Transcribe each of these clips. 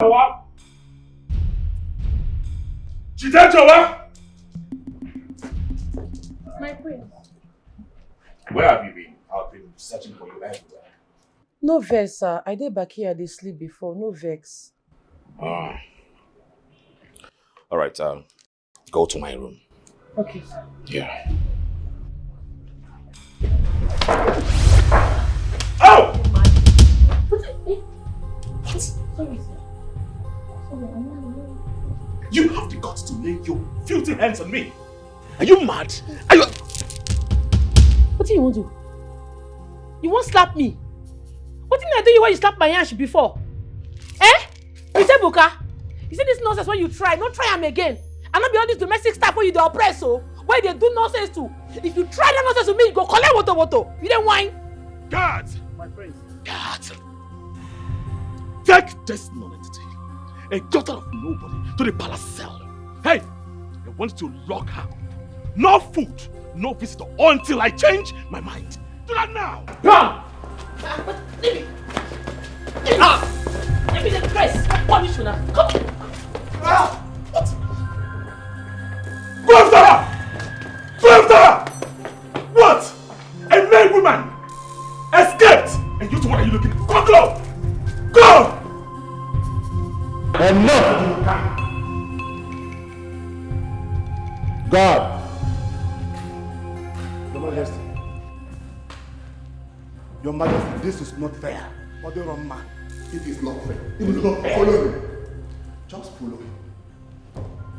What? Chidajowa? My prince. Where have you been? I've been searching for you everywhere. No vex, sir. I did back here, they sleep before. No vex. All right, go to my room. Okay, sir. Yeah. Oh! What? Sorry, sir. You have the guts to lay your filthy hands on me. Are you mad? Are you... What do you want to do? You won't slap me? What didn't I do you when you slapped my hands before? Eh? You say Buka? You see this nonsense when you try. Don't try him again. And not be all this domestic stuff where you do oppress, so where they do nonsense too. If you try that nonsense with me, you go collect woto. You didn't whine. God! My friend. God! Take this non-entity, a daughter of nobody, to the palace cell. Hey! I want to lock her. No food, no visitor until I change my mind. Do that now! Come! Leave me! Leave me the dress! Punish you now! Come on! What? Go after her! Go after her! What? A married woman escaped! And you two, what are you looking for? Come on, go! Go! Enough! God! Your Majesty. Your Majesty, this is not fair. Man. It is not fair. It is not fair. Follow him. Just follow him.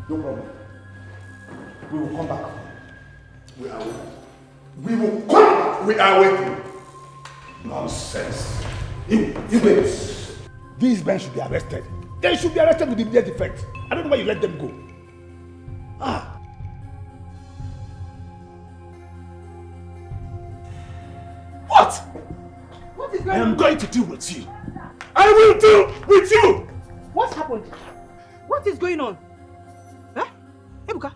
No problem. We will come back. We are waiting. We will come back. We are waiting. Nonsense. These men should be arrested. They should be arrested with immediate effect. I don't know why you let them go. What? What is I going on? am going to deal with you. I will deal with you! What happened? What is going on? Eh? Ebuka?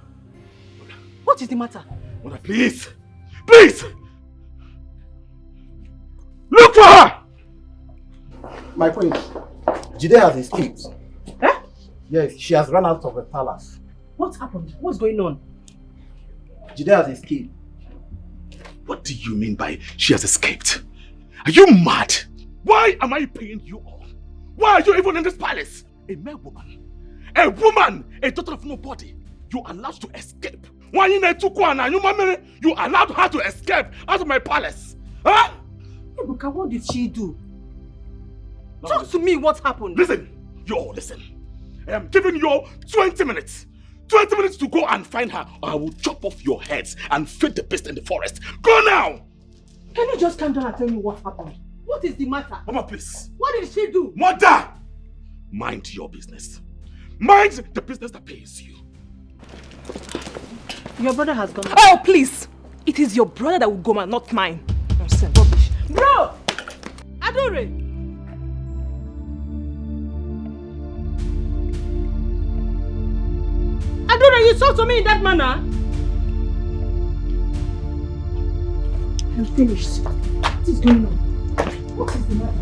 What is the matter? Mother, please! Please! Look for her! My friend, Jide has escaped. Eh? Yes, she has run out of the palace. What happened? What's going on? Jide has escaped. What do you mean by she has escaped? Are you mad? Why am I paying you all? Why are you even in this palace? A mere woman. A woman! A daughter of nobody. You allowed to escape. Why you allowed her to escape out of my palace? Huh? Ebuka, what did she do? Talk to me, what happened? Listen, you all listen. I am giving you 20 minutes. 20 minutes to go and find her, or I will chop off your heads and feed the beast in the forest. Go now! Can you just calm down and tell me what happened? What is the matter? Mama, please. What did she do? Mother! Mind your business. Mind the business that pays you. Your brother has gone. Oh, please! It is your brother that will go, man, not mine. Nonsense, rubbish. Bro! Adore! Adore, you talk to me in that manner? I'm finished. What is going on? What is the matter?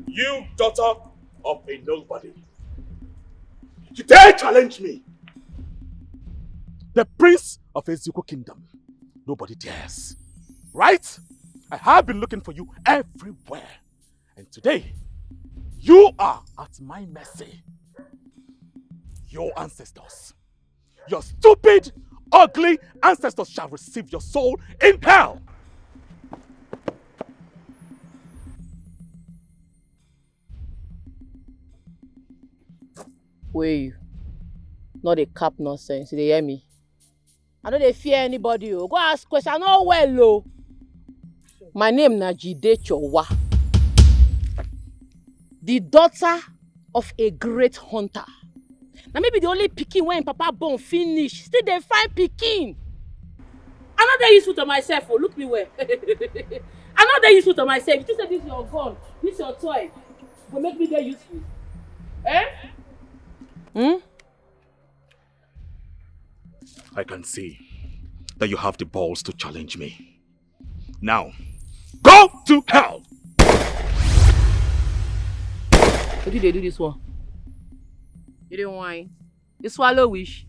You daughter of a nobody. You dare challenge me? The prince of Ezekiel kingdom. Nobody dares. Right? I have been looking for you everywhere. And today, you are at my mercy. Your ancestors. Your stupid, ugly ancestors shall receive your soul in hell. Where you? Not a cap nonsense. They hear me. I don't fear anybody. Go ask question. I know well. Oh. My name is Jide Chowa. The daughter of a great hunter. Now maybe the only pikin when Papa born finish. Still they find pikin. I'm not that useful to myself. Oh, look me where. I'm not that useful to myself. You say this is your gun. This is your toy. Will make me that useful. Eh? I can see that you have the balls to challenge me. Now, go to hell! What did they do this one? You didn't whine. You swallow wish.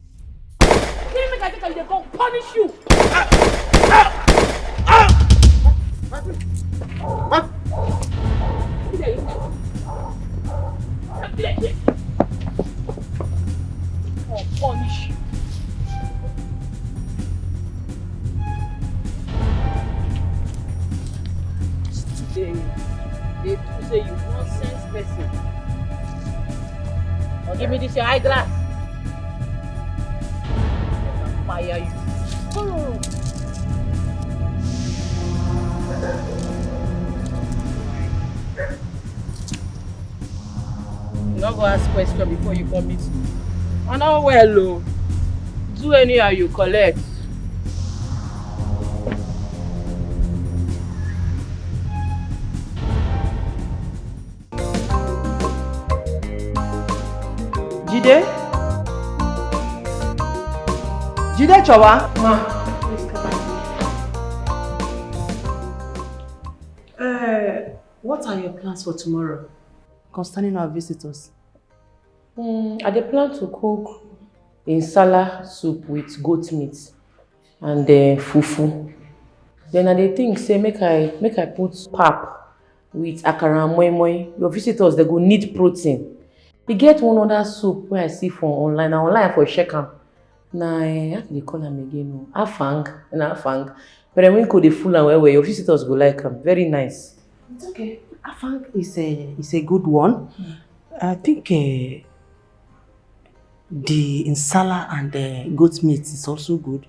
You didn't make I think they go punish you. What? Oh, punish you. Today, they do say you nonsense person. Now give me this your eyeglass. I'll fire you. Oh. You not go ask question before you commit. I know well, oh. Do anyhow you collect. Jide? Jide Chowa? Ma, please come What are your plans for tomorrow concerning our visitors? I dey plan to cook insala soup with goat meat and fufu. Then I dey think say make I put pap with akara and moi moi. Your visitors they go need protein. We get one other soup where I see for online. Now online for check am. Na how do they call am again? Afang. But when could they full and where your visitors go like am. Very nice. It's okay. Afang is a good one. I think the insala and the goat meat is also good.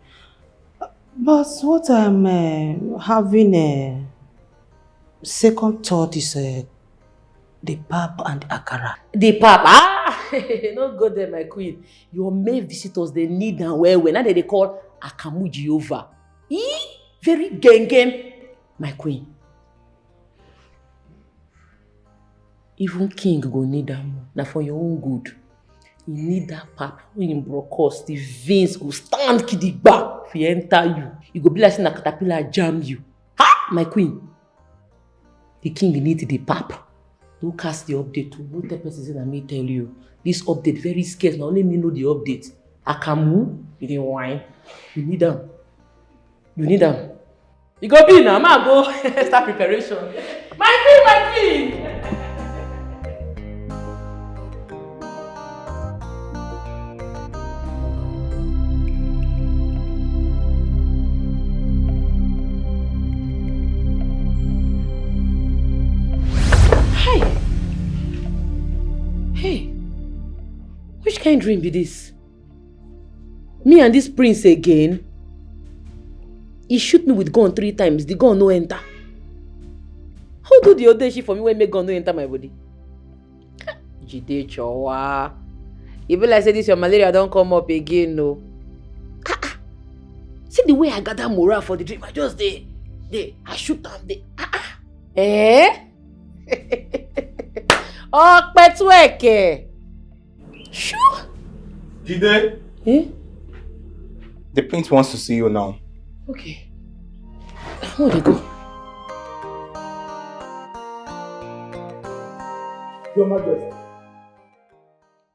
But what I'm having a second thought is the pap and akara. The pap, no go there, my queen. Your main visitors they need them well. Now they call Akamu Jehovah. Very gang, my queen. Even king go need them. Now for your own good. You need that pap in brocos. The veins go stand kidigba if you enter you. You go be like a caterpillar jam you. Ha, my queen. The king need the pap. Don't cast the update too. No tell person that me tell you. This update very scarce. Now let me know the update. Akamu, you didn't whine. You need them. You need them. You go be now. Ma go start preparation. My queen. Hey, which kind of dream be this? Me and this prince again? He shoot me with gun 3 times, the gun no enter. Who do the other shit for me when make gun no enter my body? Jide Chowa. You be like say this your malaria don't come up again, no. See the way I got that morale for the dream. I just I shoot them. Eh? Oh, Petweke. Sure. Jide? Eh? The prince wants to see you now. Okay. Where they go? Your Majesty.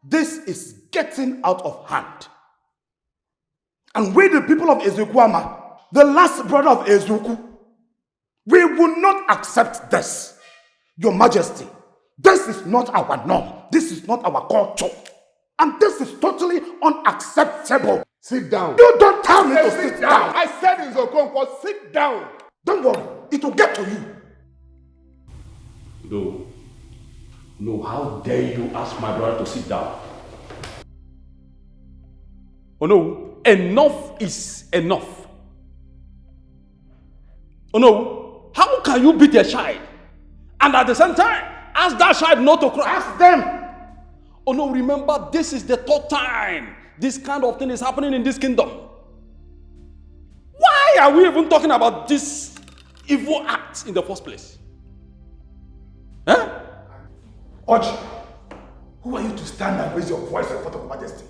This is getting out of hand. And we, the people of Ezekwama, the last brother of Ezeku, we will not accept this. Your Majesty, this is not our norm. This is not our culture. And this is totally unacceptable. Sit down. You don't tell me to sit down. I said in Zokonko, sit down. Don't worry, it will get to you. No, how dare you ask my brother to sit down? Oh no, enough is enough. Oh no, how can you beat a child and at the same time ask that child not to cry? Ask them. Oh no, remember this is the 3rd time this kind of thing is happening in this kingdom. Why are we even talking about this evil act in the first place? Huh? Oji, who are you to stand and raise your voice in front of Majesty?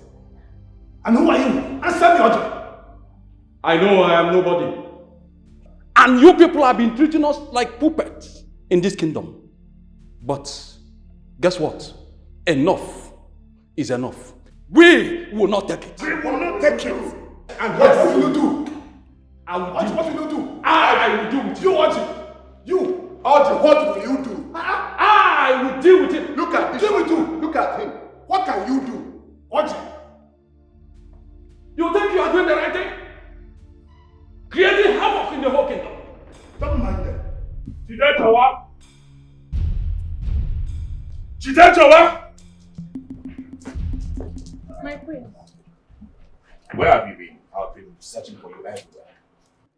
And who are you? Answer me, Oji. I know I am nobody. And you people have been treating us like puppets in this kingdom. But guess what? Enough is enough. We will not take it. We will not take it. And what will you do? What will you do? I will deal with You want it? You. Audrey, what will you do? I will deal with it. Look at this. Deal with you. Look at him. What can you do? Audrey. You think you are doing the right thing? Creating havoc in the whole kingdom. Don't mind them. Chidejowa! Chidejowa! My prince. Where have you been? I've been searching for you everywhere.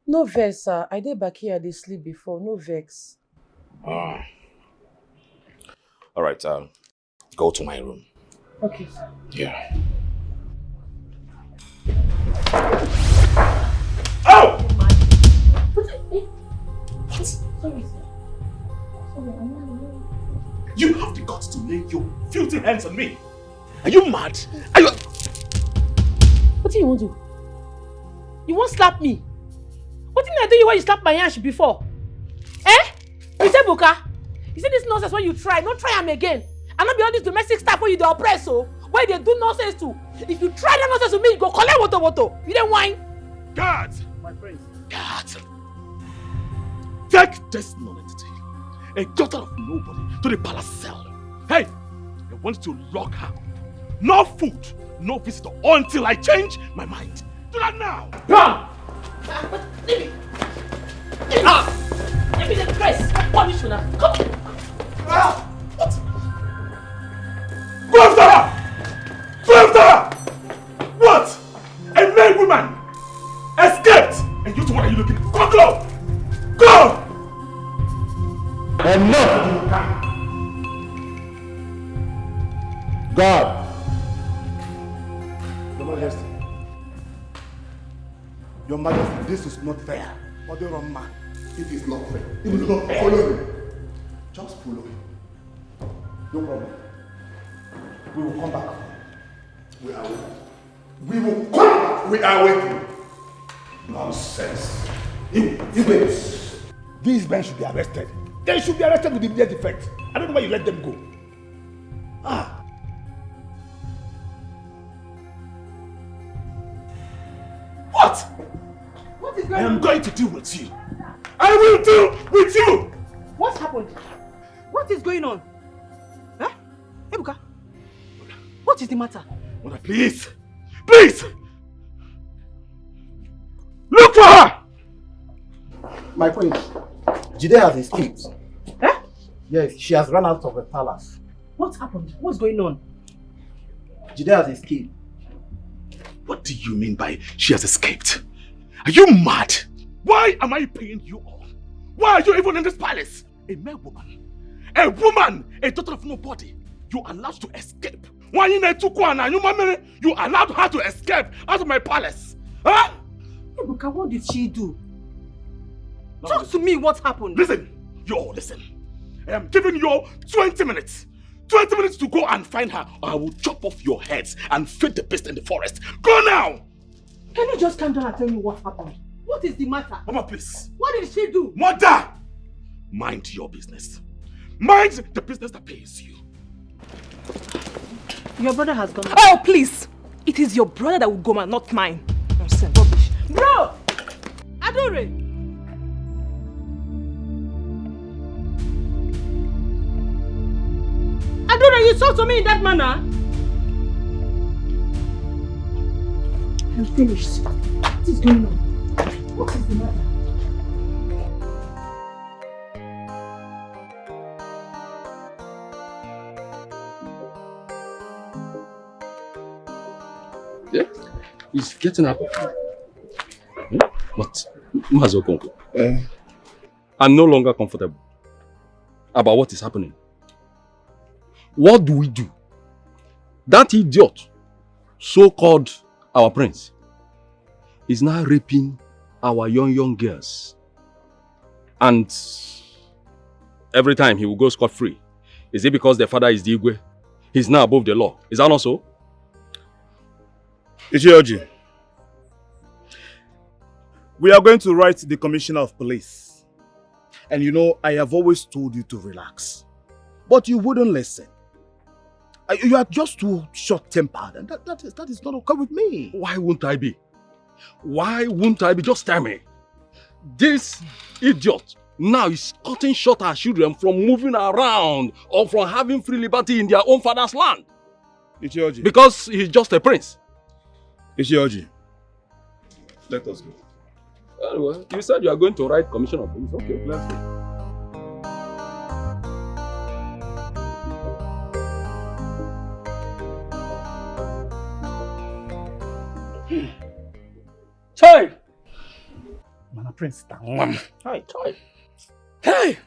No vex, sir. I did back here, they sleep before. No vex. All right, go to my room. Okay, sir. Yeah. Oh! What? Sorry, sir. Sorry, I'm not. You have the guts to lay your filthy hands on me. Are you mad? Are you... What do you want to do? You won't slap me? What didn't I do you when you slapped my ass before? Eh? You say Buka? You see this nonsense when you try, don't try him again. And not be all this domestic stuff where you the oppress so where they do nonsense too. If you try that nonsense with me, you go collect woto. You don't whine. God! My friends. God! Take this non-entity, a daughter of nobody, to the palace cell. Hey! I want to lock her. No food, no visitor until I change my mind. Do that now! Run! Leave me! Leave me the dress! Punish you now! Come on! What? Go after her! Go after her! What? A male woman escaped! And you two, what are you looking for? Go! Go! Enough! God. Your Majesty. Your Majesty, this is not fair. Odoroma. It is not fair. It is not fair. Follow him. Just follow him. No problem. We will come back. We are waiting. We will come back. We are waiting. Nonsense. You wait. These men should be arrested. They should be arrested with immediate effect. I don't know why you let them go. What? What is I going am on? going to deal with you. I will deal with you! What happened? What is going on? Huh? Ebuka? What is the matter? Mother, please! Please! Look for her! My prince, Jide has escaped. Eh? Yes, she has run out of the palace. What happened? What's going on? Jide has escaped. What do you mean by she has escaped? Are you mad? Why am I paying you all? Why are you even in this palace? A mere woman. A woman! A daughter of nobody. You allowed to escape. Why you allowed her to escape out of my palace? Huh? Ebuka, what did she do? Now Talk to me, what happened? Listen, you all listen. I am giving you 20 minutes. 20 minutes to go and find her, or I will chop off your heads and feed the beast in the forest. Go now! Can you just calm down and tell me what happened? What is the matter? Mama, please. What did she do? Mother! Mind your business. Mind the business that pays you. Your brother has gone. Oh, please! It is your brother that will go, man, not mine. Nonsense, rubbish. Bro! Adore! Adore, you talk to me in that manner? I'm finished. What is going on? What is the matter? Yeah, he's getting up. What? Mazoko. I'm no longer comfortable about what is happening. What do we do? That idiot, so-called our prince, is now raping our young girls. And every time he will go scot-free. Is it because their father is the Igwe? He's now above the law. Is that not so? Ichioji, We are going to write the Commissioner of Police. And you know, I have always told you to relax. But you wouldn't listen. You are just too short-tempered, and that is not okay with me. Why won't I be? Why won't I be? Just tell me. This idiot now is cutting short our children from moving around or from having free liberty in their own father's land. Ichioji. Because he's just a prince. Ichioji, let us go. Anyway, you said you are going to write Commissioner of Police. Okay, let's go. Choi! Mana Prince, hi, Choi. Hey!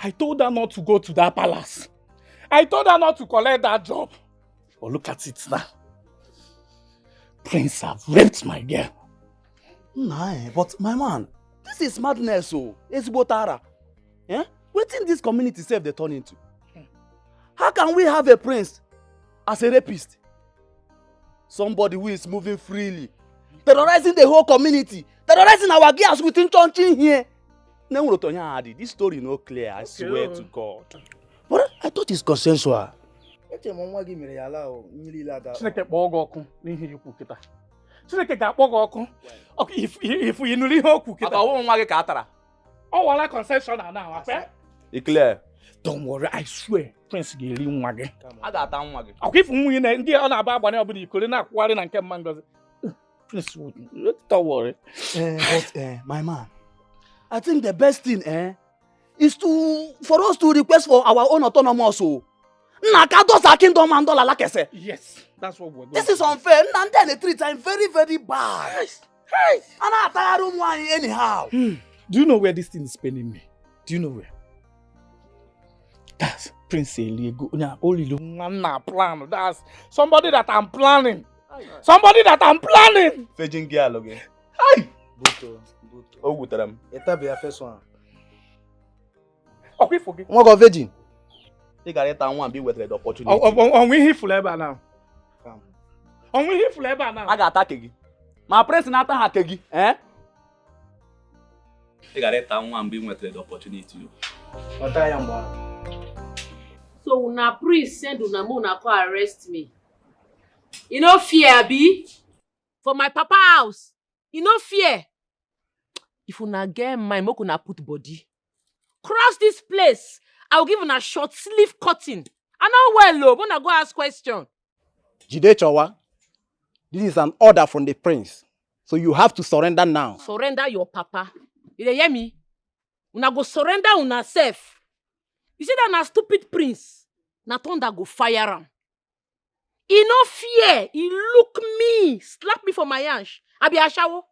I told her not to go to that palace. I told her not to collect that job. But look at it now. Prince have raped my girl. Nah, but my man, this is madness, oh. It's Botara. Eh? What in this community self they turn into? How can we have a prince as a rapist? Somebody who is moving freely, terrorizing the whole community, terrorizing our girls within Chonchin here. This story no clear, I swear to God. But I thought it's consensual. Chineke kpọọ gị ọkụ n'ihe ikwu kịta. Chineke ga-akpọ gị ọkụ. If we nụrụ ihe okwu kịta. Ọwụ nwa gị ka atara. Ọ wala concession now, akpe? It's clear. Don't worry, I swear, Prince ga-eri nwa gị. A ga-ata nwa gị. Ọkwa ifu nwunye na ndị ọ na-aba agbanye ọbụla ikoro na-akwụgharị na nke mma Ngozi. Prince, don't worry. But my man, I think the best thing is for us to request for our own autonomous. So, yes, that's what we're doing. This is unfair. And then the treat I'm very, very bad. Hey. And I don't want anyhow. Do you know where this thing is spending me? Do you know where? That's Prince Eliego. Plan. That's somebody that I'm planning. Somebody that I'm planning. Virgin girl again. Hey. Oh, with them. It's be a first one. Okay, forget. What go virgin? They got it and be with the opportunity. On we here forever now. On we here forever now. I got attack. My prince not attack again. Eh? They got it and be with the opportunity. What I am. So una priest send una mo una go arrest me. You no fear, be? For my papa house. You no fear. If una get mind, make una put body. Cross this place. I'll give una short sleeve cutting. I know well, low. When I go ask question. Jide Chowa, this is an order from the prince. So you have to surrender now. Surrender your papa. You dey hear me? Una go surrender una self. You see that na stupid prince. Na thunder go fire am. He no fear. He look me. Slap me for my yansh. Abi ashawo.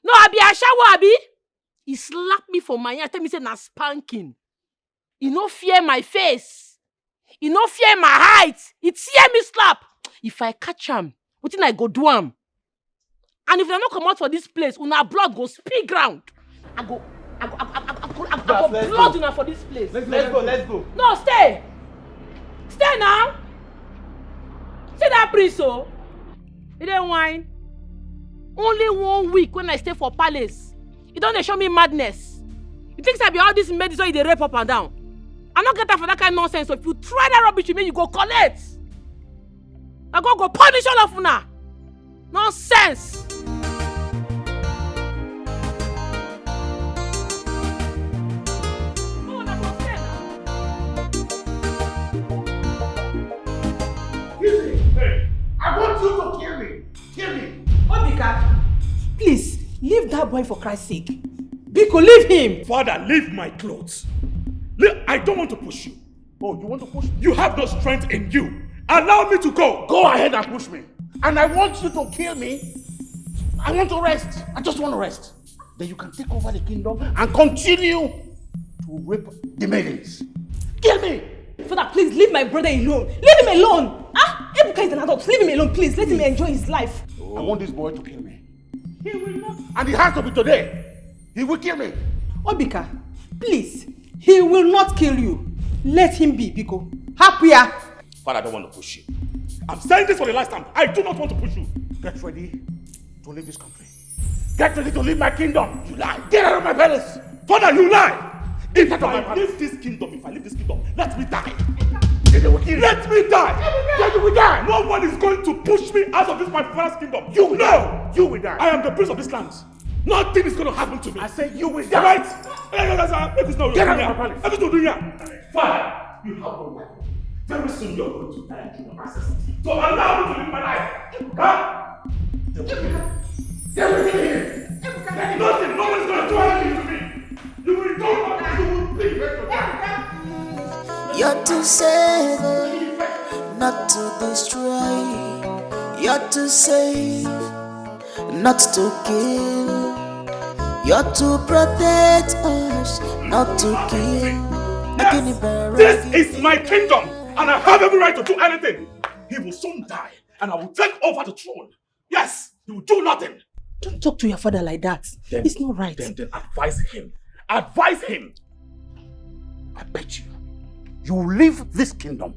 No, Abi ashawo, Abi. He slap me for my yansh. Tell me say na spanking. He no fear my face. He no fear my height. He tear me slap. If I catch him, wetin I go do am? And if they not come out for this place, una blood go speak ground. I go blood una for this place. Let's go. No, stay. Stay now. See that prince, oh? He didn't whine. Only 1 week when I stay for palace. He don't show me madness. You think I be all this medicine they rape up and down? I not get that for that kind of nonsense. So if you try that rubbish with me, you go collect. I go punish all of una. Nonsense. Hey, I want you to kill me. Kill me. Obika, please, leave that boy for Christ's sake. Biko, leave him. Father, leave my clothes. I don't want to push you. Oh, you want to push me? You have no strength in you. Allow me to go. Go ahead and push me. And I want you to kill me. I want to rest. I just want to rest. Then you can take over the kingdom and continue to rape the maidens. Kill me. Father, please leave my brother alone. Leave him alone. Ebuka is an adult. Leave him alone, please. Let him enjoy his life. I want this boy to kill me. He will not. And it has to be today. He will kill me. Obika, please, he will not kill you. Let him be, Biko. Happier. Father, I don't want to push you. I'm saying this for the last time. I do not want to push you. Get ready to leave this country. Get ready to leave my kingdom. You lie. Get out of my palace. Father, you lie. If Get out of my I palace. leave this kingdom, let me die. Then they will kill you. Let me die. Then you will die. No one is going to push me out of this my father's kingdom. You will die. You will die. I am the prince of this land. Nothing is going to happen to me. I say you will All die. right? Get out of my palace. Father, you have no life. Very soon you're going to die through your ancestors. So allow me to live my life. Huh? They will kill him. Nothing. No one is going to do anything to me. You will do nothing. You will leave it. You're to save, not to destroy. You're to save, not to kill. You're to protect us, not to kill. Yes, this is my kingdom, and I have every right to do anything. He will soon die, and I will take over the throne. Yes, he will do nothing. Don't talk to your father like that. It's not right. Then advise him. Advise him. I bet you will leave this kingdom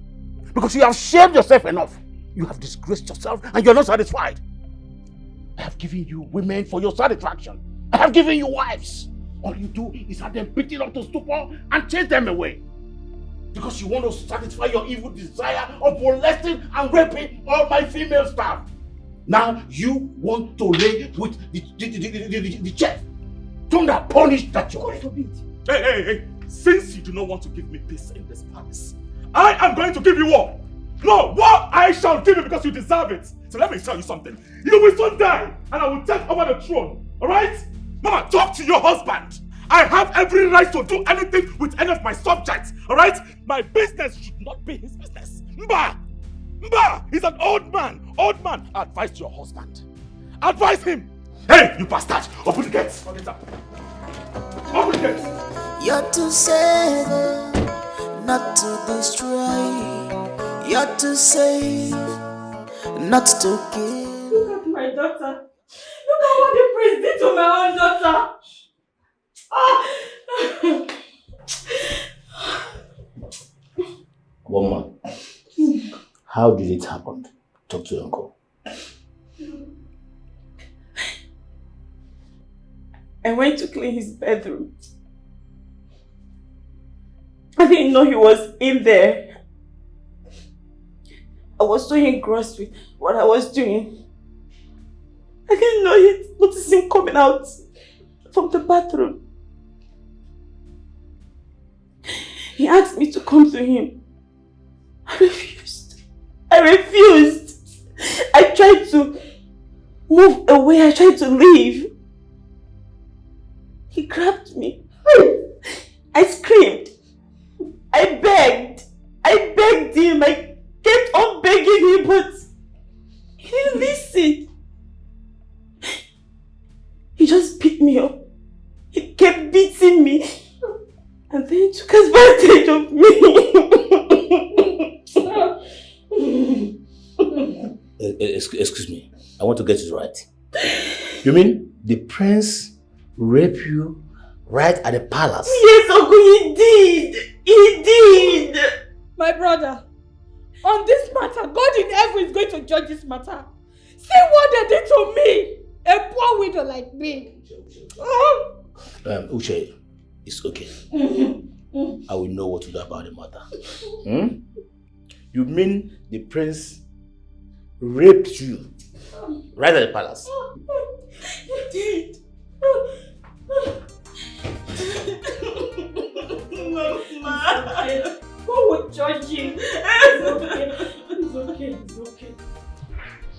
because you have shamed yourself enough. You have disgraced yourself and you're not satisfied. I have given you women for your satisfaction. I have given you wives. All you do is have them beaten up to stupor and chase them away. Because you want to satisfy your evil desire of molesting and raping all my female staff. Now you want to lay with the chef. Don't that punish that your God forbid. Hey. Since you do not want to give me peace in this palace, I am going to give you war. No, war I shall give you because you deserve it. So let me tell you something. You will soon die and I will take over the throne. Alright? Mama, talk to your husband. I have every right to do anything with any of my subjects. Alright? My business should not be his business. Mba! He's an old man. Advise your husband. Advise him. Hey, you bastard! Open the gates. Open the gates. You're to save, not to destroy. You're to save, not to kill. Look at my daughter. Look at what the priest did to my own daughter. Woman, how did it happen? Talk to your uncle. I went to clean his bedroom. I didn't know he was in there. I was so engrossed with what I was doing. I didn't know he noticed him coming out from the bathroom. He asked me to come to him. I refused. I tried to move away. I tried to leave. He grabbed me. I screamed. I begged him. I kept on begging him, but he didn't listen. He just beat me up. He kept beating me. And then he took advantage of me. Excuse me. I want to get it right. You mean the prince raped you right at the palace? Yes, Uncle, he did. He did. My brother, on this matter, God in heaven is going to judge this matter. See what they did to me, a poor widow like me. Uche, it's okay. I will know what to do about the matter. You mean the prince raped you right at the palace? He did. Mama, who would judge him? It's okay.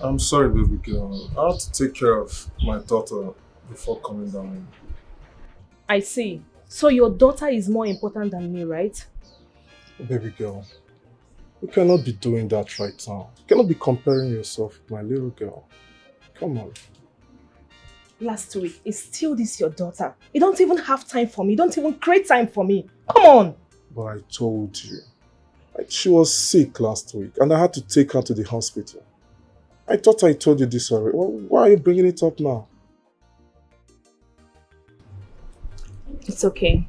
I'm sorry, baby girl. I have to take care of my daughter before coming down. I see. So your daughter is more important than me, right? Baby girl, you cannot be doing that right now. You cannot be comparing yourself with my little girl. Come on. Last week, is still this your daughter? You don't even have time for me. You don't even create time for me. Come on. But I told you. She was sick last week and I had to take her to the hospital. I thought I told you this already. Why are you bringing it up now? It's okay.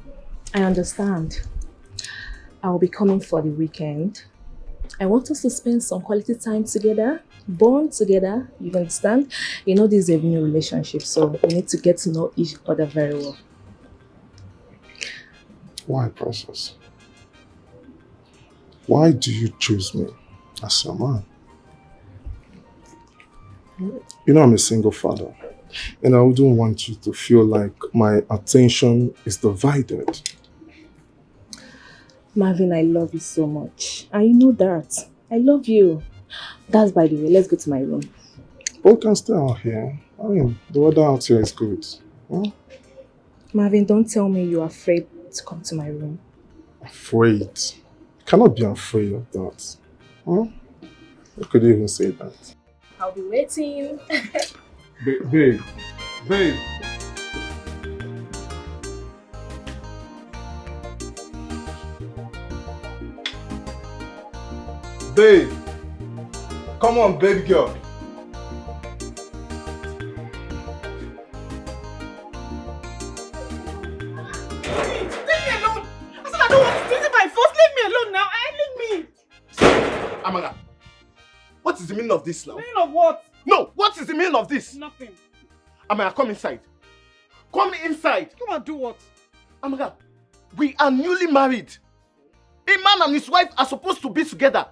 I understand. I will be coming for the weekend. I want us to spend some quality time together. born together, you understand? You know, this is a new relationship, so we need to get to know each other very well. Why, Princess? Why do you choose me as your man? You know I'm a single father, and I wouldn't want you to feel like my attention is divided. Marvin, I love you so much. And you know that. I love you. That's by the way. Let's go to my room. But we can stay out here. I mean, the weather out here is good. Huh? Marvin, don't tell me you're afraid to come to my room. Afraid? You cannot be afraid of that. Huh? How could you even say that? I'll be waiting. Babe. Babe, come on, baby girl. Leave me alone! I said I don't want to do it by force. Leave me alone now. Leave me. Amara, what is the meaning of this now? Meaning of what? No, what is the meaning of this? Nothing. Amara, come inside. Come inside. Come and do what? Amara, we are newly married. A man and his wife are supposed to be together.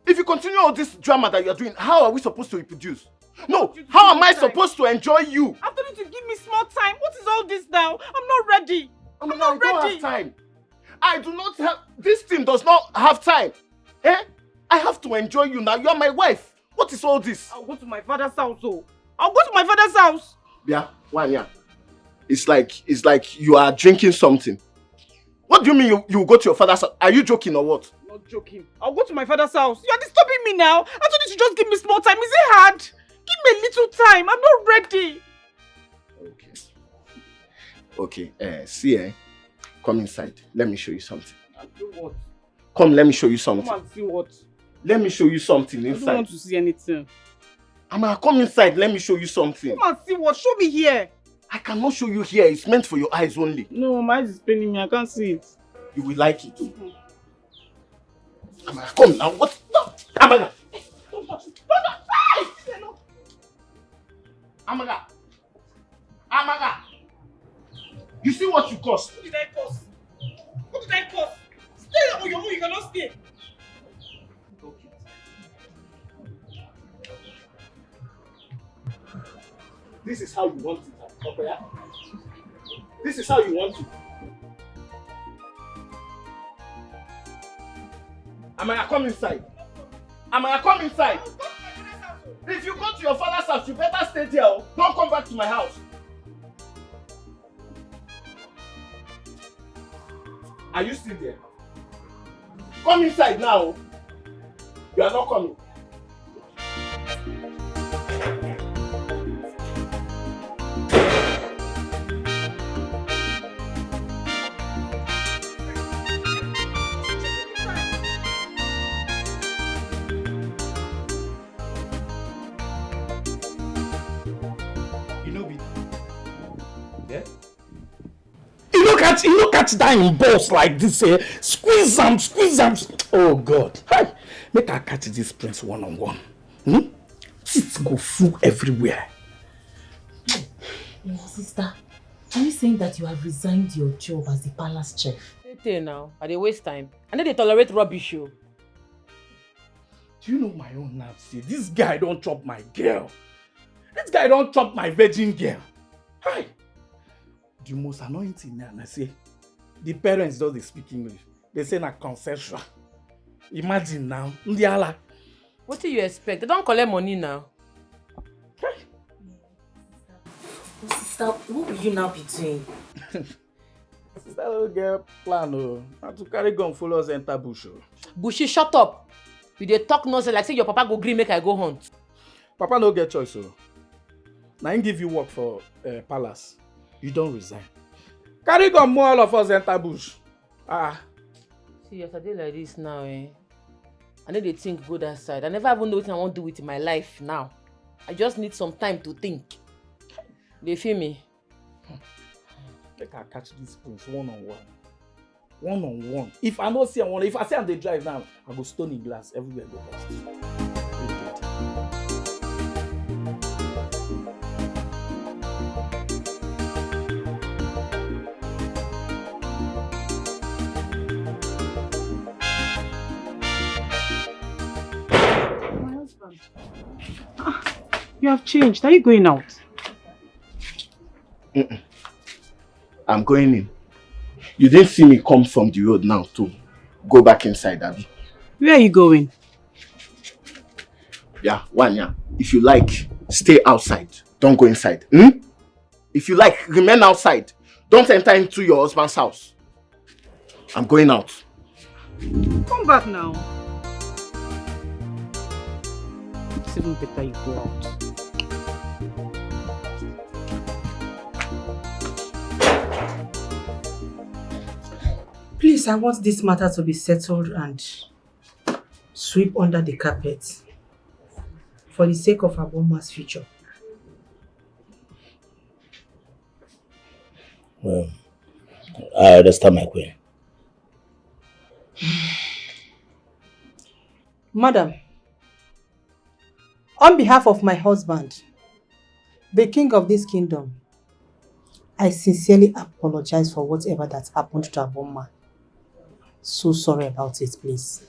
If you continue all this drama that you are doing, how are we supposed to reproduce? No, how am I supposed to enjoy you? After you to give me small time, what is all this now? I'm not ready. I'm not ready. I don't have time. I do not have, this team does not have time. Eh? I have to enjoy you now. You are my wife. What is all this? I'll go to my father's house. Oh. I'll go to my father's house. Yeah, Wanya. It's like you are drinking something. What do you mean you go to your father's house? Are you joking or what? Not joking. I'll go to my father's house. You are disturbing me now. I told you to just give me small time. Is it hard? Give me a little time. I'm not ready. Okay. See, come inside. Let me show you something. I'll do what? Come, let me show you something. Come and see what? Let me show you something inside. I don't want to see anything. Amara, come inside. Let me show you something. Come and see what? Show me here. I cannot show you here. It's meant for your eyes only. No, my eyes is paining me. I can't see it. You will like it. Amara, come now. What? No. Amara. Amara. You see what you cost? What did I cost? What did I cost? Stay on your own. You cannot stay. This is how you want it, okay? This is how you want it. Amara, come inside. Amara, come inside. If you go to your father's house, you better stay there. Don't come back to my house. Are you still there? Come inside now. You are not coming. You look at that in balls like this, squeeze them. Oh God. Hi. Make I catch this prince one-on-one. Teeth go full everywhere. Sister, are you saying that you have resigned your job as the palace chef? Hey now, I dey waste time. I know they tolerate rubbish. Do you know my own now? See, this guy don't chop my girl. This guy don't chop my virgin girl. Hi. The most annoying thing now, I say, the parents don't speak English. They say na consensual. Imagine now, Ndiala. What do you expect? They don't collect money now. Sister, what will you now be doing? Sister little girl plan not to carry gun follow us enter bush. Bushy, shut up. You dey talk nonsense like say your papa go gree make I go hunt. Papa no get choice. Now he give you work for palace. You don't resign. Carry gun more all of us enter bush. See, as I dey like this now, I know they think go that side. I never even know what I want to do with my life now. I just need some time to think. They feel me? Make I catch this prince one-on-one. One-on-one. If I don't see one, if I say I'm the drive now, I go stone in glass everywhere go bust. You have changed. Are you going out? I'm going in. You didn't see me come from the road now to go back inside, Abby. Where are you going? Yeah, Wanya. If you like, stay outside. Don't go inside. If you like, remain outside. Don't enter into your husband's house. I'm going out. Come back now. It's even better you go out. Please, I want this matter to be settled and sweep under the carpet for the sake of Aboma's future. Well, I understand, my queen. Madam, on behalf of my husband, the king of this kingdom, I sincerely apologize for whatever that happened to Aboma. So sorry about it, please.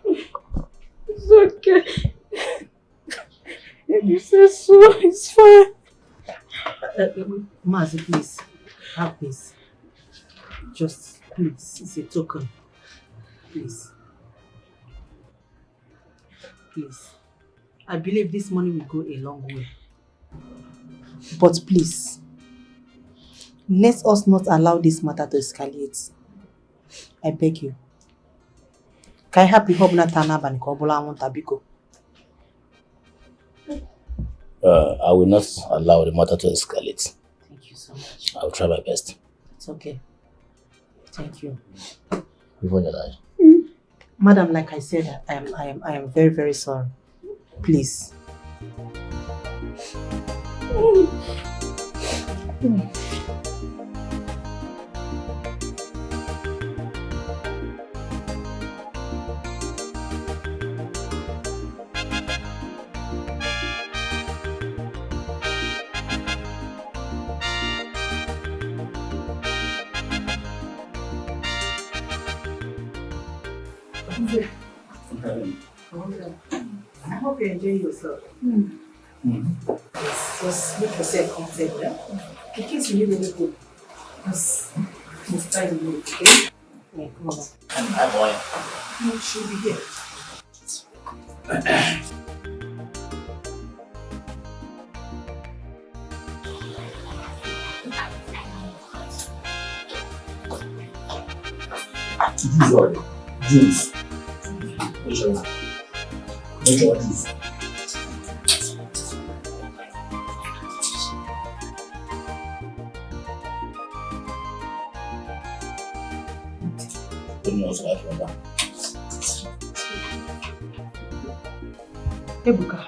It's okay. If you say so, it's fine. Mazi, please, have this. Just, please, it's a token. Please. Please. I believe this money will go a long way. But please, let us not allow this matter to escalate. I beg you. Can I have Hobna Tanab and Kobola Montabiko? I will not allow the matter to escalate. Thank you so much. I will try my best. It's okay. Thank you. Before you die. Madam, like I said, I am very, very sorry. Please. I hope you enjoy yourself. Yes, just make yourself comfortable. In case you need anything, just try to do it, okay? Yeah, come on. I'm going. You should be here. Juice. Juice. Ebuka,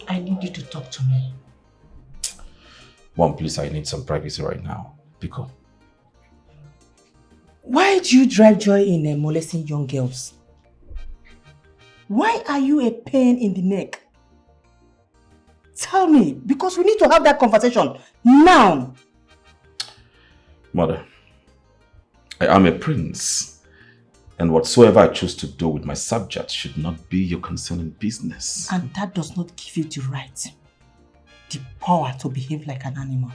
I need you to talk to me. Mom, please, I need some privacy right now. Pico. Why do you drive joy in molesting young girls? Why are you a pain in the neck? Tell me, because we need to have that conversation now. Mother, I am a prince, and whatsoever I choose to do with my subjects should not be your concerning business. And that does not give you the right, the power to behave like an animal.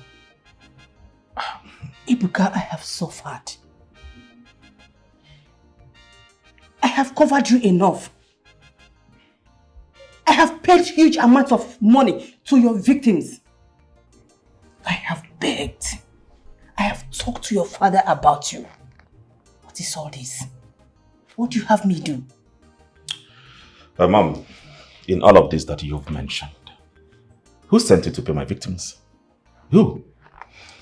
Ibuka, I have suffered. I have covered you enough. I have paid huge amounts of money to your victims. I have begged. I have talked to your father about you. What is all this? What do you have me do? Mom, in all of this that you've mentioned, who sent you to pay my victims? Who?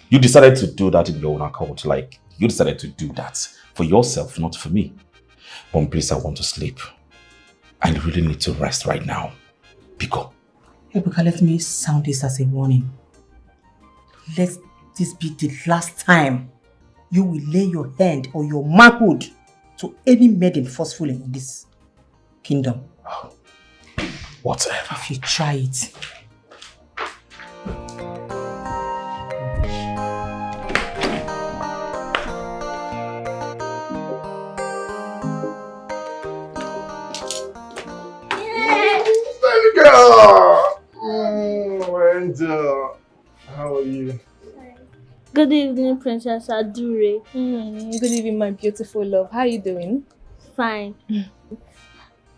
You decided to do that in your own account, like you decided to do that for yourself, not for me. Mom, please, I want to sleep. I really need to rest right now. Pico. Ebuka, let me sound this as a warning. Let this be the last time you will lay your hand or your manhood to any maiden forcefully in this kingdom. Whatever. If you try it. Angel. How are you? Good evening, Princess Adure. Good evening, my beautiful love. How are you doing? Fine.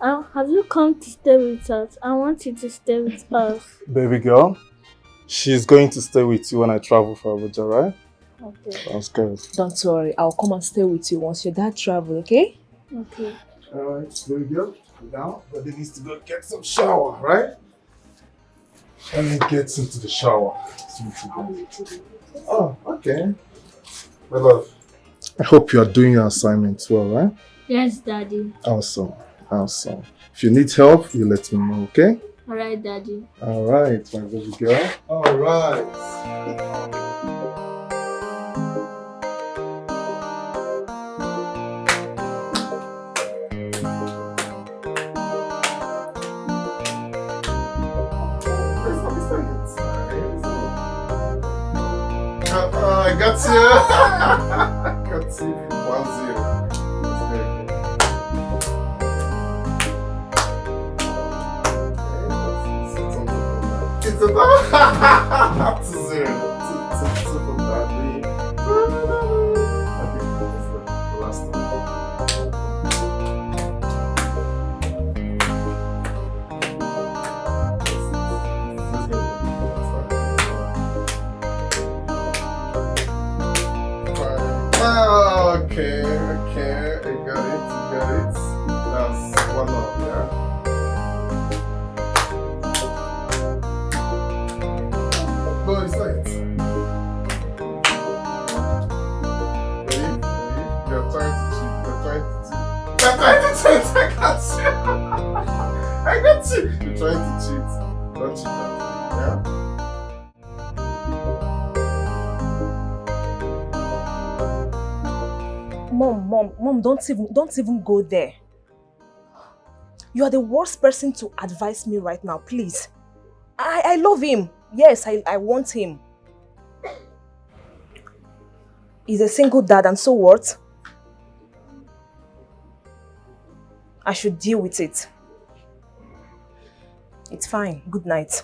Have you come to stay with us? I want you to stay with us. Baby girl, she's going to stay with you when I travel for Abuja, right? Okay. Sounds good. Don't worry, I'll come and stay with you once your dad travel, okay? Okay. Alright, baby girl. Now, Daddy needs to go get some shower, right? Let me get into the shower. Oh, okay. My love, I hope you are doing your assignments well, right? Yes, Daddy. Awesome. Awesome. If you need help, you let me know, okay? Alright, Daddy. Alright, my baby girl. Alright. I got you. I got you. 1-0. It's about 2-0. 2 from Daddy. Okay, let's go. The last one. Okay, I got it. That's 1-0, yeah? No, it's not. Ready? You're trying to cheat. You're trying to cheat. I got you. You're trying to cheat. Don't cheat that. Yeah? Mom, don't even go there. You are the worst person to advise me right now, please. I love him. Yes, I want him. He's a single dad, and so what? I should deal with it. It's fine. Good night.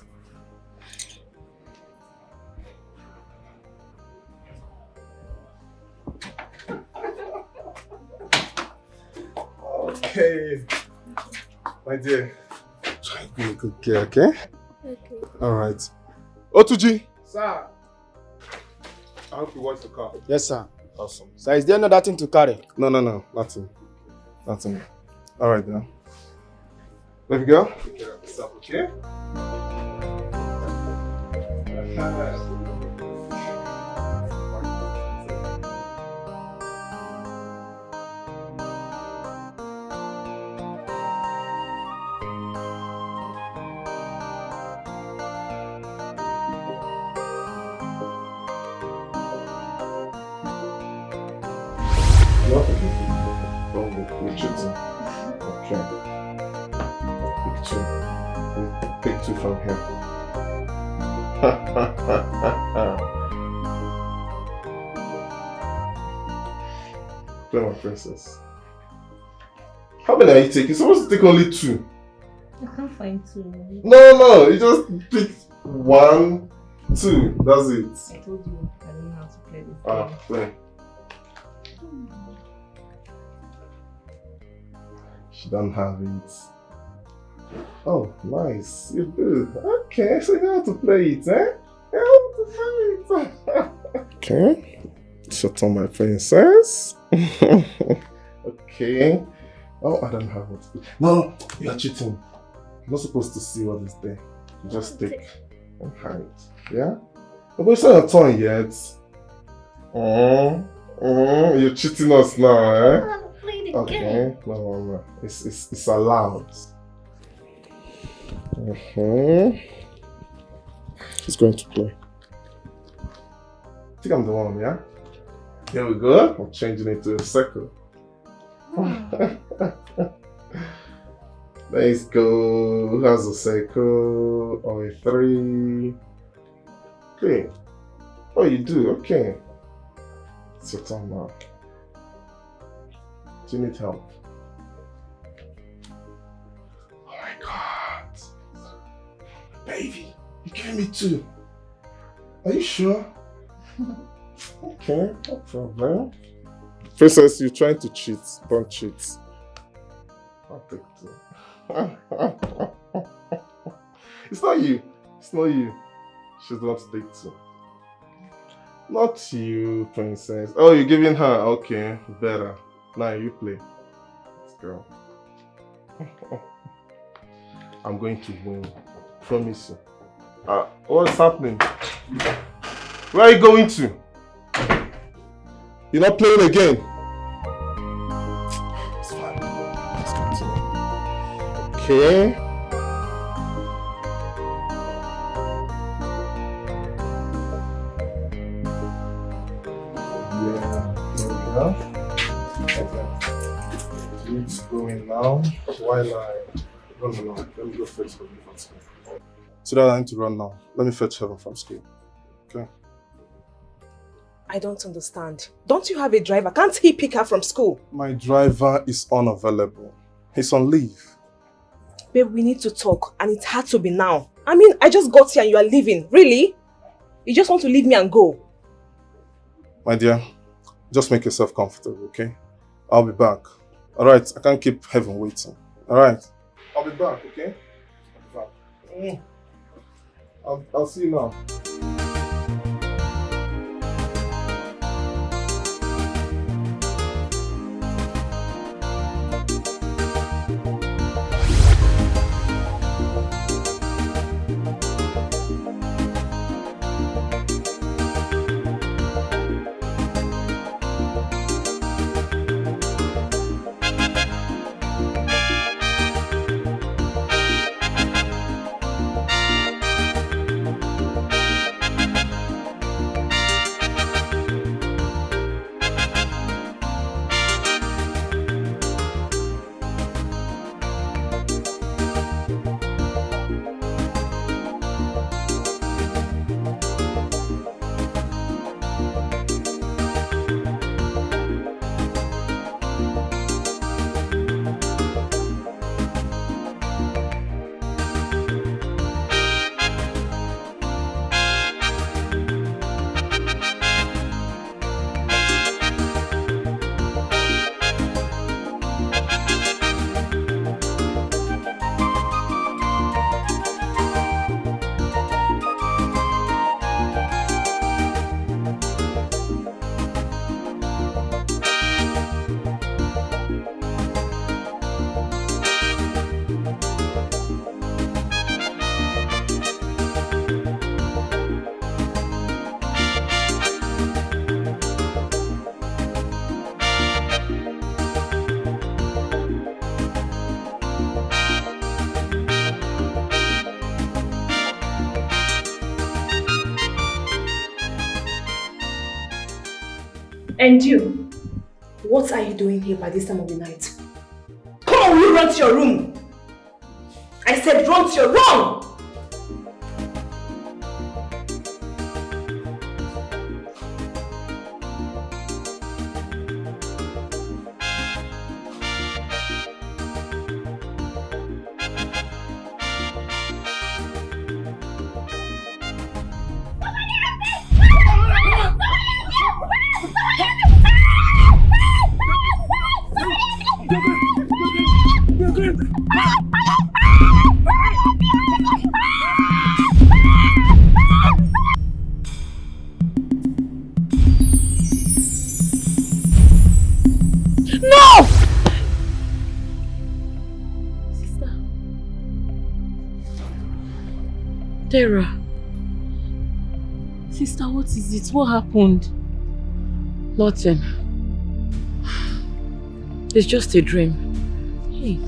Okay. My dear, try to be a good girl, okay? Okay. Alright. Otuji! Sir. I hope you watch the car. Yes, sir. Awesome. Sir, is there another thing to carry? No, nothing. Alright now. Baby girl, take care of yourself, okay? We're cheating. Okay. Pick two from here. Play my princess. How many are you taking? You're supposed to take only 2. I can't find 2. No, you just pick 1, 2. That's it. I told you I don't know how to play this Ah, game. play. She don't have it. Oh, nice. You do. Okay, so you know how to play it, eh? You know how to play it. Okay. Shut on my princess. Okay. Oh, I don't have what to do. No, you're cheating. You're not supposed to see what is there. You just take and hide. Yeah? But it's not your turn yet. You're cheating us now, eh? Okay, no. It's allowed. She's going to play. I think I'm the one, yeah? Here we go. I'm changing it to a circle. Let's go. Who has a circle or a 3? Okay. Oh, you do? Okay. It's your turn now. Do you need help? Oh my God. Baby, you're giving me 2. Are you sure? Okay, no problem. Princess, you're trying to cheat. Don't cheat. I'll take 2. It's not you. It's not you. She's not to take 2. Not you, princess. Oh, you're giving her. Okay, better. Now you play. Let's go. I'm going to win. Promise you. What's happening? Where are you going to? You're not playing again. It's fine. Let's continue. Okay. It's going now while I run along. Let me go fetch Heaven from school. So that I need to run now. Let me fetch Heaven from school. Okay? I don't understand. Don't you have a driver? Can't he pick her from school? My driver is unavailable. He's on leave. Babe, we need to talk and it had to be now. I mean, I just got here and you are leaving. Really? You just want to leave me and go? My dear, just make yourself comfortable, okay? I'll be back. Alright, I can't keep Heaven waiting. Alright? I'll be back, okay? I'll be back. I'll see you now. And you, what are you doing here by this time of the night? Come on, will you run to your room? I said run to your room! Tara. Sister, what is it? What happened? Nothing. It's just a dream. Hey.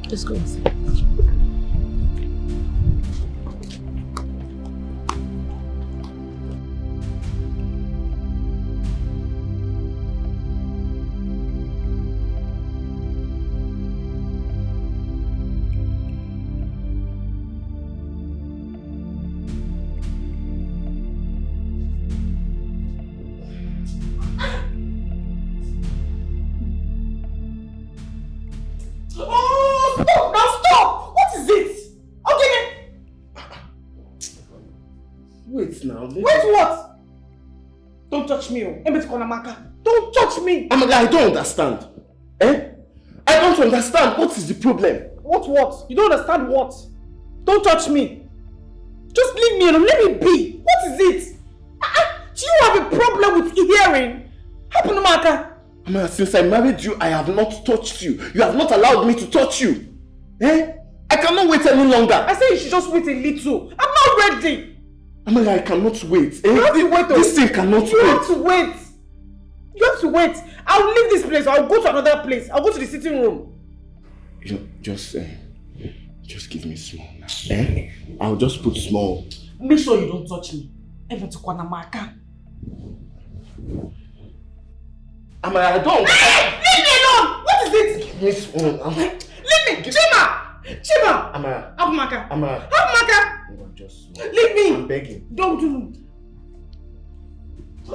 Let's go inside. Oh, stop! Now stop! What is it? wait now. Wait what? Don't touch me, oh. Don't touch me. Amaka, I don't understand. Eh? I don't understand. What is the problem? What? You don't understand what? Don't touch me. Just leave me alone. Let me be. What is it? Do you have a problem with hearing? Happen to Maka. Amaka, since I married you, I have not touched you. You have not allowed me to touch you. Eh? I cannot wait any longer. I said you should just wait a little. I'm not ready. Amaka, I cannot wait. Eh? You have to wait. This thing cannot wait. You have to wait. You have to wait. I'll leave this place. I'll go to another place. I'll go to the sitting room. Just give me small now. Eh? I'll just put small. Make sure you don't touch me. Even to Kwanamaka. Amaka, I don't. Leave me alone. What is it? Give me small. Leave me. Chima. Amaka. Abumaka. Just leave me. I'm begging. Don't do.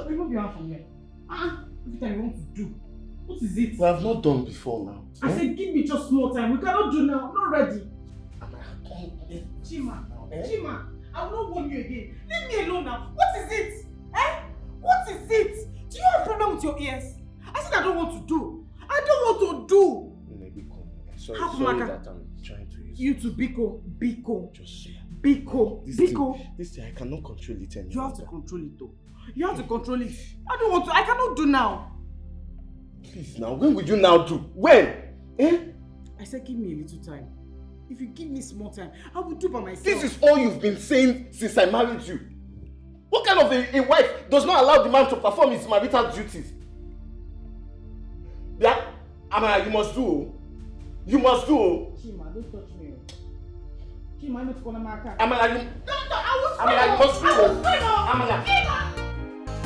Remove your hand from me. Everything you want to do. What is it? We have not done before now. I said give me just more time. We cannot do now. I'm not ready. Chima, I will not warn you again. Leave me alone now. What is it? Eh? What is it? Do you have a problem with your ears? I said I don't want to do. I don't want to do. Sorry that I'm trying to use. You to Biko. Just Biko. This thing, I cannot control it anymore. You have to control it though. You have to control it. I don't want to. I cannot do now. Please now, when will you now do? When? Eh? I said give me a little time. If you give me small time, I will do by myself. This is all you've been saying since I married you. What kind of a wife does not allow the man to perform his marital duties? Yeah? Amara, you must do. You must do. Chima, don't touch me. Chima, I'm not gonna mark her. Amara, you must do. Amara.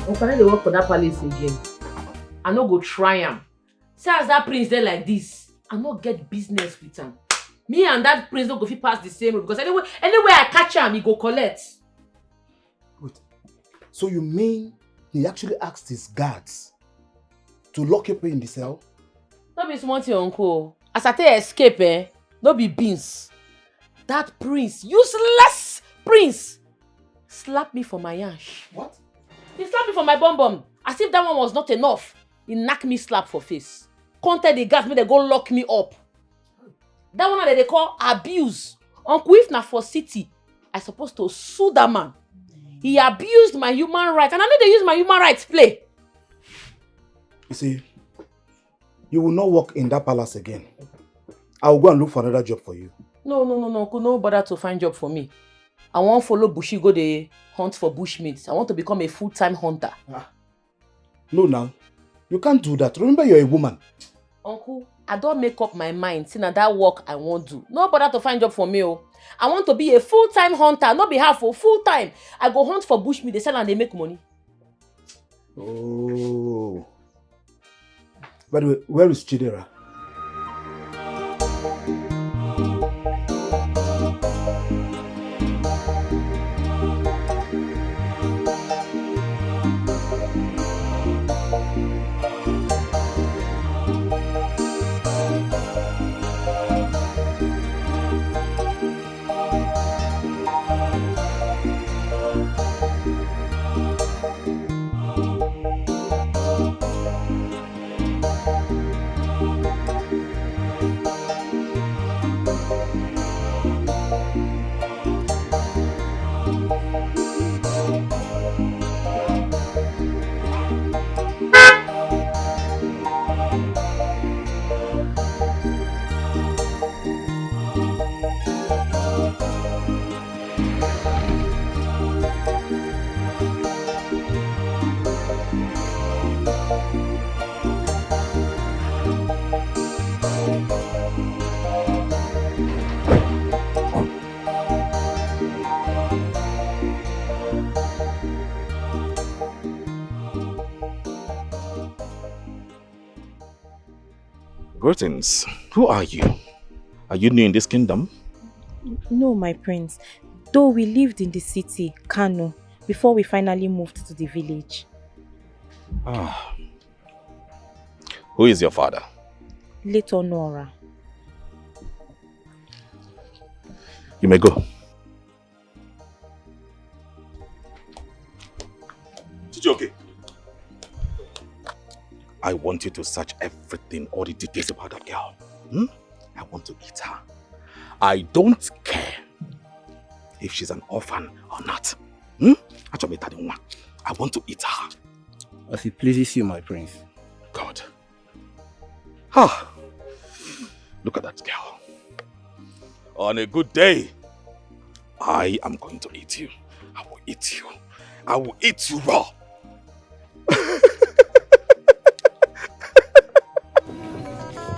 I'm going to work for that palace again. I no go try him. See as that prince there like this, I no get business with him. Me and that prince don't go fit pass the same road because anyway I catch him, he go collect. Wait. So you mean he actually asked his guards to lock you up in the cell? No be small thing, uncle. As I tell escape, no be beans. That prince, useless prince, slapped me for my yansh. What? He slapped me for my bum. As if that one was not enough. He knocked me slap for face. Come tell the guards me they go lock me up. That one that they call abuse. Uncle, if na for city, I supposed to sue that man. He abused my human rights, and I know they use my human rights play. You see, you will not work in that palace again. I will go and look for another job for you. No, Uncle, no bother to find job for me. I want follow Bushi go dey hunt for bushmeat. I want to become a full-time hunter. No, now. You can't do that. Remember, you're a woman. Uncle, I don't make up my mind. See, now that work I won't do. No bother to find job for me. Oh. I want to be a full-time hunter, not be half for full-time. I go hunt for bushmeat, they sell and they make money. Oh. By the way, where is Chidera? Greetings. Who are you? Are you new in this kingdom? No, my prince. Though we lived in the city, Kano, before we finally moved to the village. Ah. Who is your father? Little Nora. You may go. I want you to search everything, all the details about that girl. I want to eat her. I don't care if she's an orphan or not. I want to eat her. As it pleases you, my prince. God. Look at that girl. On a good day, I am going to eat you. I will eat you. I will eat you raw.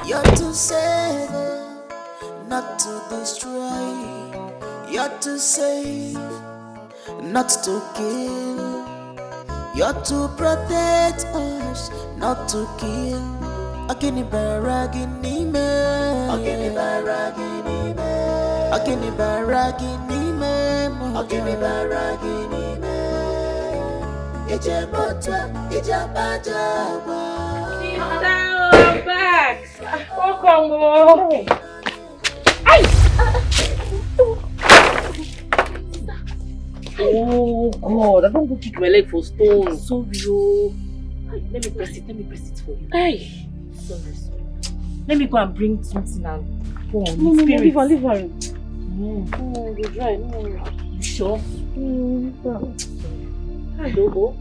You're to save, not to destroy. You're to save, not to kill. You're to protect us, not to kill. Akini baragini me, akini baragini me, akini baragini me, akini baragini me. Ije motwa, ije bajaba. I'm back. Welcome. Oh God, I don't go kick my leg for stone. Sorry. Let me press it for you. Hey. Sorry. Let me go and bring something and go on. No, leave her. No, go dry. No. You sure? Hi, Dogo.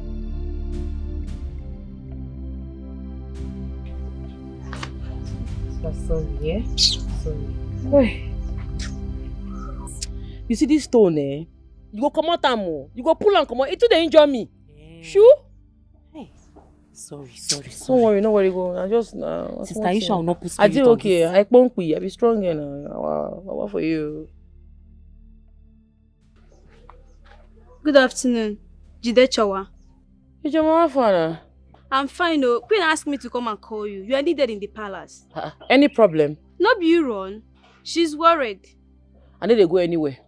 Sorry, yeah? Sorry. You see this stone, eh? You go come out and more. You go pull and come out. It too they injure me. Sure? Hey. Sorry. Don't worry, go. I just Sister Aisha will not put I did okay. I won't quit. I be strong and what for you? Good afternoon. Jide Chawa. Is your mama fine? I'm fine, oh. Queen asked me to come and call you. You are needed in the palace. Any problem? No be you run. She's worried. I know they go anywhere.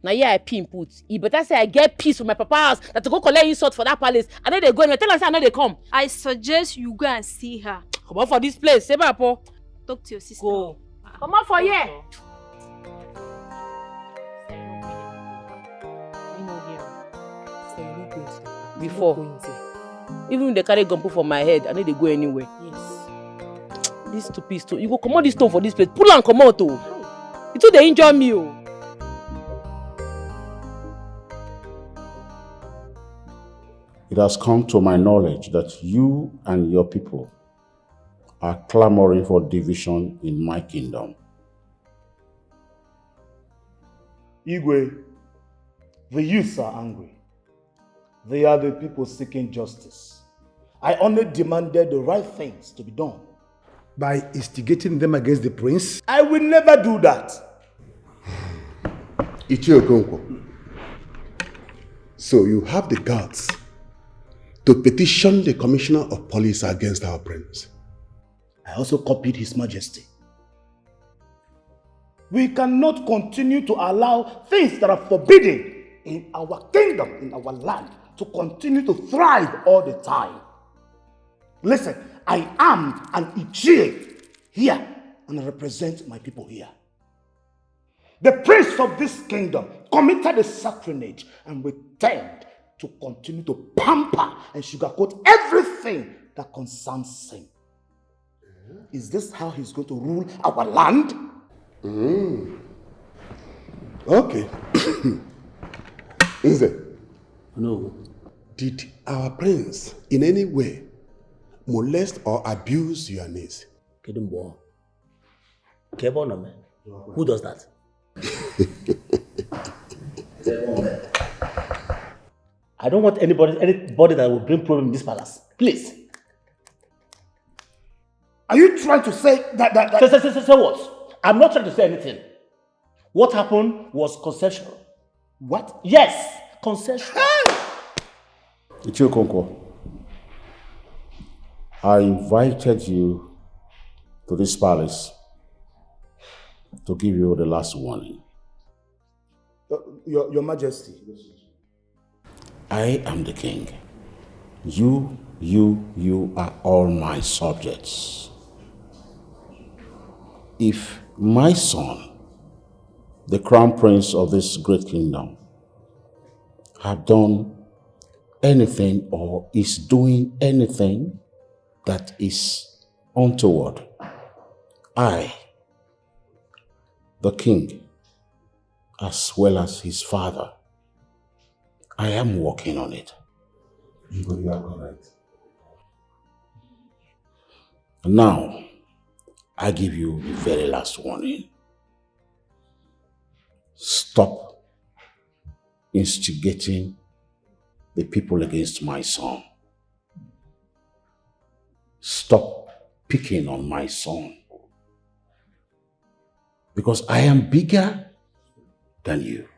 Now yeah, I pin put. You better say I get peace from my papa's house that to go collect insult for that palace. I know they go anywhere. Tell us I know they come. I suggest you go and see her. Come on for this place. Say Papo. Talk to your sister. Go. Come on for here. Before. Even if they carry gumbo for my head, I know they go anywhere. Yes. This stupid stone. You go come on this stone for this place. Pull and come out, oh. It too they injure me, oh. It has come to my knowledge that you and your people are clamoring for division in my kingdom. Igwe, the youths are angry. They are the people seeking justice. I only demanded the right things to be done. By instigating them against the prince? I will never do that. Ichiokonko. So you have the guts to petition the commissioner of police against our prince. I also copied His Majesty. We cannot continue to allow things that are forbidden in our kingdom, in our land, to continue to thrive all the time. Listen, I am an Ichie here, and I represent my people here. The prince of this kingdom committed a sacrilege and returned to continue to pamper and sugarcoat everything that concerns him. Is this how he's going to rule our land? Okay. Nze. No. Did our prince in any way molest or abuse your niece? Kedumbo. Who does that? I don't want anybody that will bring problem in this palace. Please. Are you trying to say that... Say what? I'm not trying to say anything. What happened was consensual. What? Yes, consensual. Ichiokonko, I invited you to this palace to give you the last warning. Your Majesty. I am the king. You are all my subjects. If my son, the crown prince of this great kingdom, had done anything or is doing anything that is untoward, I, the king, as well as his father, I am working on it. You are correct. Now, I give you the very last warning. Stop instigating the people against my son. Stop picking on my son. Because I am bigger than you.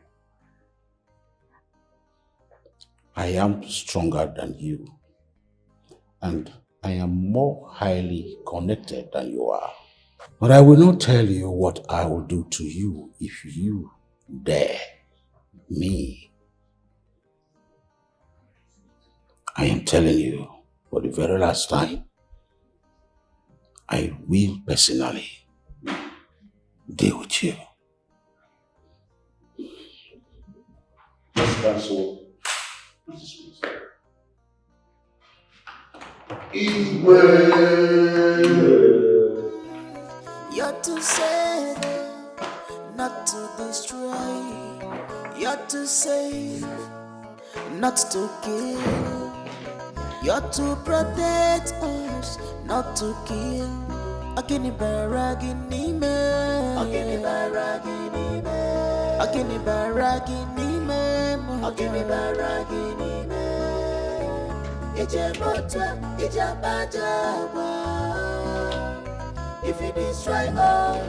I am stronger than you. And I am more highly connected than you are. But I will not tell you what I will do to you if you dare me. I am telling you for the very last time, I will personally deal with you. You're to save, not to destroy. You're to save, not to kill. You're to protect us, not to kill. Akini baragini me, akini baragini me, akini baragini me, akini baragini me. Ije botwa, ije bajaba. If you destroy all,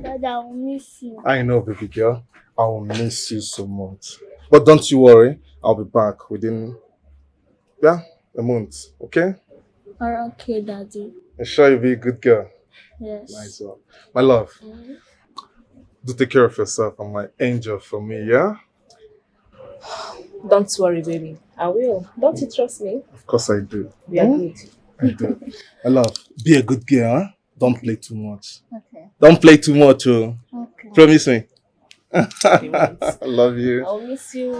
Dad, I will miss you. I know, baby girl. I will miss you so much. But don't you worry. I'll be back within, a month. Okay? Okay, Daddy. I'm sure you'll be a good girl. Yes. Nice one. My love, do take care of yourself and my angel for me, yeah? Don't worry, baby. I will. Don't you trust me? Of course I do. We are good. I do. My love, be a good girl, huh? Don't play too much. Okay. Don't play too much, oh. Okay. Promise me. I love you. I'll miss you.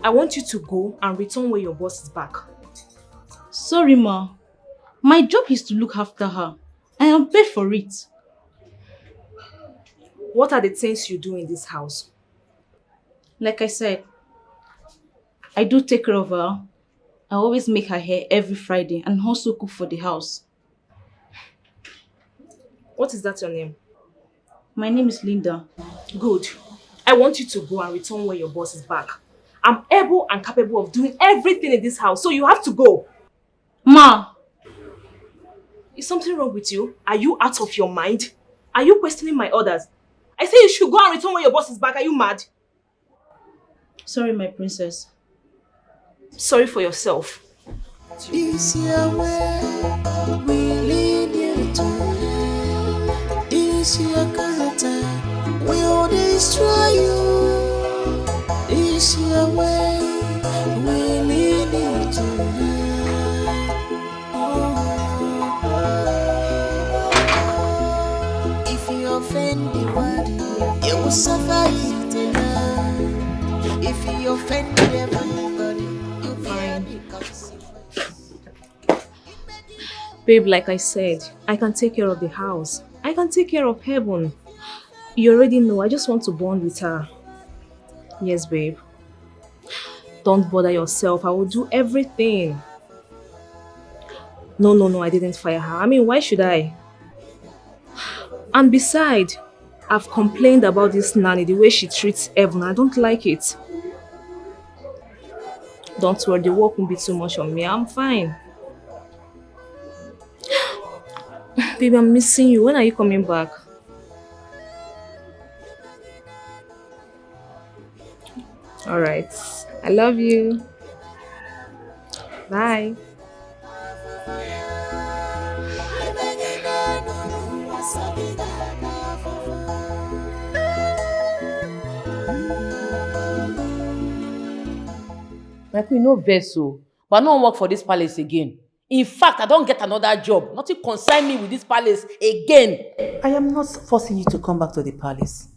I want you to go and return when your boss is back. Sorry, Ma. My job is to look after her. I am paid for it. What are the things you do in this house? Like I said, I do take care of her. I always make her hair every Friday and also cook for the house. What is that your name? My name is Linda. Good. I want you to go and return when your boss is back. I'm able and capable of doing everything in this house, so you have to go. Ma! Is something wrong with you? Are you out of your mind? Are you questioning my orders? I say you should go and return when your boss is back. Are you mad? Sorry, my princess. Sorry for yourself. This your way, we lead you to. This your character, we will destroy you. This your way, we lead you to. If you offend the body, you will suffer it alone. If you offend everybody, you bear the consequences. Babe, like I said, I can take care of the house. I can take care of heaven. You already know, I just want to bond with her. Yes, babe. Don't bother yourself. I will do everything. No, I didn't fire her. I mean, why should I? And besides, I've complained about this nanny, the way she treats Evan. I don't like it. Don't worry, the work won't be too much on me. I'm fine. Baby, I'm missing you. When are you coming back? Alright. I love you. Bye. My queen, no vessel. But I don't work for this palace again. In fact, I don't get another job. Nothing concern me with this palace again. I am not forcing you to come back to the palace.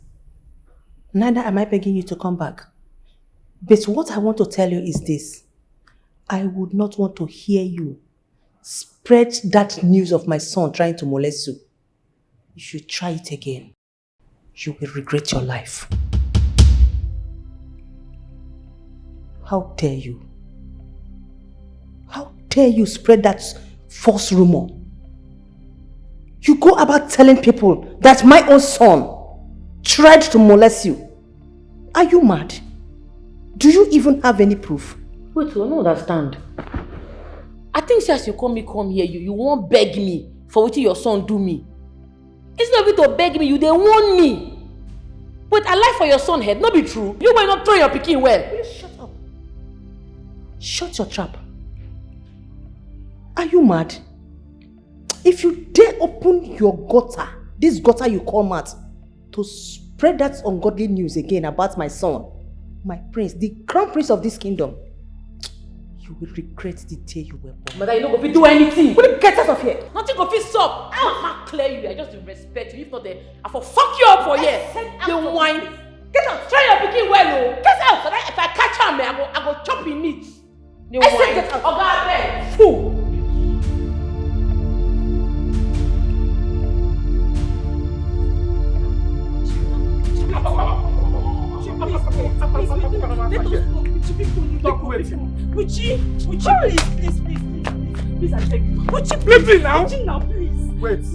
Neither am I begging you to come back. But what I want to tell you is this. I would not want to hear you spread that news of my son trying to molest you. You should try it again. You will regret your life. How dare you? How dare you spread that false rumor? You go about telling people that my own son tried to molest you. Are you mad? Do you even have any proof? Wait, I don't understand. I think as you come here, you won't beg me for what your son do me. Instead of you to beg me, you they warn me. But I lie for your son head, not be true. You might not throw your picking well. Will you shut up? Shut your trap. Are you mad? If you dare open your gutter, this gutter you call mouth, to spread that ungodly news again about my son, my prince, the crown prince of this kingdom, you will regret the day you were born. Mother, you don't go fit do anything. Will you get out of here? Nothing go fit stop. I will clear you. I just respect you. If not, I for fuck you up for here. You whine. Get out. Try your picking well, oh. Get out. So that if I catch him, I go chop in meat. You whine. Get out. Oh God, man. Fool. Please, I beg you. Leave me now. Please. Wait.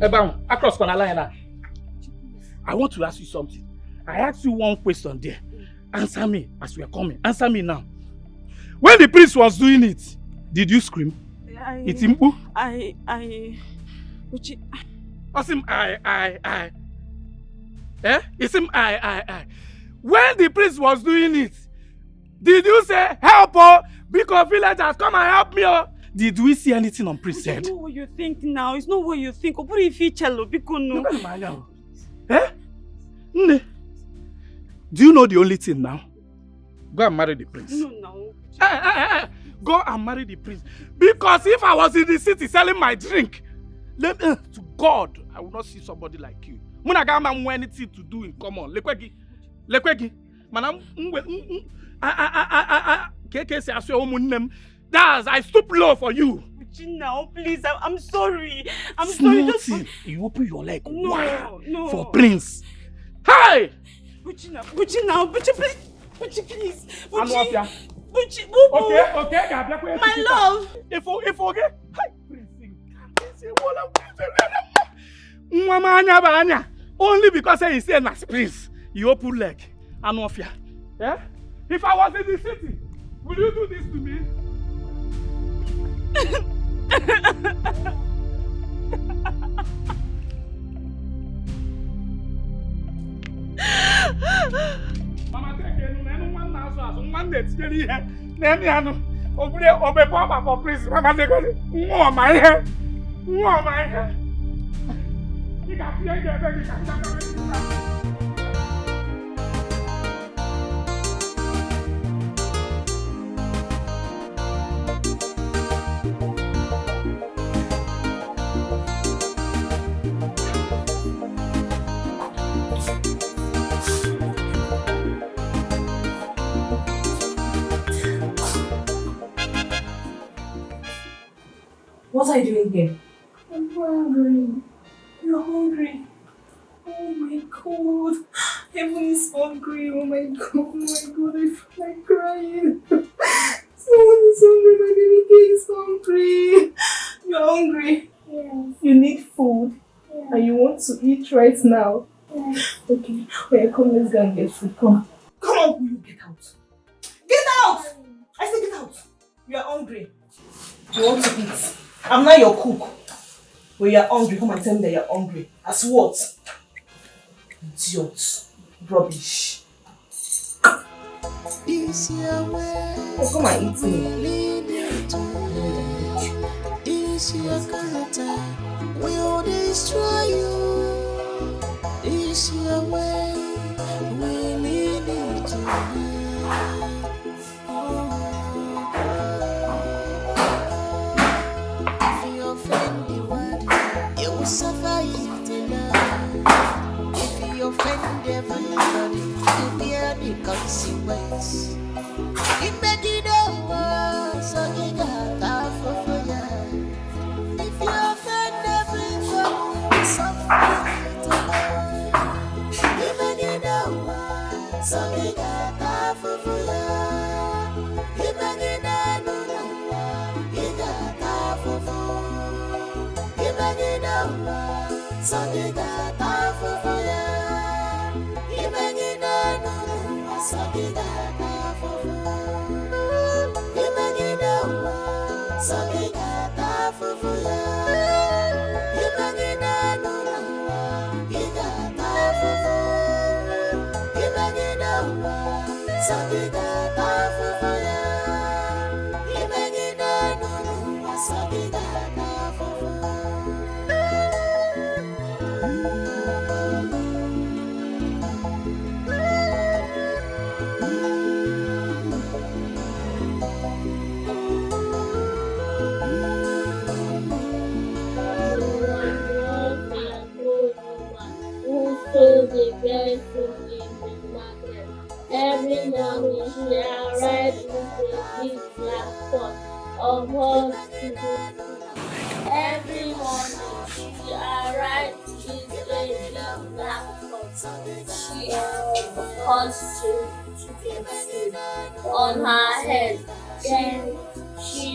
Ebam, across corner line now. I want to ask you something. I asked you one question there. Answer me as we are coming. Answer me now. When the priest was doing it, did you scream? It's Impu? Asim, I. Eh? It's him, I. When the priest was doing it, did you say, help her? Because villagers, come and help me. Did we see anything on priest's head? It's not what you think now. It's not what you think. What if you cello? Because no. Eh? Do you know the only thing now? Go and marry the prince. No. Go and marry the prince. Because if I was in the city selling my drink, to God, I would not see somebody like you. Muna ga ma nwe anything to do in common. Lekwegi. Manam keke se aswe omunnem. That's I stoop low for you. Now, please, I'm sorry. I'm sorry. Just you open your leg. No. For Prince. Hey! Buchi now, please. Buchi, please. Buchi. Okay. My love. If okay. Hi, Prince. Only because he said as Prince, you open leg. Anofia. Yeah? If I was in the city, will you do this to me? Mama, take one now, so one day, then Obe Papa for Prince. Mama, take more my hair. More my hair. You got to What are you doing here? I'm hungry. You're hungry. Oh my God. Heaven is hungry. Oh my God. I feel like crying. Someone is hungry. My baby girl is hungry. You're hungry? Yes. You need food? Yes. And you want to eat right now? Yes. Okay. Wait, come, let's go and get food. Come. Come on, will you get out? Get out! I said get out. You are hungry. You want to eat. I'm not your cook. When you're hungry, come and tell me that you're hungry. As what? Idiot. Rubbish. Is your way. Oh, come and eat me. Is your character will destroy you. Is your way we lead you to if you offend the one, you will suffer it alone. If you offend everybody, you bear the consequence. Imagine the world, so you got half of fire. If you offend everybody, you suffer it alone. Imagine the world, so you got half of fire. Imagine the world, you got half of fire. Imagine the world, so you got half of fire. Imagine the world, so you got half of fire. Imagine the world, so you got half of fire. Imagine the world, you got half of fire. Imagine the world, so you got half of fire. Imagine the world, so you got half of fire. The best food in the market. Every morning she arrives with a big black pot of hot food. Every morning she arrives with a big black pot. She puts chicken soup on her head. Then she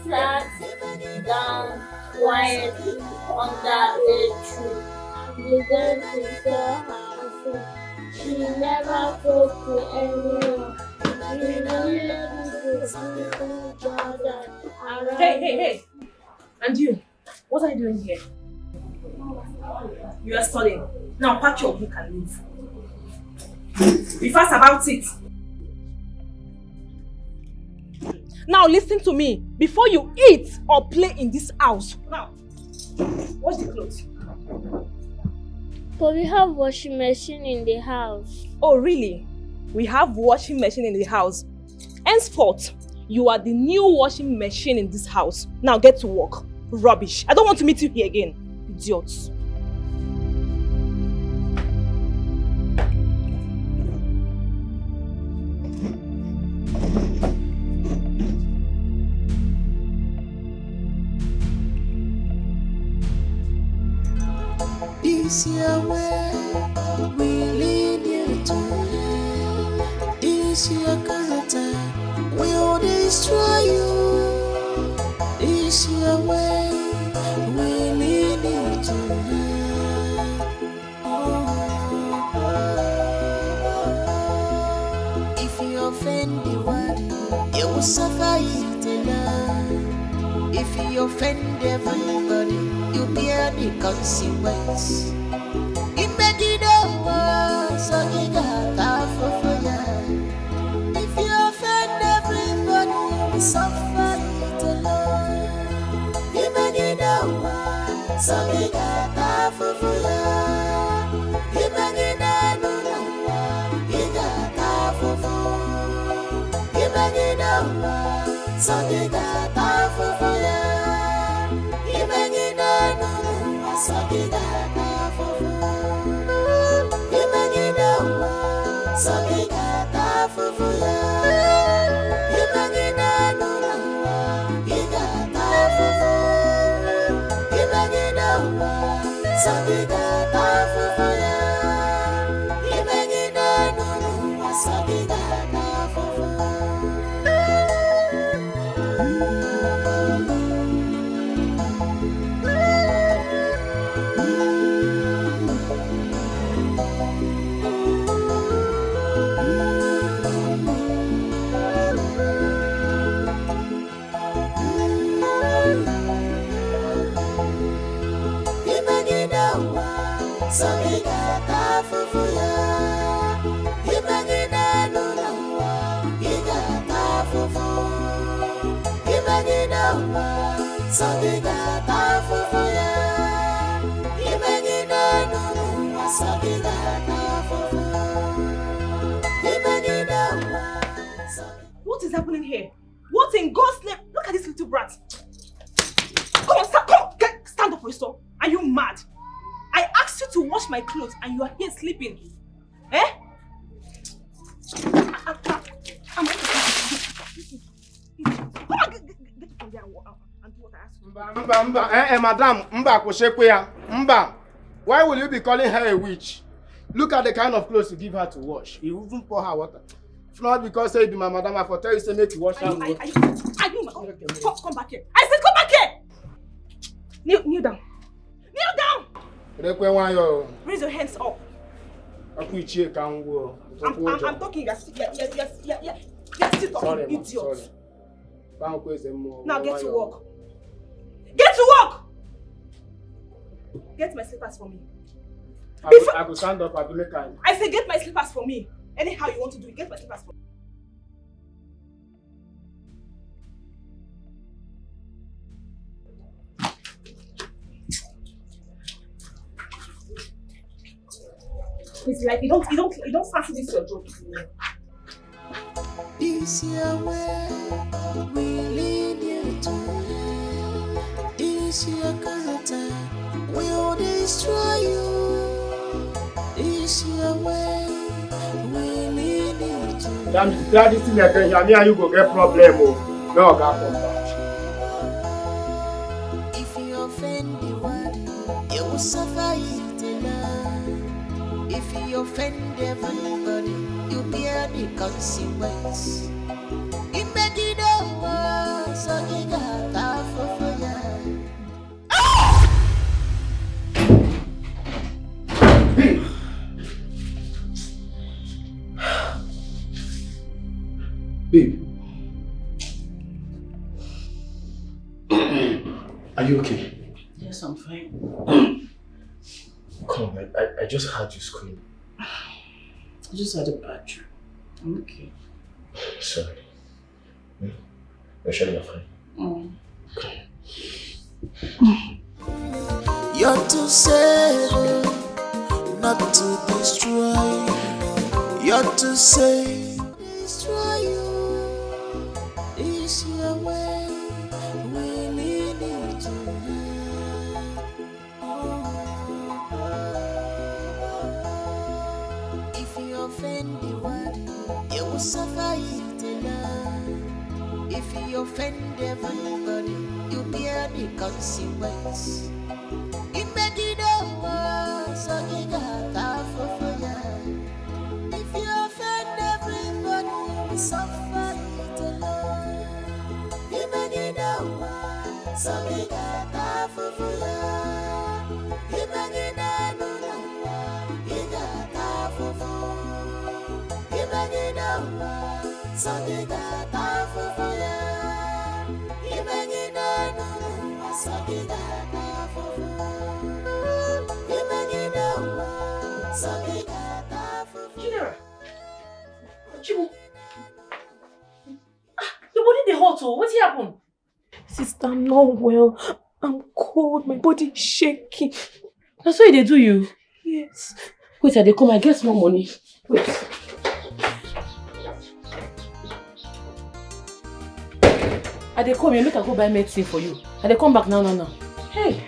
sat down quietly under a tree. Began to tell her food. She never spoke to anyone. She never to brother around. Hey! And you? What are you doing here? You are studying. Now pack your book and leave. Be fast about it. Now listen to me. Before you eat or play in this house. Now, wash the clothes. But we have washing machine in the house. Oh really? We have washing machine in the house. Henceforth, you are the new washing machine in this house. Now get to work. Rubbish. I don't want to meet you here again. Idiots. Is your way we lead you to? Is your character will destroy you? Is your way we lead you to? If you offend the one, you will suffer it alone. If you offend everybody, you bear the consequence. Imagine the world, so you got half of fire. If you offend everybody, you suffer it alone. Imagine the world, so you got half of fire. Imagine the world, you got half of fire. Imagine the world, so you got half of fire. Imagine the world, so you got half of fire. Imagine the world, so you got half of fire. Imagine the world, you got half of fire. Imagine the world, so you got half of fire. Imagine the world, so you got half of fire. So we got half of fire. Imagine the What is happening here? What in God's name? Look at this little brat. Come on, stand up for yourself. Are you mad? I asked you to wash my clothes and you are here sleeping. Eh? I'm Madam, Mba, why will you be calling her a witch? Look at the kind of clothes you give her to wash. You even pour her water. If not because say be my madam, I for tell you say make you wash her. Come back here. I said come back here. Kneel down. Kneel down. Raise your hands up. I'm talking. You're still talking, sorry, idiot. Sorry. Now get to work. Get to work! Get my slippers for me. I will stand up. I will make time. I said get my slippers for me. Anyhow you want to do it, get my slippers for me. It's like you don't fancy this your job. This your way, we lead you to. This your character, we'll destroy you. This your way, we lead you to. That is thing again, you go get problem. No, God. If you offend the one, you will suffer it alone. If you offend everybody, you bear the consequence. Imagine the world, so you got that for fire. Babe, are you okay? Yes, I'm fine. Come on, I just heard you scream. I just had a bad dream. I'm okay. Sorry. You're sure you're fine? Okay. You're to save, not to destroy. You're to save, destroy you. This your way, we lead you to. If you offend the one, you will suffer it alone. If you offend everybody, you bear the consequence. Imagine the world, so you got that for fire. If you offend everybody, you will suffer it alone. Imagine the world, so you got that for fire. Imagine the world, you got that for fire. Imagine the world, so you got that for fire. Imagine the world, so you got that for fire. Imagine the world, so you got that for fire. General, Chibu, your body dey hot oh, what happened? Sister, I'm not well. I'm cold. My body is shaking. That's why they do you? Yes. Wait till they come, I get more money. Wait. I dey come here, make I go buy medicine for you. I dey come back now. Hey.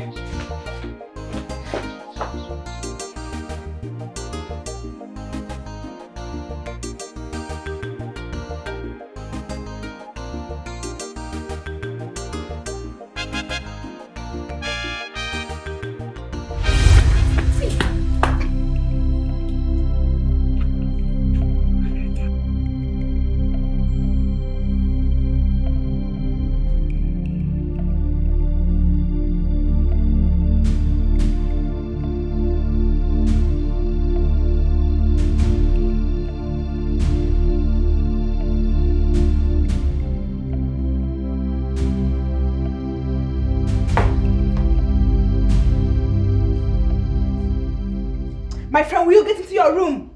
My friend, will you get into your room?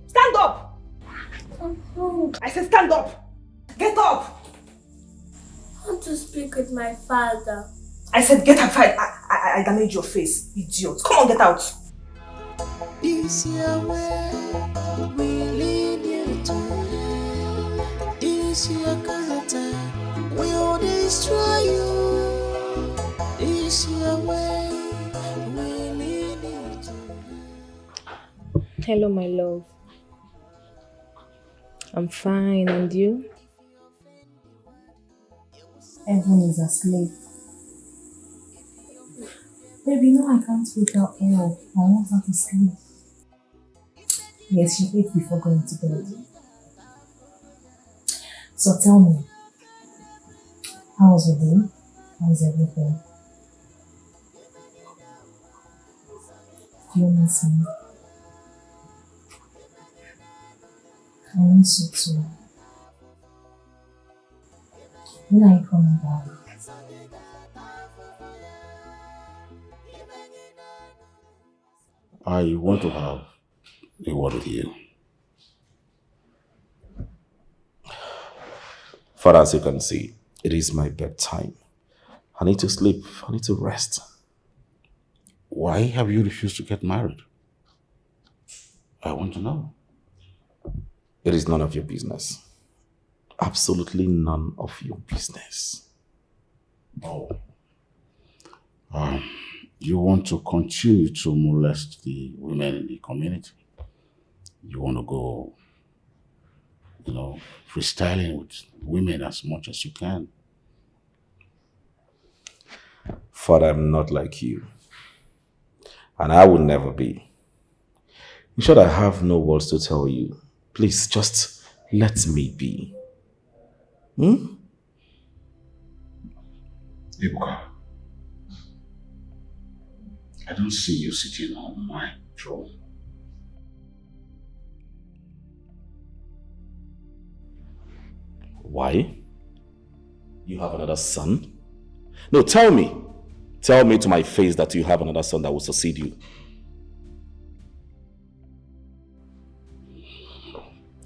Stand up! I said stand up! Get up! I'm want to speak with my father. I said get out. I damaged your face, idiot. Come on, get out. This your way, we lead you to hell. This your character, we'll destroy you. This your way, we lead you to hell. Hello, my love. I'm fine, and you? Everyone is asleep. Baby, no, I can't wake her up. I want her to sleep. Yes, she ate before going to bed. So tell me, how was your day? How's everything? Do you miss me? I miss you too. When are you coming back? I want to have a word with you. Father, as you can see, it is my bedtime. I need to sleep. I need to rest. Why have you refused to get married? I want to know. It is none of your business. Absolutely none of your business. Oh. You want to continue to molest the women in the community. You want to go, freestyling with women as much as you can. Father, I'm not like you. And I will never be. In short, I have no words to tell you. Please, just let me be. Ibuka, I don't see you sitting on my throne. Why? You have another son? No, tell me. Tell me to my face that you have another son that will succeed you.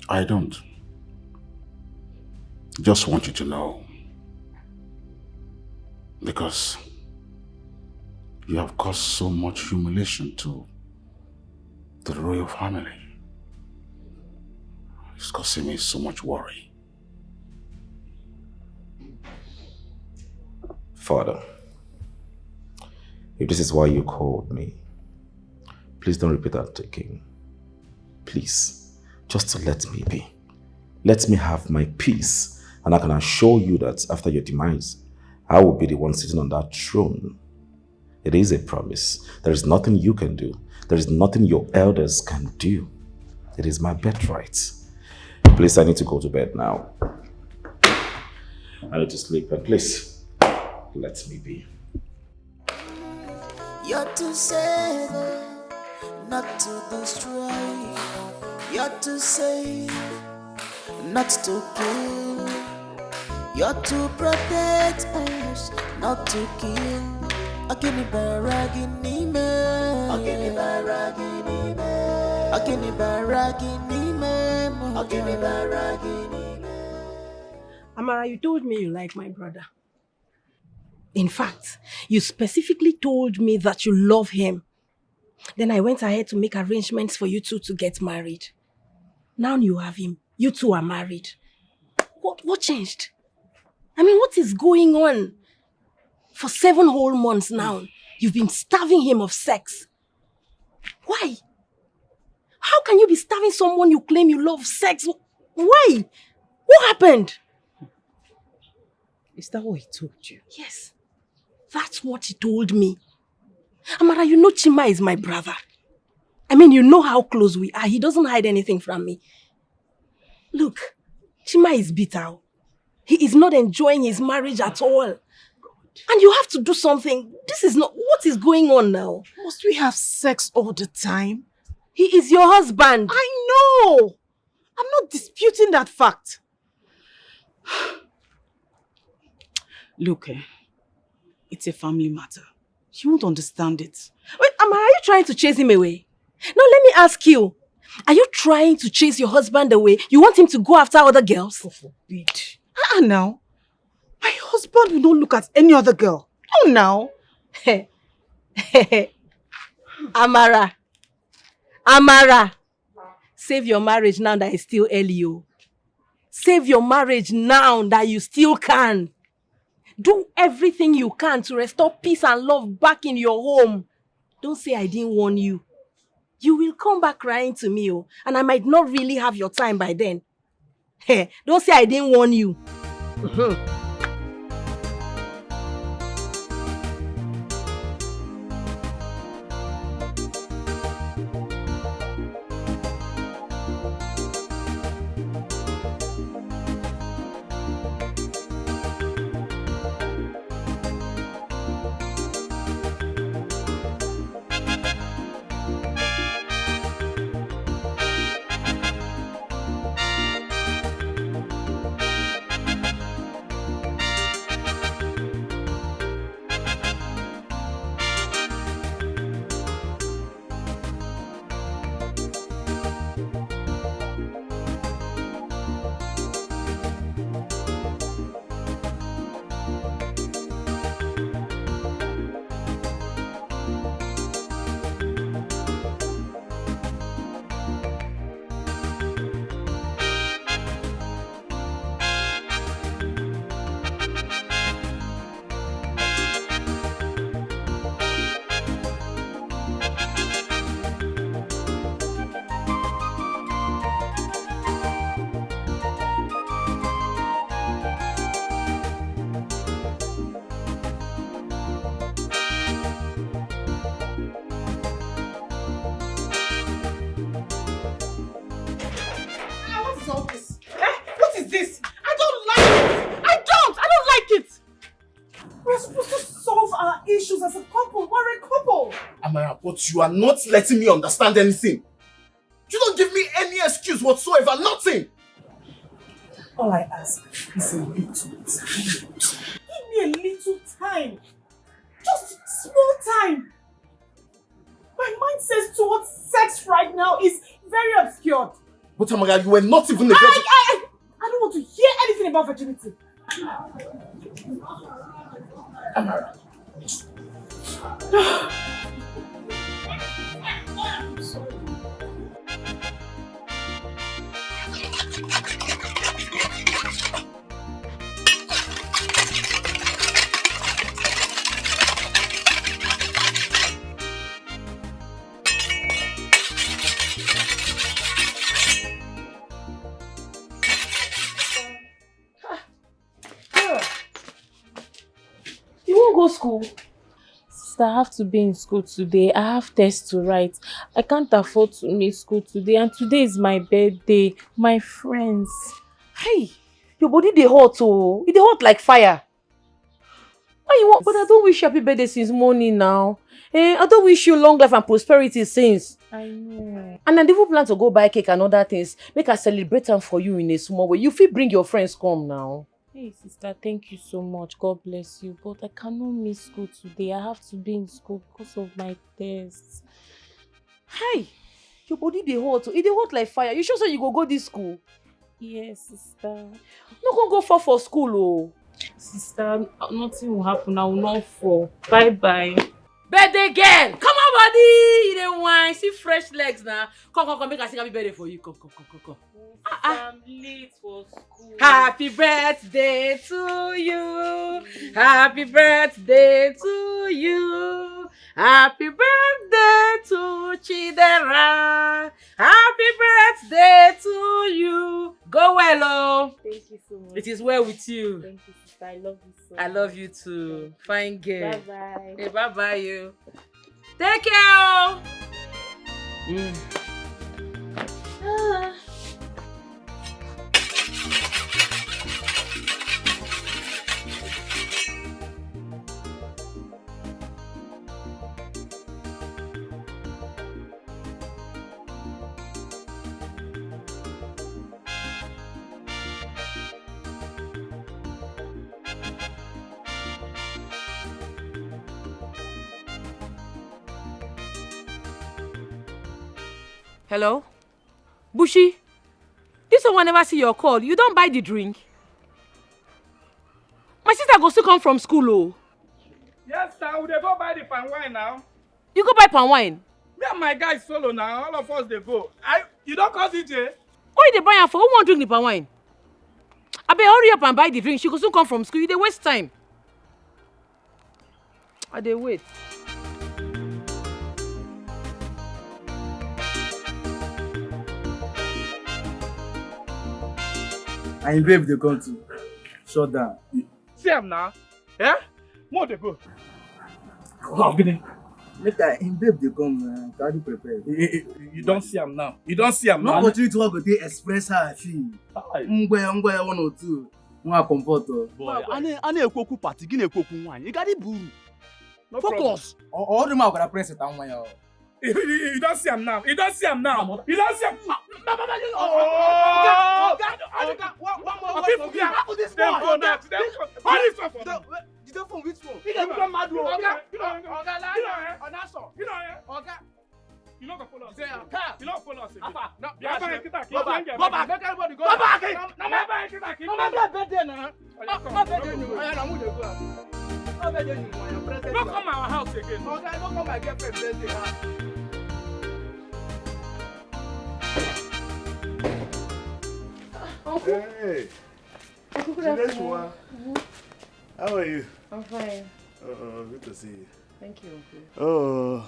I don't. Just want you to know. Because you have caused so much humiliation to the royal family. It's causing me so much worry. Father, if this is why you called me, please don't repeat that again. Please, just let me be. Let me have my peace, and I can assure you that after your demise, I will be the one sitting on that throne. It is a promise. There is nothing you can do. There is nothing your elders can do. It is my birthright. Please, I need to go to bed now. I need to sleep, and please, let me be. You're to save, not to destroy. You're to save, not to kill. You're to protect us, not to kill. Akini baragini me, akini baragini me, akini baragini me, akini baragini me. Amara, you told me you like my brother. In fact, you specifically told me that you love him. Then I went ahead to make arrangements for you two to get married. Now you have him. You two are married. What changed? I mean, what is going on? For 7 whole months now, you've been starving him of sex. Why? How can you be starving someone you claim you love sex? Why? What happened? Is that what he told you? Yes. That's what he told me. Amara, you know Chima is my brother. I mean, you know how close we are. He doesn't hide anything from me. Look, Chima is bitter. He is not enjoying his marriage at all. And you have to do something. This is not... What is going on now? Must we have sex all the time? He is your husband. I know. I'm not disputing that fact. Look, it's a family matter. You won't understand it. Wait, Amara, are you trying to chase him away? Now, let me ask you. Are you trying to chase your husband away? You want him to go after other girls? God forbid. Now, my husband will not look at any other girl. Oh, now. Amara. Amara. Save your marriage now that it's still early. Oh. Save your marriage now that you still can. Do everything you can to restore peace and love back in your home. Don't say I didn't warn you. You will come back crying to me, oh, and I might not really have your time by then. Hey, don't say I didn't warn you. But you are not letting me understand anything. You don't give me any excuse whatsoever, nothing. All I ask is a little time. Give me a little time. Just small time. My mindset towards sex right now is very obscured. But Amara, you were not even a virgin. I don't want to hear anything about virginity. Amara. You won't go school? Sister, I have to be in school today. I have tests to write. I can't afford to miss school today. And today is my birthday. My friends. Hey, your body dey hot oh. It dey hot like fire. Why you want? But I don't wish you happy birthday since morning now. I don't wish you long life and prosperity since. I know. And I even plan to go buy cake and other things. Make I celebrate them for you in a small way. You fit bring your friends come now. Hey sister, thank you so much. God bless you. But I cannot miss school today. I have to be in school because of my tests. Hey, your body dey hot. It dey hot like fire. You sure say you go this school? Yes, sister. No go fall for school, oh. Sister, nothing will happen. I will not fall. Bye bye. Birthday girl! Come on, buddy! You don't whine. See fresh legs now. Come. Make I sing happy birthday for you. Come. I'm late for school. Happy birthday to you. Happy birthday to you. Happy birthday to Chidera. Happy birthday to you. Go well, oh. Thank you so much. It is well with you. Thank you, sister. I love you so much. I love you too. Fine girl. Bye-bye. Hey, bye-bye, you. Take care. Hello? Bushi? This one never see your call. You don't buy the drink? My sister go still come from school, oh. Yes, now we dey go buy the palm wine now. You go buy palm wine? Me and my guys solo now. All of us they go. You don't call DJ? Why you dey buy am for? Who want drink the palm wine? I better hurry up and buy the drink. She go soon come from school. You dey waste time. I dey wait. And babe, they come to shut down. See him now. Yeah? More they go. Oh, good. Later, in babe, they come carry prepare. You don't see him now. You don't see him now. No opportunity to go dey express how I feel. Ngwe 1 or 2. Nwa comfort. Boy, ane ekwoku party, gị na-ekwoku nwanyị. Ị gadi buru. Focus. All the man gonna press it down one. You don't see him now. You don't see him now. You don't see him. Which phone? You don't follow us. You don't follow us again. No, go back. Make everybody go back. No, don't come our house again. Don't come my girlfriend's birthday. Uncle. Hey. Uncle, good afternoon. How are you? I'm fine. Good to see you. Thank you, Uncle. Oh.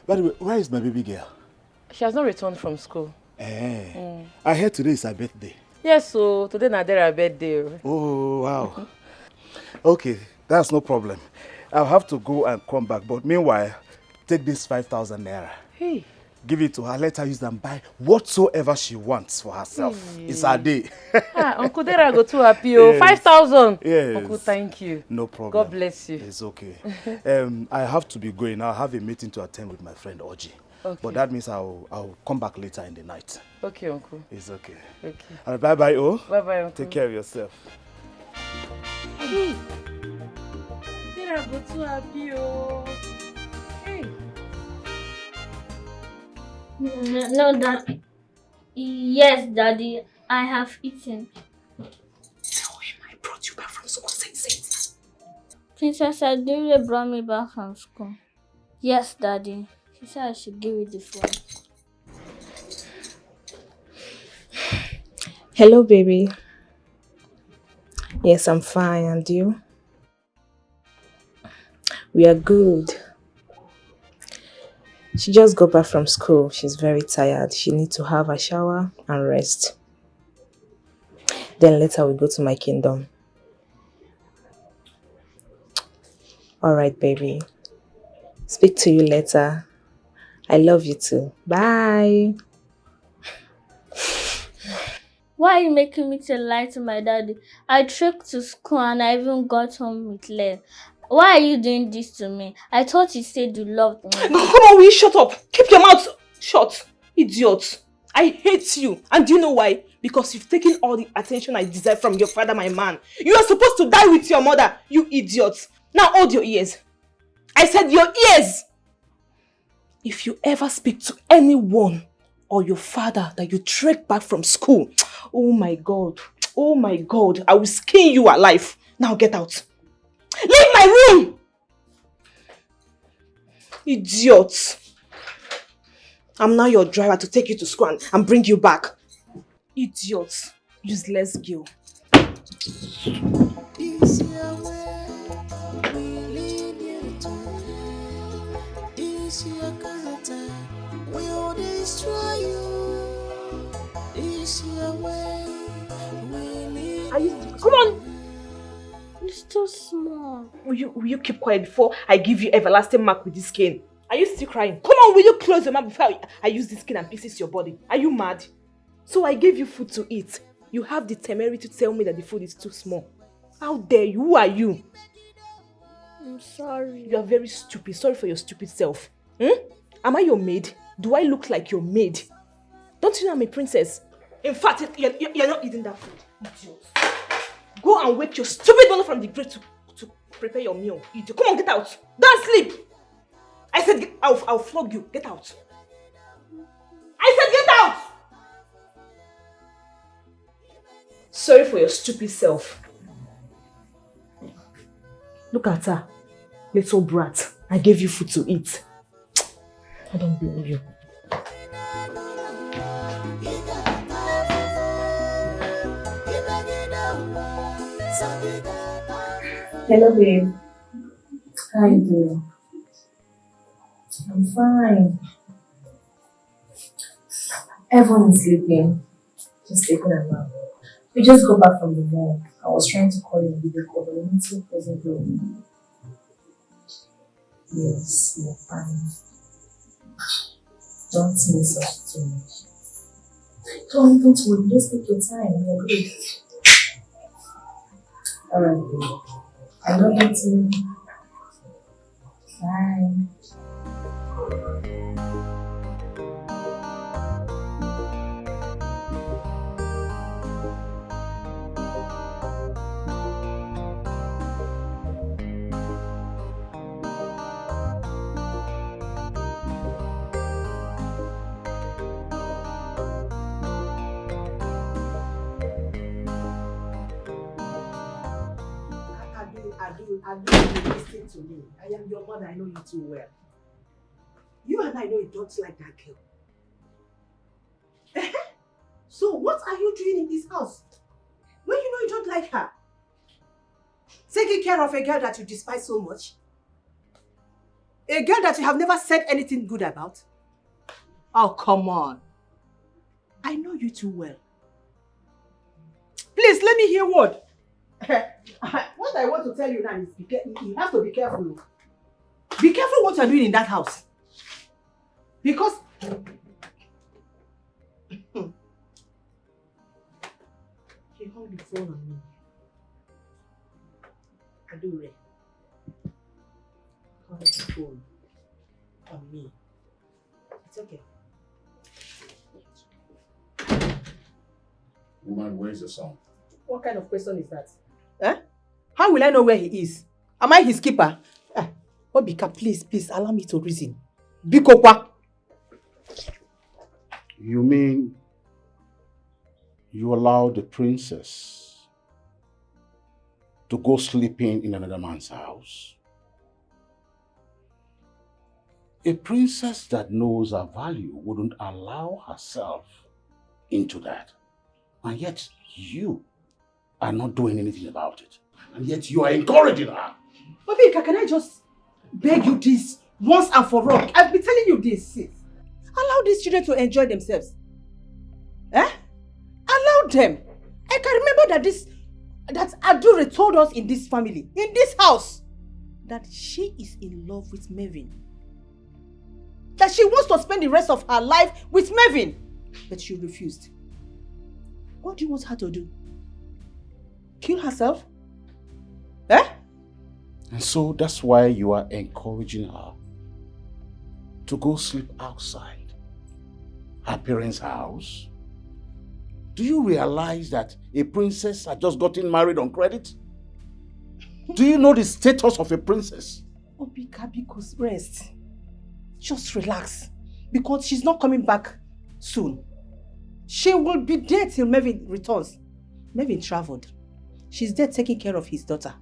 By the way, where is my baby girl? She has not returned from school. I heard today is her birthday. Yes, so today na her birthday. Oh, wow. Okay, that's no problem. I'll have to go and come back. But meanwhile, take this 5,000 naira. Hey. Give it to her, let her use and buy whatsoever she wants for herself. Hey. It's her day. Uncle Dera go too happy. Yes. 5,000. Yes. Uncle, thank you. No problem. God bless you. It's okay. I have to be going. I'll have a meeting to attend with my friend Oji. Okay. But that means I'll come back later in the night. Okay, Uncle. It's okay. Okay. Bye-bye, oh. Bye-bye, Uncle. Take care of yourself. Hey. Dera go too happy, oh. Hey. No, Dad. Yes, Daddy. I have eaten. Tell him I brought you back from school. Say it. Princess Adire brought me back from school. Yes, Daddy. She said I should give you the phone. Hello, baby. Yes, I'm fine. And you? We are good. She just got back from school. She's very tired. She needs to have a shower and rest. Then later we go to my kingdom. Alright, baby. Speak to you later. I love you too. Bye. Why are you making me to lie to my daddy? I trekked to school and I even got home with less. Why are you doing this to me? I thought you said you loved me. No, come on, will you shut up? Keep your mouth shut, idiot. I hate you. And do you know why? Because you've taken all the attention I deserve from your father, my man. You are supposed to die with your mother, you idiot. Now hold your ears. I said your ears. If you ever speak to anyone or your father that you trek back from school, oh my God, I will skin you alive. Now get out. Leave my room! Idiot. I'm now your driver to take you to school and bring you back. Idiot. Useless girl. Will destroy you. Is your way. Come on. It's too small. Will you keep quiet before I give you everlasting mark with this cane? Are you still crying? Come on, will you close your mouth before I use this cane and pieces your body? Are you mad? So I gave you food to eat. You have the temerity to tell me that the food is too small. How dare you? Who are you? I'm sorry. You are very stupid. Sorry for your stupid self. Am I your maid? Do I look like your maid? Don't you know I'm a princess? In fact, you're not eating that food. Idiot. Go and wake your stupid mother from the grave to prepare your meal. Idiot. Come on, get out. Don't sleep. I said, I'll flog you. Get out. I said, get out. Sorry for your stupid self. Look at her. Little brat. I gave you food to eat. I don't blame you. Hello, babe. How are you doing? I'm fine. Everyone is sleeping. Just taking a nap. We just got back from the mall. I was trying to call you on video call, but the network wasn't going. Yes, you're fine. Don't miss us too much. Don't worry. Just take your time. You're good. Alright, babe. I love you too. Bye. Listen to me. I am your mother, I know you too well. You and I know you don't like that girl. So what are you doing in this house? When you know you don't like her? Taking care of a girl that you despise so much? A girl that you have never said anything good about? Oh, come on. I know you too well. Please, let me hear word. What I want to tell you now is you have to be careful. Be careful what you're doing in that house. Because he hung the phone on me. Adure hung the phone on me. It's okay. Woman, where's your son? What kind of question is that? Eh? How will I know where he is? Am I his keeper? Obika, please, allow me to reason. Bikokwa. You mean you allow the princess to go sleeping in another man's house? A princess that knows her value wouldn't allow herself into that. And yet you are not doing anything about it. And yet you are encouraging her. Obika, can I just beg you this once and for all? I've been telling you this, sis. Allow these children to enjoy themselves. Eh? Allow them. I can remember that Adure told us in this family, in this house, that she is in love with Mervyn. That she wants to spend the rest of her life with Mervyn. But she refused. What do you want her to do? Kill herself? Eh? And so that's why you are encouraging her to go sleep outside her parents' house. Do you realize that a princess had just gotten married on credit? Do you know the status of a princess? Obika, because rest. Just relax. Because she's not coming back soon. She will be there till Mervyn returns. Mervyn traveled. She's there taking care of his daughter.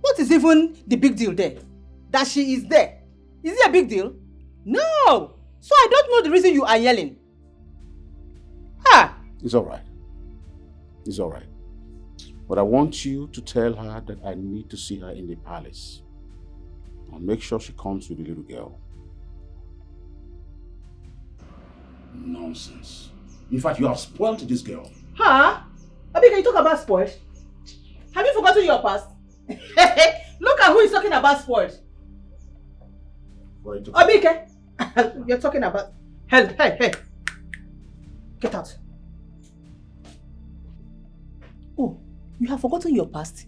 What is even the big deal there? That she is there. Is it a big deal? No! So I don't know the reason you are yelling. Ha! It's all right. It's all right. But I want you to tell her that I need to see her in the palace. And make sure she comes with the little girl. Nonsense. In fact, you have spoiled this girl. Huh? Obika, you talk about spoiled? Have you forgotten your past? Look at who is talking about spoiled. Obika, you're talking about... Hey. Get out. Oh, you have forgotten your past?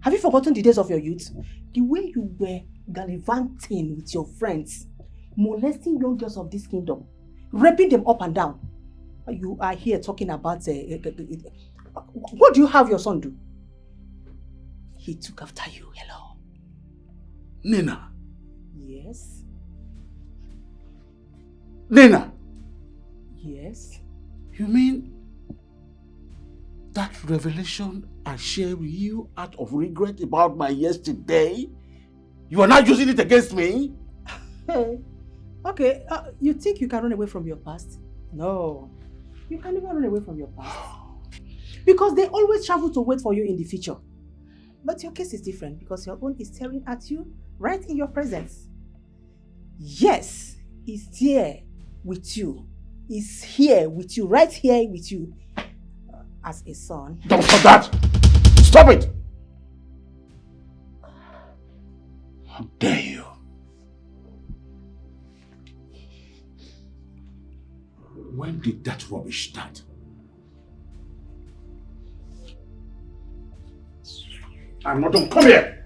Have you forgotten the days of your youth? The way you were gallivanting with your friends, molesting young girls of this kingdom, raping them up and down. You are here talking about... what do you have your son do? He took after you. Hello. Nina. Yes. Nina. Yes. You mean that revelation I share with you out of regret about my yesterday, you are not using it against me? Okay, you think you can run away from your past? No, you can never run away from your past. Because they always travel to wait for you in the future. But your case is different because your own is staring at you right in your presence. Yes, it's there with you. It's here with you, right here with you. As a son. Don't stop that! Stop it! How dare you? When did that rubbish start? I'm not done. Come here!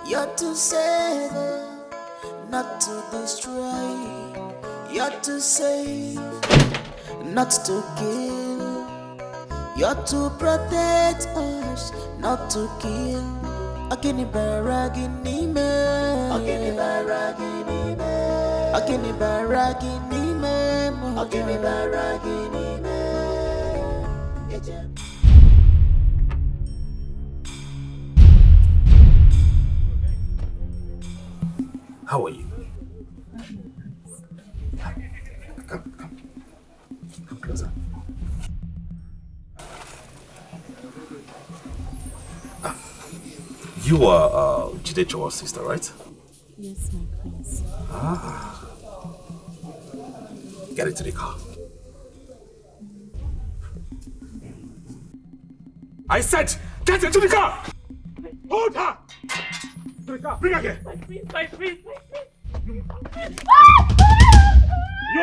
You're to save, not to destroy. You're to save, not to kill. You're to protect us, not to kill. Akini baragini me, akini baragini me, akini baragini me, akini baragini me. How are you? Come closer. You are Jide Chowa's sister, right? Yes, my prince. Get into the car. I said, get into the car! Hold her! To the car, bring her here! My prince. You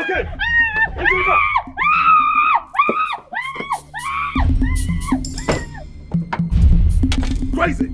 okay? Into the car! Crazy!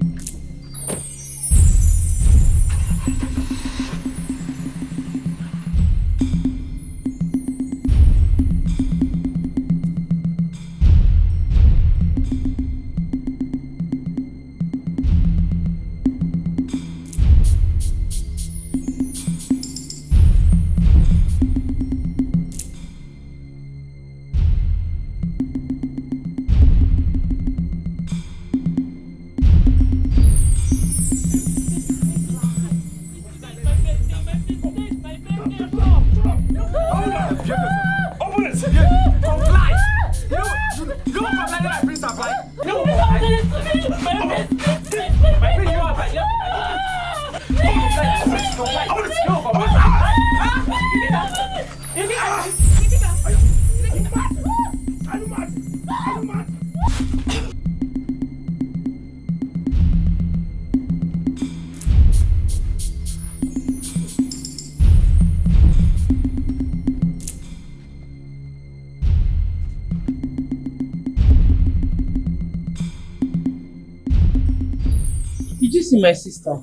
Did you see my sister?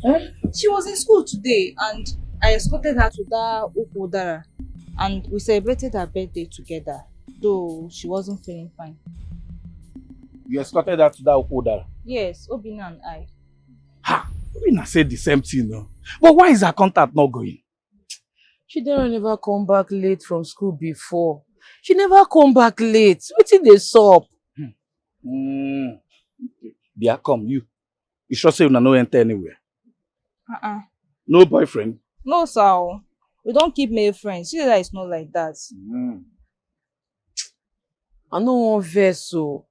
No. She was in school today and I escorted her to that Ukodara and we celebrated her birthday together, though she wasn't feeling fine. You escorted her to that Ukodara? Yes, Obina and I. Ha! Obina said the same thing, no? But why is her contact not going? She don't never come back late from school before. She never come back late. Wetin dey sup? Bia, come, you. You sure say you no enter anywhere? No boyfriend? No, sir. We don't keep male friends. See that it's not like that. I no wan vex o.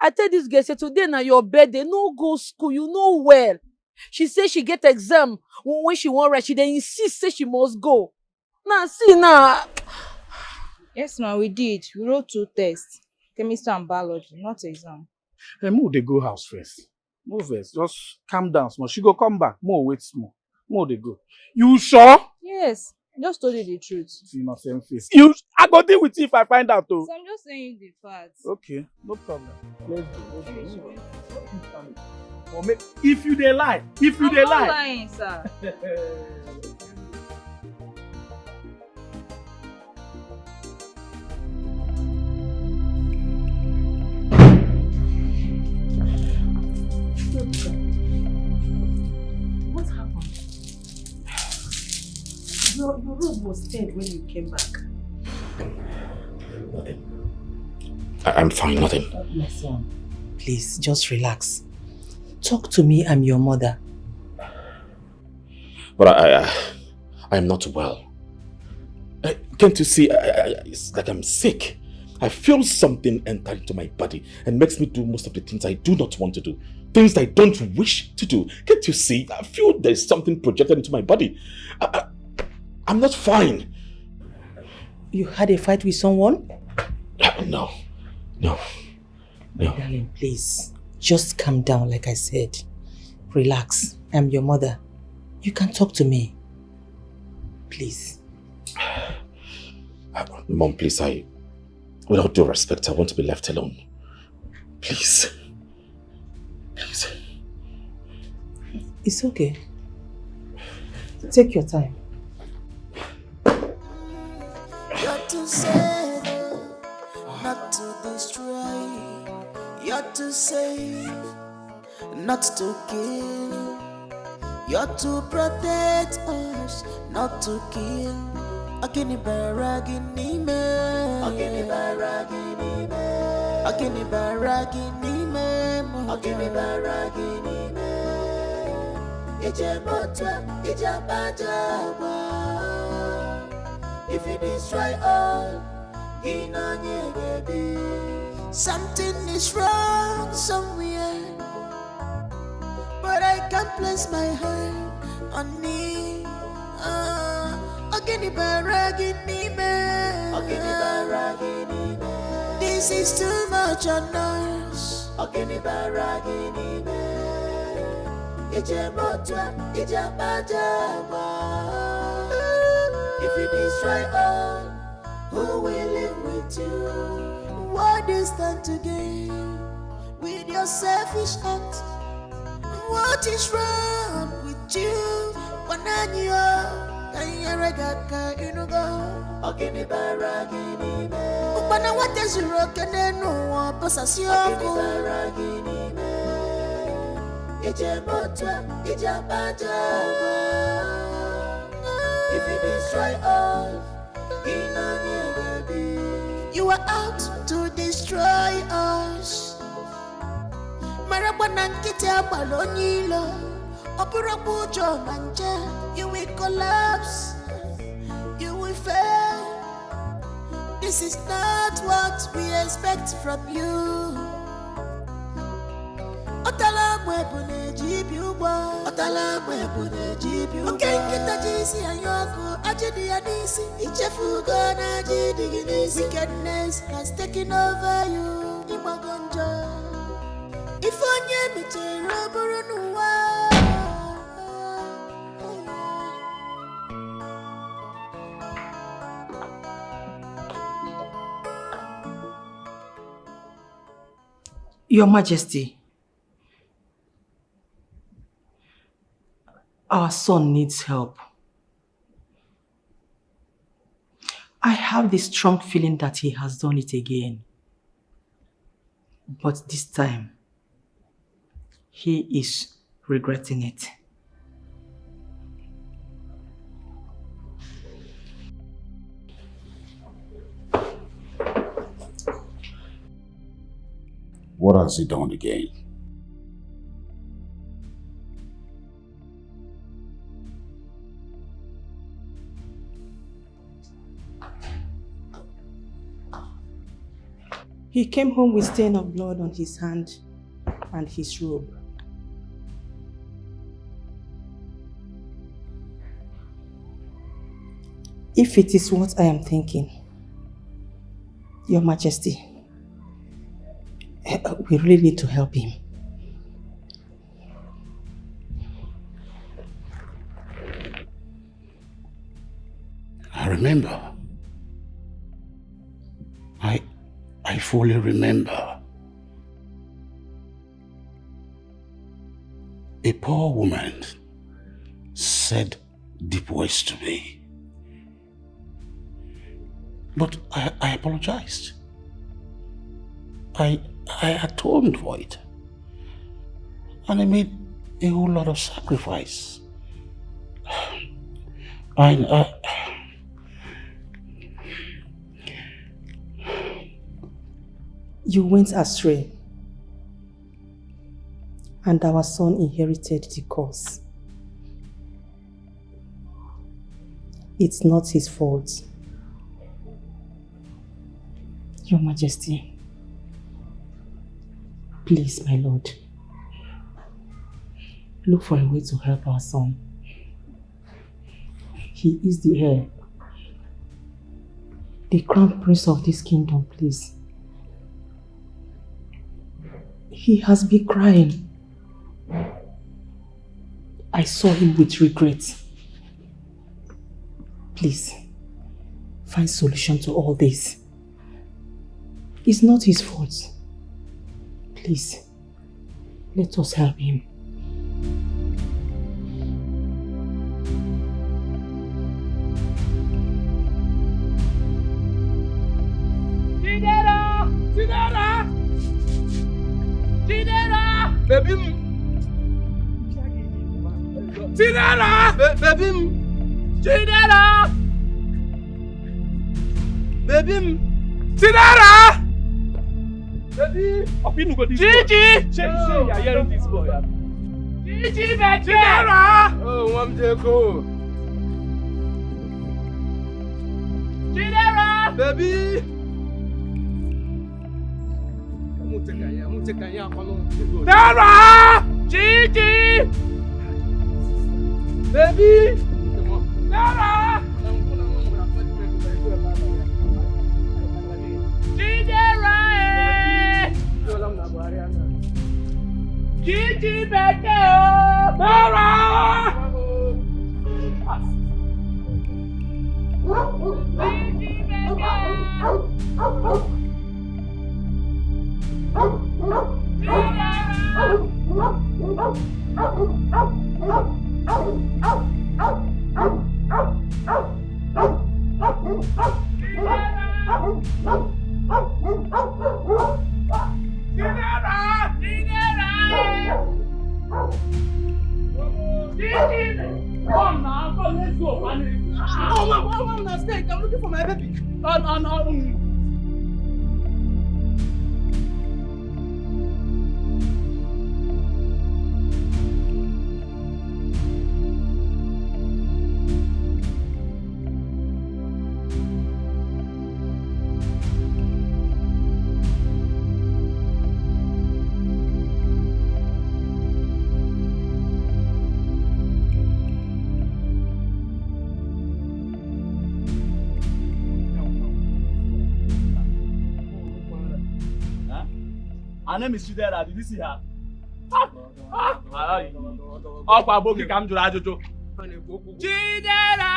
I tell this girl say today na your birthday, no go school, you know well. She say she get exam when she wan write, she dey insist say she must go. Now see now. Yes, ma'am, we did. We wrote 2 tests. Chemistry and biology, not exam. Hey, Mo, they go house first. Mo first. Just calm down small. She go come back. Mo, wait small. Mo, they go. You sure? Yes, I just told you the truth. See, no same face. I go deal with you if I find out too. So I'm just saying the facts. Okay, no problem. Let's go. Or maybe, if you dey lie. I'm not lying, sir. What happened? Your robe was stained when you came back. I'm fine, nothing. My son, please, just relax. Talk to me, I'm your mother. But I am not well. Can't you see, it's like I'm sick. I feel something enter into my body and makes me do most of the things I do not want to do. Things I don't wish to do. Can't you see? I feel there's something projected into my body. I'm not fine. You had a fight with someone? No. Darling, please, just calm down like I said. Relax, I'm your mother. You can talk to me. Please. Mom, please, without due respect, I want to be left alone. Please. Please. It's okay. Take your time. You're to save, not to destroy. You're to save, not to kill. You're to protect us, not to kill. Akini baragini me, akini baragini me, akini baragini me, akini baragini me. Ije motwa, ije bajawa. If you destroy all, something is wrong somewhere, but I can't place my hand on me. This is too much on us. If you destroy all, who will live with you? What is stand to gain with your selfish act? What is wrong with you? Upana what is rock and then no possession. If you destroy all, you are out to destroy us. Marabanankita balonilo, opurabujo manja. You will collapse, you will fail. This is not what we expect from you. Okay, kita jisi ayoko, ajidi anisi, ichefugo na jidi ginisi. Wickedness has taken over you, imagonjo. Ifonye mitero burunuwa. Your Majesty, our son needs help. I have this strong feeling that he has done it again. But this time, he is regretting it. What has he done again? He came home with stain of blood on his hand and his robe. If it is what I am thinking, Your Majesty, we really need to help him. I remember. I fully remember. A poor woman said deep words to me. But I apologized. I atoned for it. And I made a whole lot of sacrifice. You went astray. And our son inherited the curse. It's not his fault. Your Majesty, please, my lord, look for a way to help our son. He is the heir, the crown prince of this kingdom, please. He has been crying. I saw him with regret. Please, find solution to all this. It's not his fault. Please, let us help him. Chidera! Chidera! Chidera! Baby! Chidera! Baby! Chidera! Baby! Chidera! Baby! Gigi! Say you are hearing this boy. Gigi, baby! Chidera! Oh, one day go. Chidera! Baby! Dara! Gigi! Baby! Dara! Chidera! Gigi, baby! Dara! Gigi, baby! Come now, come, let's go, man. I'm not staying. I'm looking for my baby. Her name is Chidera. Did you see her? Oh, Paboki, come to Rajojo. Chidera!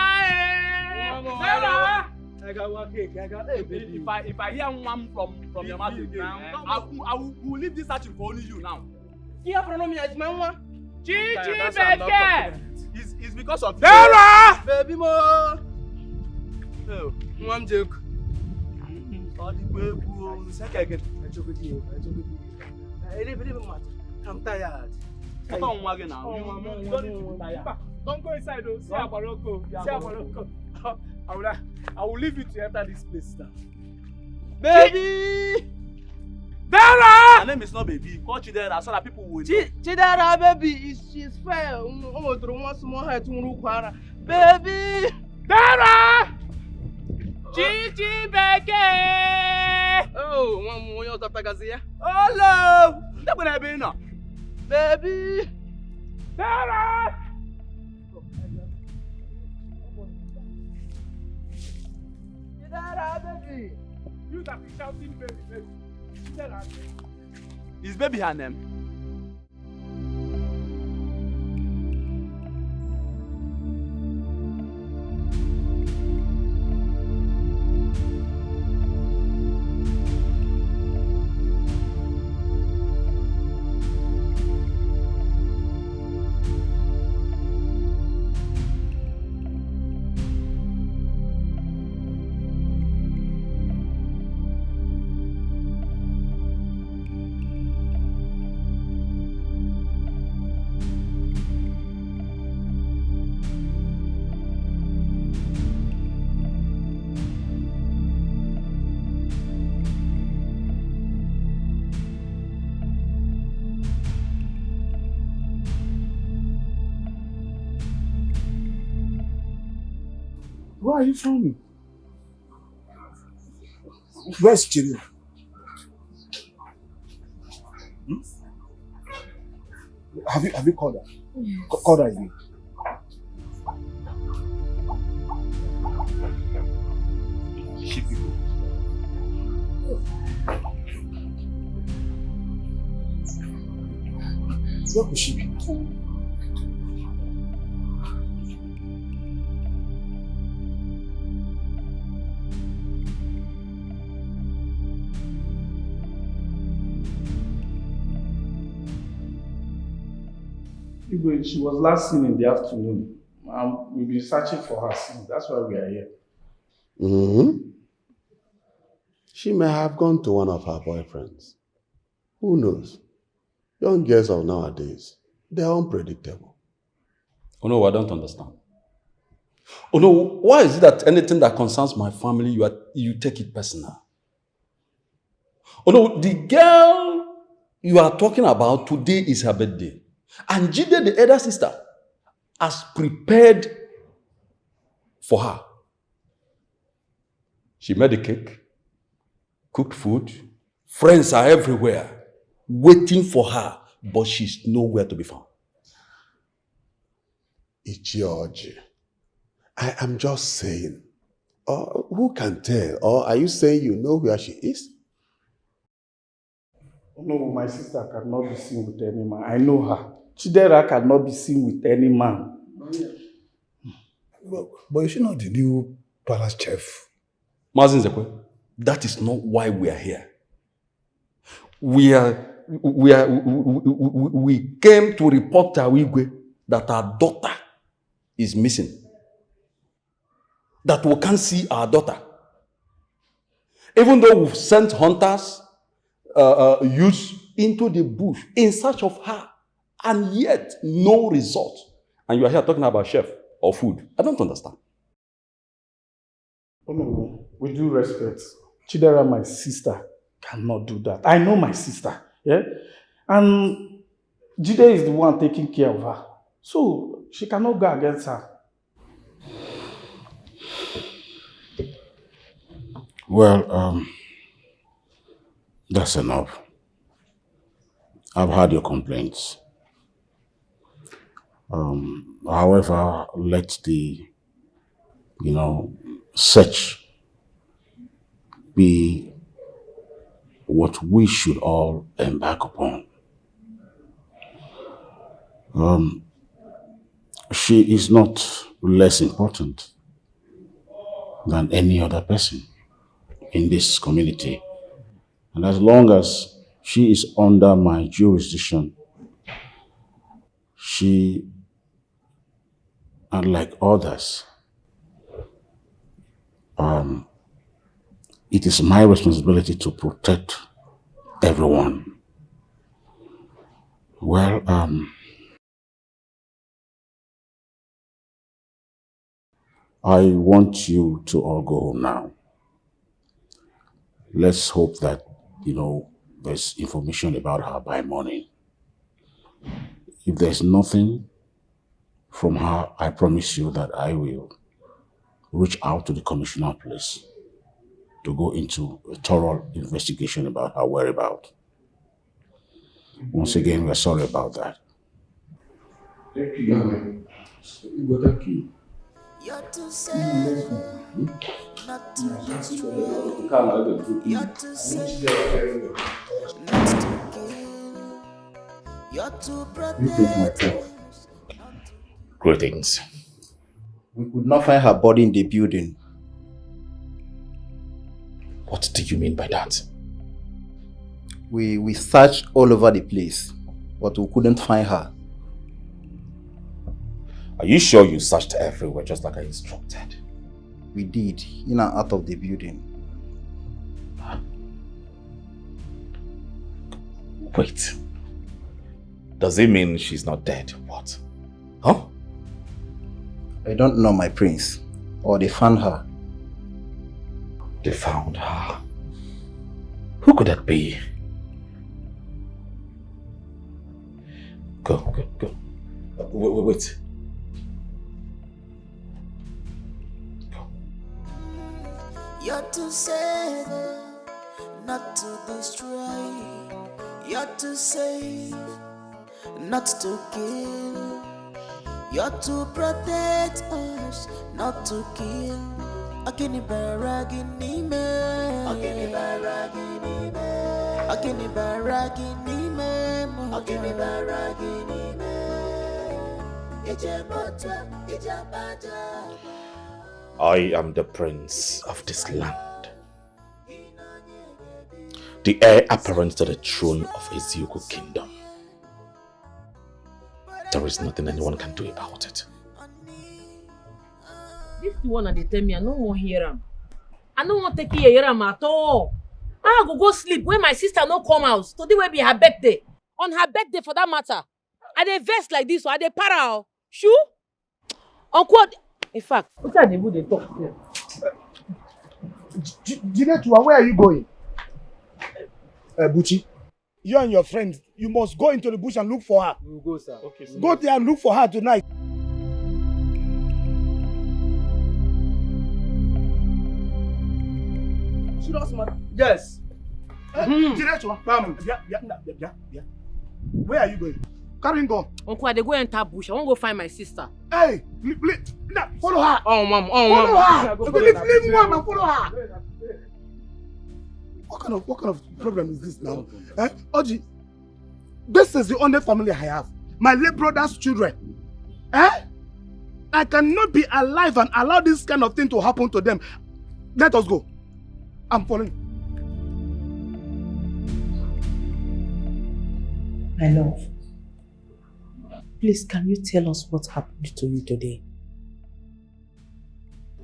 Chidera! I got one cake. If I hear one from your mouth again, I will leave this searching for only you now. Gigi, baby! It's because of Dara! Baby mo. Oh, one joke. I'm tired. Don't worry now. You don't need to be tired. Don't go inside though. See Abaroko. I will leave you to enter this place now. Baby! Dara! Her name is not baby. Call Chidera so that people will know. Chidera, baby, she's fair. Baby! Dara! Gigi, baby! Oh, one more Tapagazia. Hello! That's what I've been now. Baby! Dara! Chidera, baby! You that be shouting baby. Chidera. Is baby her name? Where are you from? Where's Chidi? Hmm? Have you called her? Called her again. Keep it. Where could she be? She was last seen in the afternoon. We've been searching for her since. That's why we are here. Mm-hmm. She may have gone to one of her boyfriends. Who knows? Young girls of nowadays, they're unpredictable. Oh no, I don't understand. Oh no, why is it that anything that concerns my family, you take it personal? Oh no, the girl you are talking about today is her birthday. And Jide, the elder sister, has prepared for her. She made a cake, cooked food. Friends are everywhere, waiting for her, but she's nowhere to be found. George, I am just saying. Who can tell? Or are you saying you know where she is? No, my sister cannot be seen with any man. I know her. Chidera cannot be seen with any man. But is she not the new palace chef? Mazin Zekwe, that is not why we are here. We came to report to Awigwe that our daughter is missing. That we can't see our daughter. Even though we've sent hunters, youths into the bush in search of her, and yet no result. And you are here talking about chef or food. I don't understand. Oh no, with due respect, Chidera, my sister, cannot do that. I know my sister, yeah? And Jide is the one taking care of her. So she cannot go against her. Well, that's enough. I've heard your complaints. However, let the, search be what we should all embark upon. She is not less important than any other person in this community. And as long as she is under my jurisdiction, she, unlike others, it is my responsibility to protect everyone. Well, I want you to all go home now. Let's hope that, there's information about her by morning. If there's nothing from her, I promise you that I will reach out to the commissioner of police to go into a thorough investigation about her whereabouts. Once again, we're sorry about that. Thank you. Thank you. You're too sad, not too strong. You're too sad, not too kill. You're too protected. Greetings. We could not find her body in the building. What do you mean by that? We searched all over the place, but we couldn't find her. Are you sure you searched everywhere just like I instructed? We did, in and out of the building. Wait. Does it mean she's not dead? What? Huh? I don't know, my prince. Or they found her. They found her? Who could that be? Go. Wait. You're to save, not to destroy. You're to save, not to kill. You're to protect us, not to kill. Akini baragini me, akini baragini me, akini baragini me, akini baragini me. I am the prince of this land, the heir apparent to the throne of Ezeuko kingdom. There is nothing anyone can do about it. This one they tell me I no want hear him. I no want take hear him at all. I go sleep when my sister no come out. Today will be her birthday. On her birthday for that matter. I dey vex like this, or I dey para. Shoo? Uncle, in fact, what are they good they talk here? Jinetua, where are you going? Buchi, you and your friend, you must go into the bush and look for her. We will go, sir. Okay, sir. Go there and look for her tonight. Yes. Jinetua, where are you going? Carrying gun. Uncle, I dey go enter bush. I want to go find my sister. Hey, follow her. Oh, mom. Follow her. Leave mom and follow her. What kind of problem is this now? Oji, this is the only family I have. My late brother's children. I cannot be alive and allow this kind of thing to happen to them. Let us go. I'm following. My love, please can you tell us what happened to you today?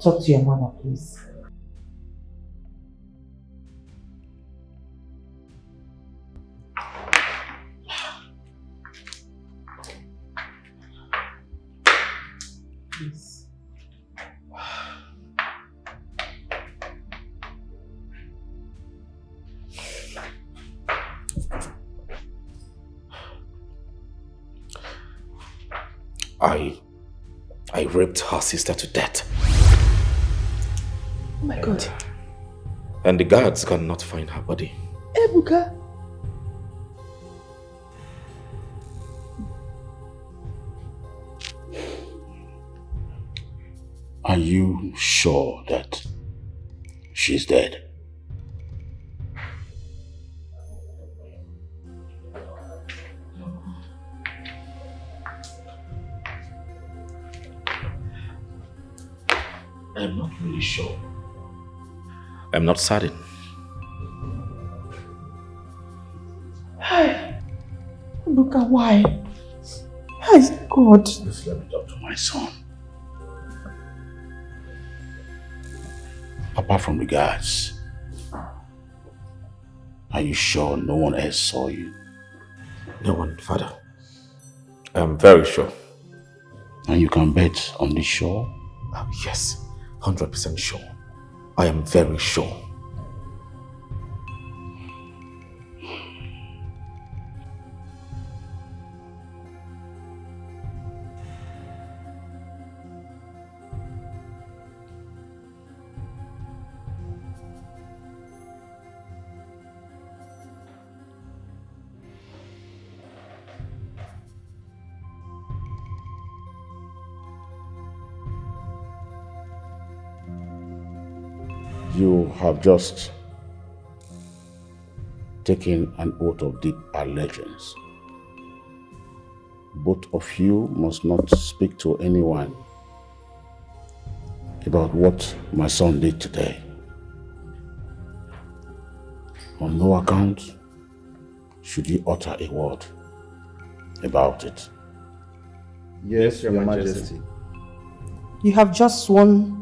Talk to your mama, please. Please. I raped her sister to death. Oh my God. And the guards cannot find her body. Ebuka. Are you sure that she's dead? I'm not really sure. I'm not certain. Hey, Ebuka, why? Hey, God. Just let me talk to my son. Apart from the guards, are you sure no one else saw you? No one, Father. I'm very sure. And you can bet on this shore? Yes, 100% sure. I am very sure. You have just taken an oath of deep allegiance. Both of you must not speak to anyone about what my son did today. On no account should you utter a word about it. Yes, Your Majesty. You have just sworn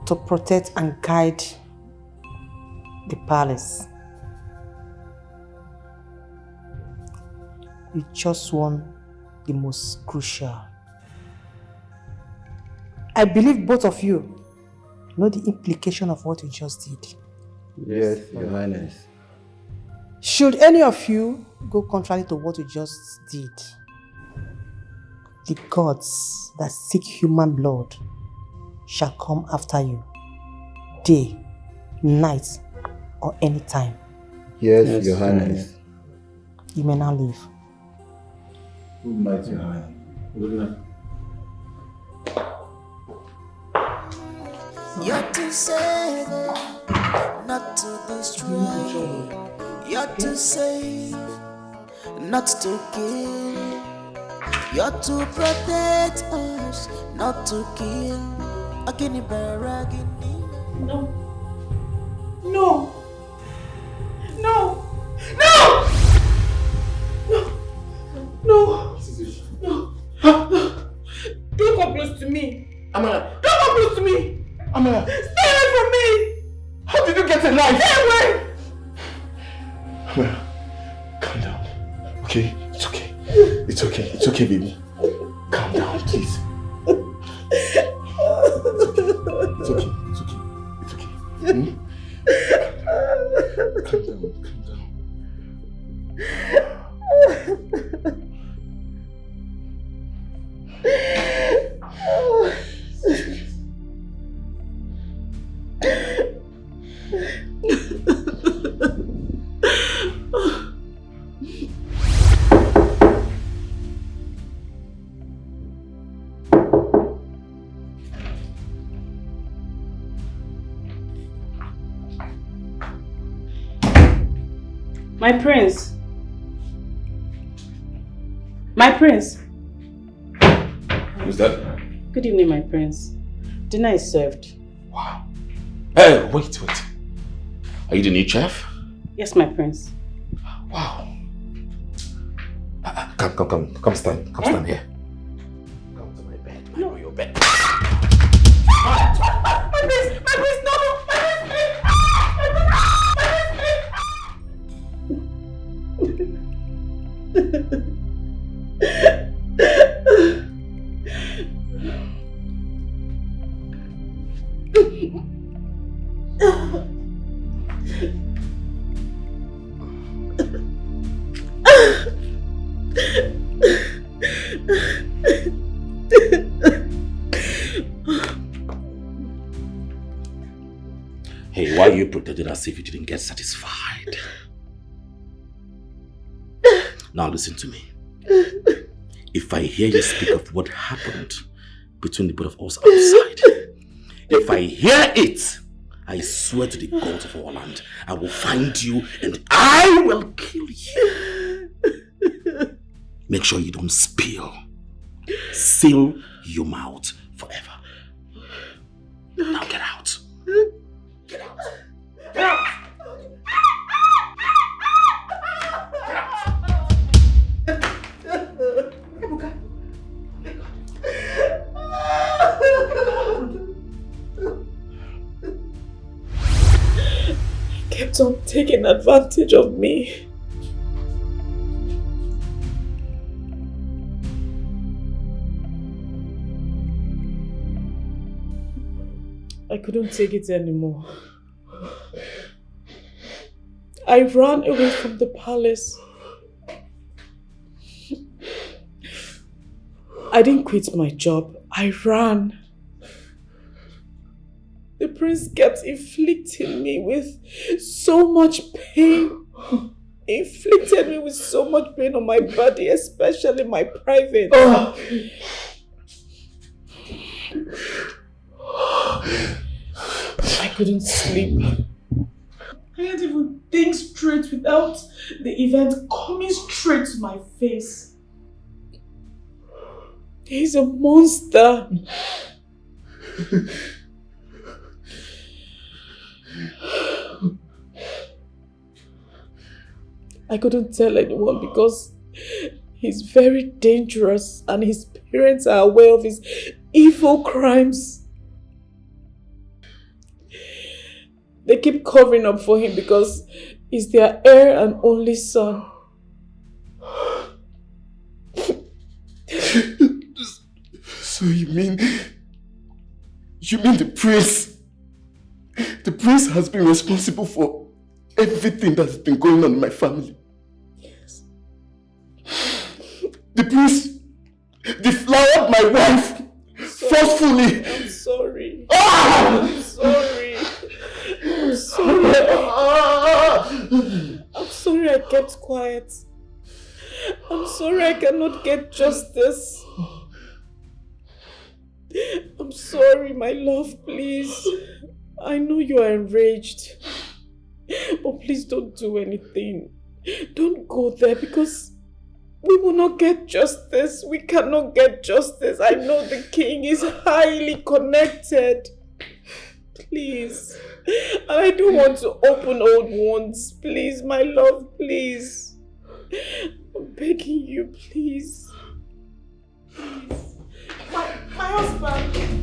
to protect and guide the palace. You just won the most crucial. I believe both of you know the implication of what you just did. Yes, Your Highness. Should any of you go contrary to what you just did, the gods that seek human blood shall come after you. day, night, or any time. Yes, Your Highness. You may now leave. Good night, Your Highness. Good night. You're to save, not to destroy. You're to save, not to kill. You're to protect us, not to kill. Agini baragini. No. No. No. No. No. No. Don't come close to me. Amara. Don't come close to me. Amara. Stay away from me. How did you get a knife? Stay away. Amara, calm down. Okay, it's okay. It's okay. It's okay, baby. Calm down, please. It's okay. It's okay. It's okay. Hmm? Calm down. Calm down. My prince. My prince. Who's that? Good evening, my prince. Dinner is served. Wow. Hey, wait. Are you the new chef? Yes, my prince. Wow. Come stand. Come stand here. Come to my bed. I know your bed. My prince, no. Hey, why are you pretending as if you didn't get satisfied? Now listen to me. If I hear you speak of what happened between the both of us outside, if I hear it, I swear to the gods of our land, I will find you and I will kill you. Make sure you don't spill. Seal your mouth forever. Now get out. Get out. Get out. Kept on taking advantage of me. I couldn't take it anymore. I ran away from the palace. I didn't quit my job. I ran. The prince kept inflicting me with so much pain. Inflicted me with so much pain on my body, especially my private. I couldn't sleep. I can't even think straight without the event coming straight to my face. He's a monster. I couldn't tell anyone because he's very dangerous and his parents are aware of his evil crimes. They keep covering up for him because he's their heir and only son. So you mean the prince has been responsible for everything that's been going on in my family? Yes. The prince deflowered my wife forcefully. I'm sorry. Ah! I'm sorry. kept quiet. I'm sorry I cannot get justice. I'm sorry, my love, please. I know you are enraged. But please don't do anything. Don't go there because we will not get justice. We cannot get justice. I know the king is highly connected. Please. And I don't want to open old wounds. Please, my love, please. I'm begging you, please. Please. My husband.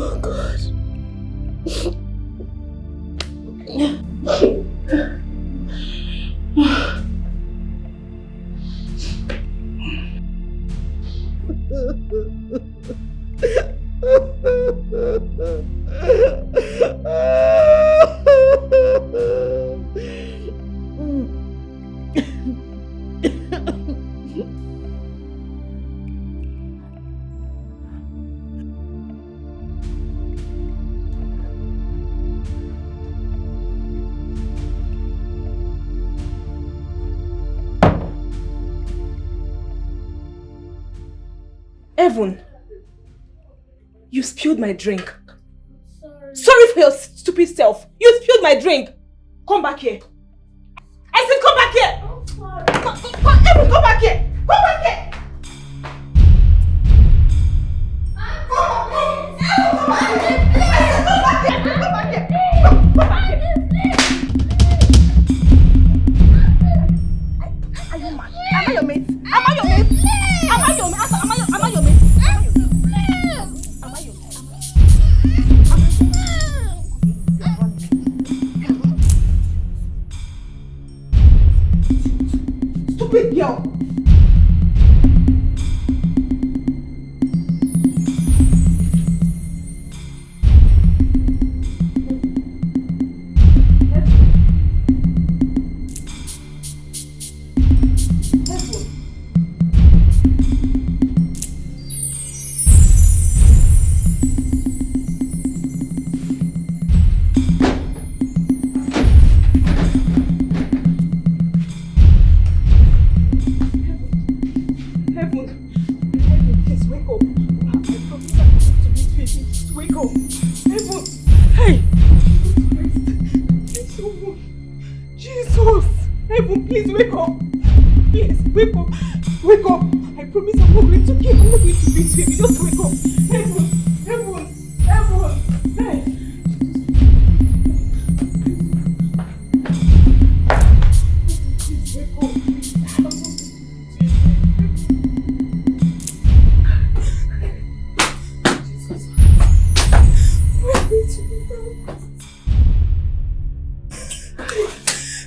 Oh God. Evan, you spilled my drink. Sorry for your stupid self. You spilled my drink. Come back here. I said come back here. Evan, come back here. Come back here. Are you mad? Am I your mate? Am I your mate? Am I your mate? Am I your mate? Am I your mate? Stupid girl!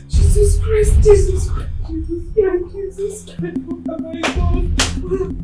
Jesus Christ, Jesus Christ, Jesus Christ, oh my God.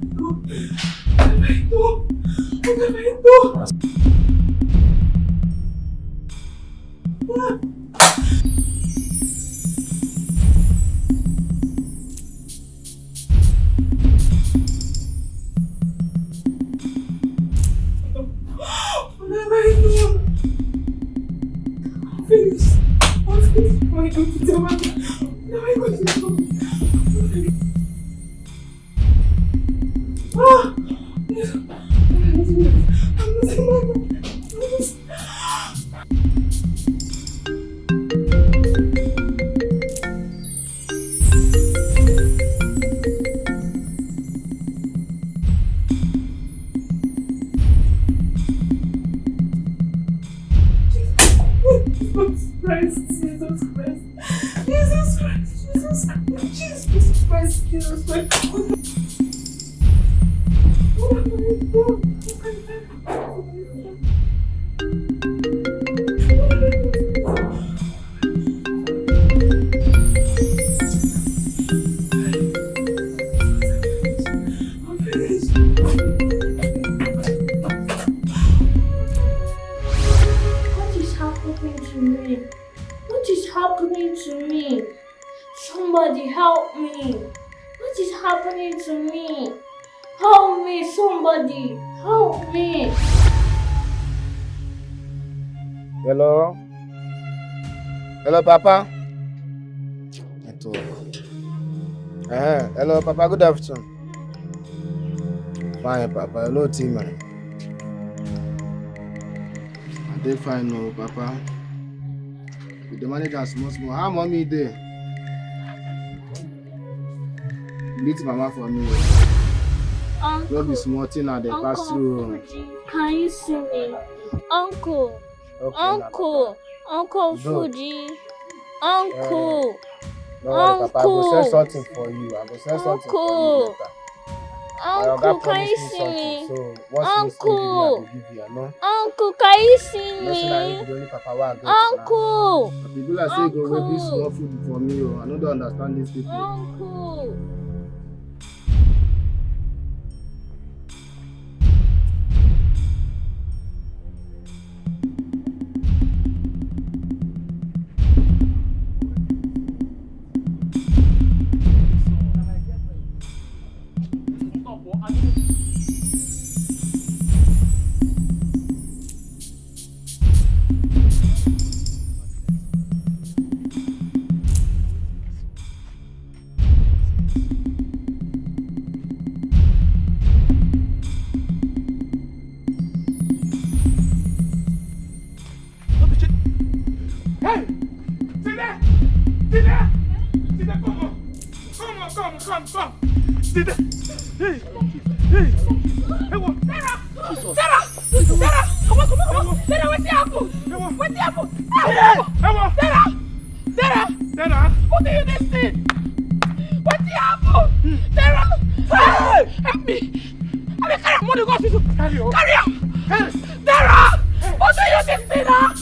Hello? Hello, Papa? Hello, Papa. Good afternoon. Fine, Papa. Hello, team. I did fine, no, Papa. With the manager small. How mommy there? Meet Mama for me. Uncle. Not be small thing and they pass through. Can you see me? Uncle. Okay, Uncle. Uncle Fuji. Uncle. No worry, Papa. I will send something for you. I will send something for you later. Uncle, can you see me? So once Uncle. I will give you, no? Uncle, can you see me? Uncle. Uncle. People are saying go with this small food for me. I don't understand these people. Uncle. Come. Sit there. Hey. Hey, what? Sarah! Come on. Sarah, what's happened? What's happened? Sarah! What do you do? What's happened? Sarah! Hey! Help me! Carry on! Carry on! Sarah! What do you do, Sarah?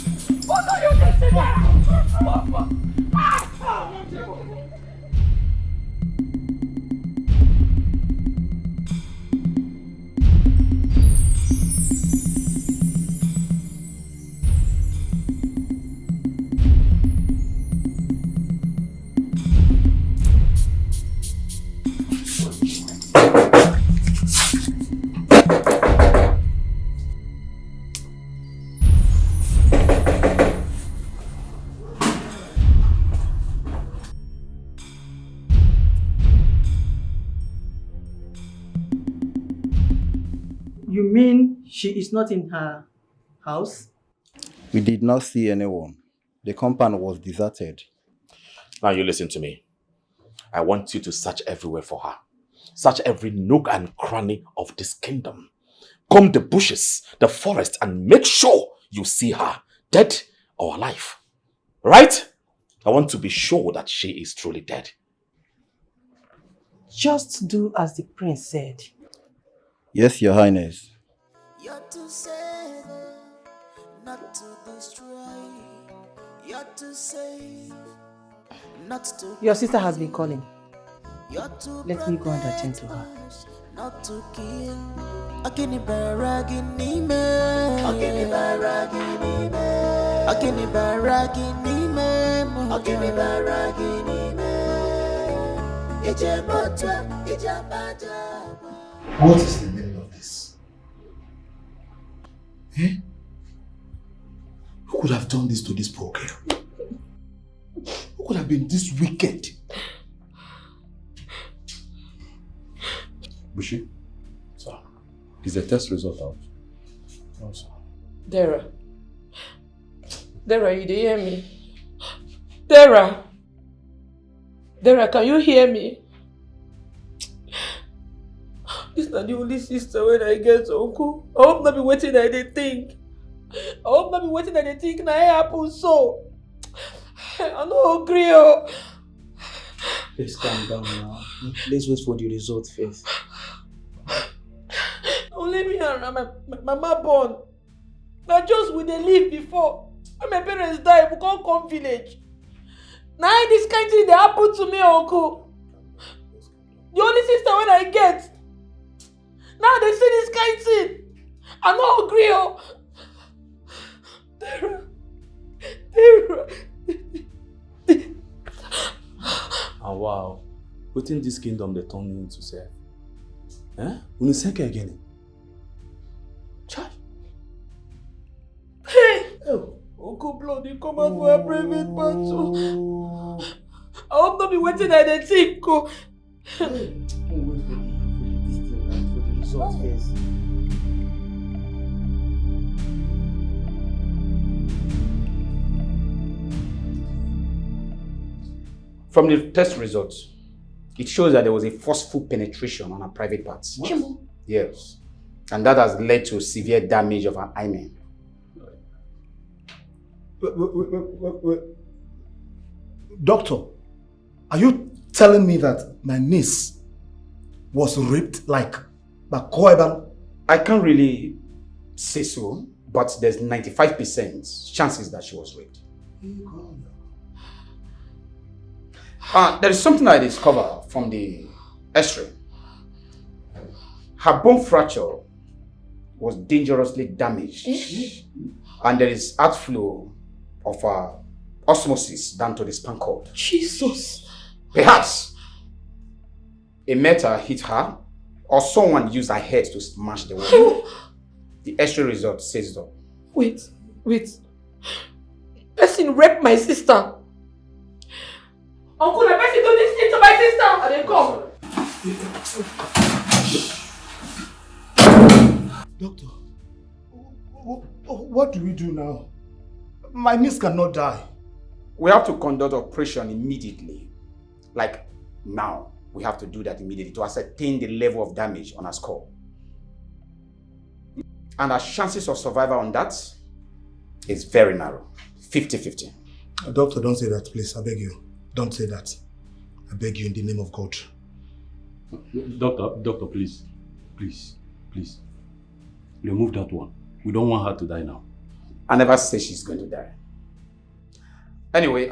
You mean she is not in her house? We did not see anyone. The compound was deserted. Now you listen to me. I want you to search everywhere for her. Search every nook and cranny of this kingdom. Comb the bushes, the forest, and make sure you see her, dead or alive. Right? I want to be sure that she is truly dead. Just do as the prince said. Yes, Your Highness. You're to save, not to destroy. You're to save, not to. Your sister has been calling. You're to Let me go and attend to her. not to kill. Akini baraginime, akini baraginime, akini baraginime, akini baraginime. What is the meaning of this? Eh? Who could have done this to this poor girl? Who could have been this wicked? Bushi, sir, is the test result out? No, sir. Dara, you dey hear me? Dara, can you hear me? This is not the only sister when I get uncle. I hope not be waiting that they think. Now it happen so. I no agree. Please calm down now. Let's wait for the result first. Only me and my mama born. Now just we dey live before. When my parents die, we can't come village. Now this kind of thing they happen to me, uncle. The only sister when I get. Now they see this kind of thing. I no agree. Oh wow. Within this kingdom they turn you into self. Eh? When you say again. Chai. Hey! Oh, Uncle Bloody, come out for a private battle. I hope not be waiting at the team. Go. From the test results, it shows that there was a forceful penetration on her private parts. What? Yes. And that has led to severe damage of her hymen. Wait. Doctor, are you telling me that my niece was raped like Bakoiban? I can't really say so, but there's 95% chances that she was raped. There is something I discovered from the X-ray. Her bone fracture was dangerously damaged, and there is outflow of osmosis down to the spinal cord. Jesus! Perhaps a metal hit her, or someone used her head to smash the wall. The X-ray result says so. Wait. Person raped my sister. Uncle, the person do this thing to my sister. And then come. Doctor, what do we do now? My niece cannot die. We have to conduct operation immediately. Like now, we have to do that immediately to ascertain the level of damage on her skull. And our chances of survival on that is very narrow. 50-50. Doctor, don't say that, please. I beg you. Don't say that. I beg you in the name of God. Doctor, please. Remove that one. We don't want her to die now. I never say she's going to die. Anyway,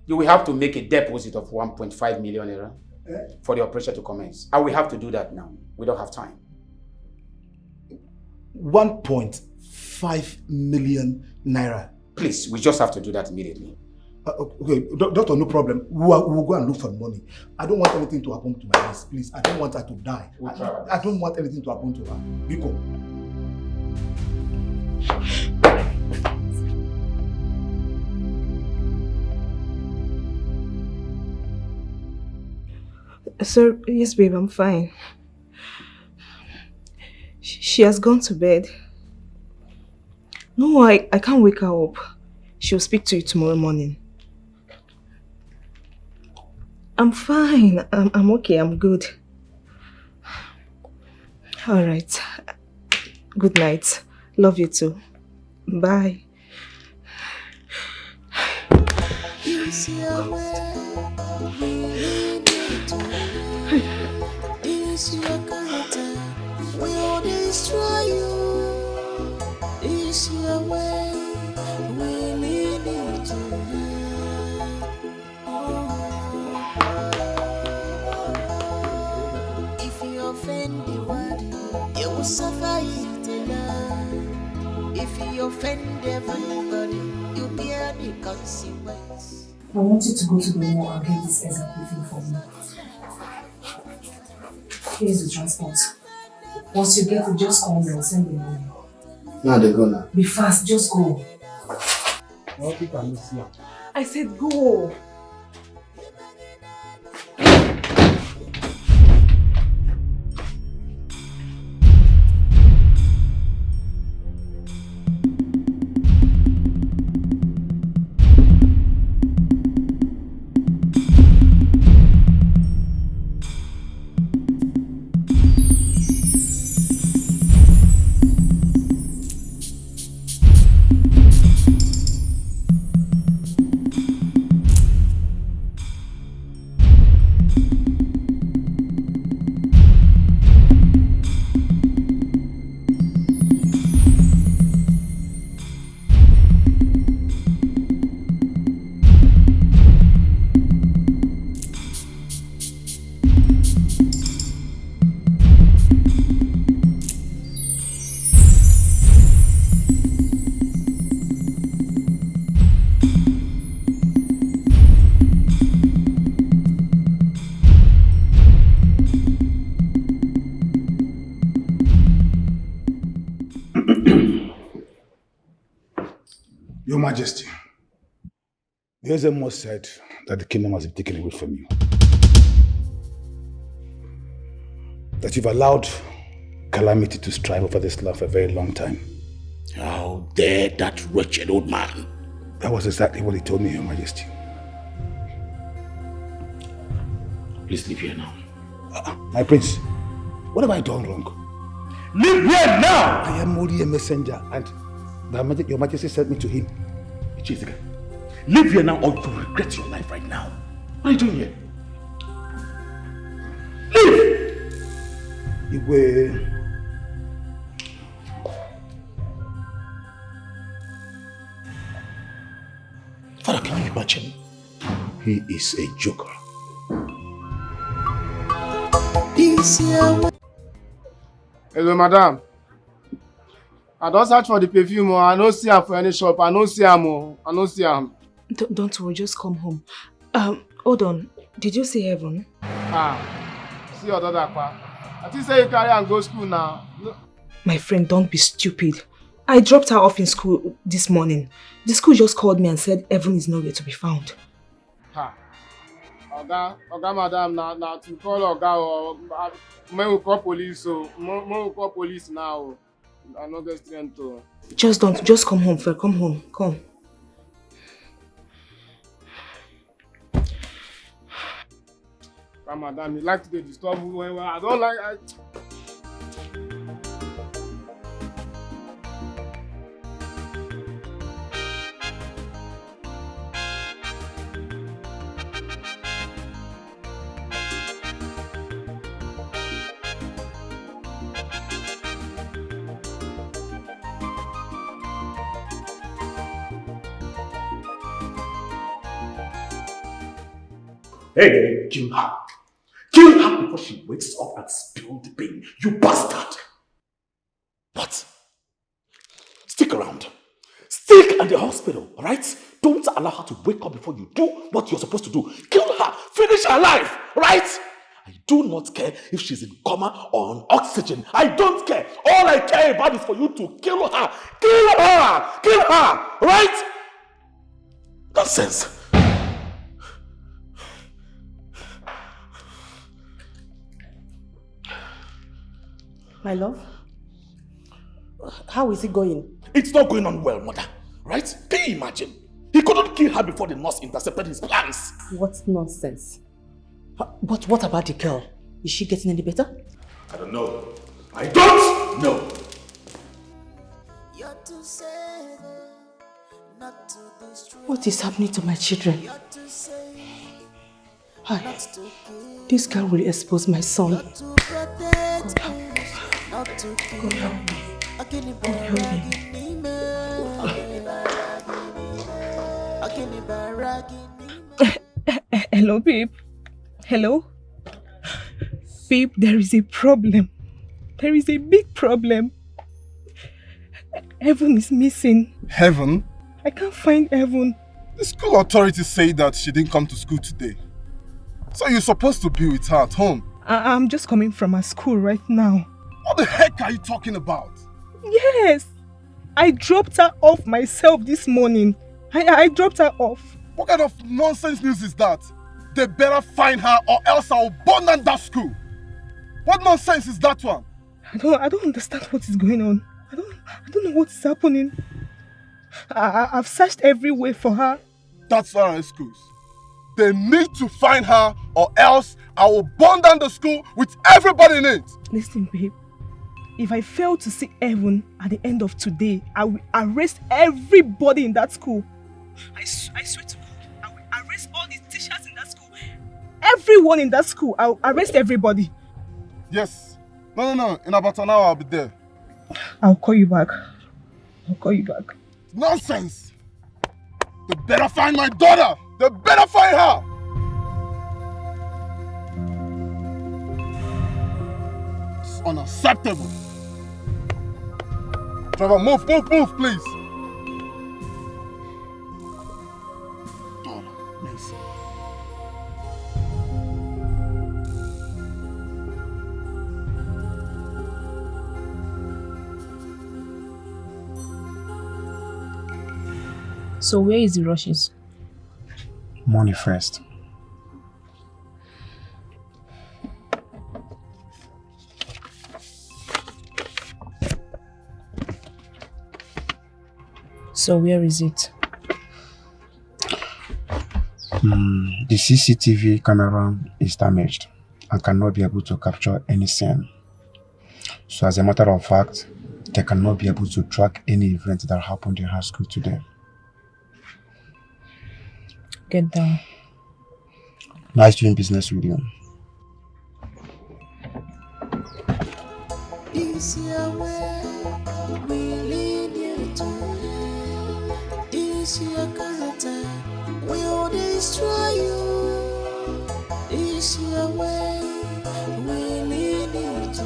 you will have to make a deposit of 1.5 million naira for the operation to commence. And we have to do that now. We don't have time. 1.5 million naira. Please, we just have to do that immediately. Okay, doctor, no problem. We'll go and look for the money. I don't want anything to happen to my niece, please. I don't want her to die. I don't want anything to happen to her. Biko. Sir, yes, babe, I'm fine. She has gone to bed. No, I can't wake her up. She'll speak to you tomorrow morning. I'm fine. I'm okay. I'm good. All right. Good night. Love you too. Bye. It's your character. We will destroy you. It's your way. We lead you to if you offend the word, will suffer it alone. If you offend everybody, you bear the consequence. I want you to go to the mall and get this Escalating for me. Here's the transport. Once you get it, just call me and send the money. Now they go now. Be fast, just go. I said go. Your Majesty, the Ezemo said that the kingdom has been taken away from you. That you've allowed calamity to strive over this land for a very long time. How dare that wretched old man? That was exactly what he told me, Your Majesty. Please leave here now. My prince, what have I done wrong? Leave here now! I am only a messenger and Your Majesty sent me to him. Jessica, leave here now or you will regret your life right now. What are you doing here? Leave! Father, can you imagine? He is a joker. Hello, madam. I don't search for the perfume. I don't see him for any shop. I don't see him. I don't see him. Don't worry, just come home. Hold on. Did you see Heaven? See your daughter, Akwa. I think say you carry and go school now. My friend, don't be stupid. I dropped her off in school this morning. The school just called me and said Heaven is nowhere to be found. Oga, madam, now to call Oga or may we call police? So may we call police now? I'm not get strength to. Just come home, Fer. Come home. Come. Madam, you like to disturb me when I don't like. Hey, kill her. Kill her before she wakes up and spills the pain. You bastard! What? Stick around. Stick at the hospital, alright? Don't allow her to wake up before you do what you're supposed to do. Kill her. Finish her life, right? I do not care if she's in coma or on oxygen. I don't care. All I care about is for you to kill her. Kill her! Kill her! Right? Nonsense. My love, how is it going? It's not going on well, mother. Right? Can you imagine? He couldn't kill her before the nurse intercepted his plans. What nonsense. But what about the girl? Is she getting any better? I don't know. I don't know. What is happening to my children? Hi. This girl will expose my son. God help me. God help me. Hello, babe. Hello? Babe, there is a problem. There is a big problem. Heaven is missing. Heaven? I can't find Heaven. The school authorities say that she didn't come to school today. So you're supposed to be with her at home. I'm just coming from her school right now. What the heck are you talking about? Yes! I dropped her off myself this morning. I dropped her off. What kind of nonsense news is that? They better find her or else I'll burn down that school. What nonsense is that one? I don't understand what is going on. I don't know what is happening. I've searched everywhere for her. That's our excuse. They need to find her or else I will burn down the school with everybody in it. Listen, babe. If I fail to see Heaven at the end of today, I will arrest everybody in that school. I swear to God, I will arrest all the teachers in that school. Everyone in that school, I'll arrest everybody. Yes. No. In about an hour, I'll be there. I'll call you back. Nonsense! They better find my daughter! They better find her! It's unacceptable. Trevor, move, please. Daughter, Nancy. So where is the rushes? Money first. So where is it? The CCTV camera is damaged and cannot be able to capture any scene. So as a matter of fact, they cannot be able to track any event that happened in her school today. Get down. Nice doing business with you. Is your way we lead you to? Is your character will destroy you? Is your way we lead you to?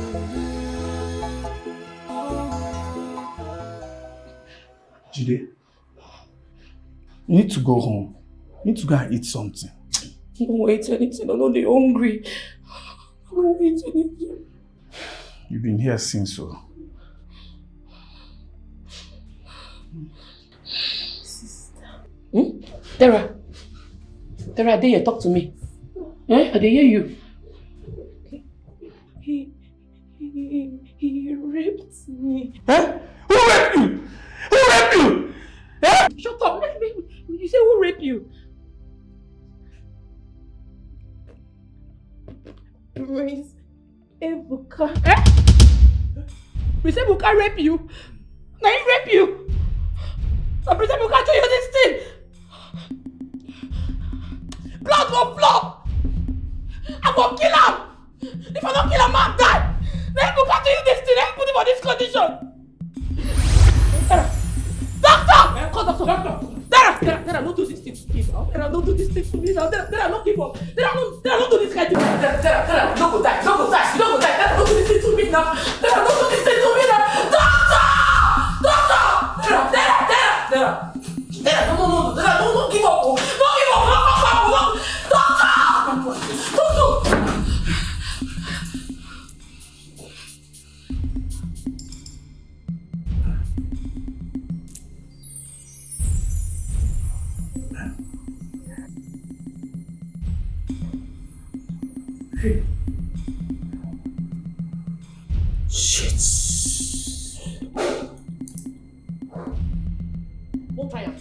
Jide, you need to go home. You need to go and eat something. I don't eat anything. I'm not hungry. I don't eat anything. You've been here since, so. Dara, I dare you talk to me. I dare hear you. He raped me. Huh? Who raped you? Who raped you? Huh? Shut up. You say who raped you? Prince Ebuka. Prince Ebuka rape you? Now he rape you? So Prince Ebuka tell you this thing? Blood will flow! I will kill him! If I don't kill him, I'll die! Now Ebuka tell you this thing, I put him on this condition! Doctor! Call doctor! Dara, don't do this thing to me now. Dara, don't do this thing to me now. Dara, don't give up. Dara, don't do this kind of thing. Dara, don't go die. Don't go die. Dara, don't do this thing to me now. Dara, don't do this thing to me now. Doctor! Dara, no. Dara, don't give up. Don't give up. Doctor! Don't do. Shit. Don't try him.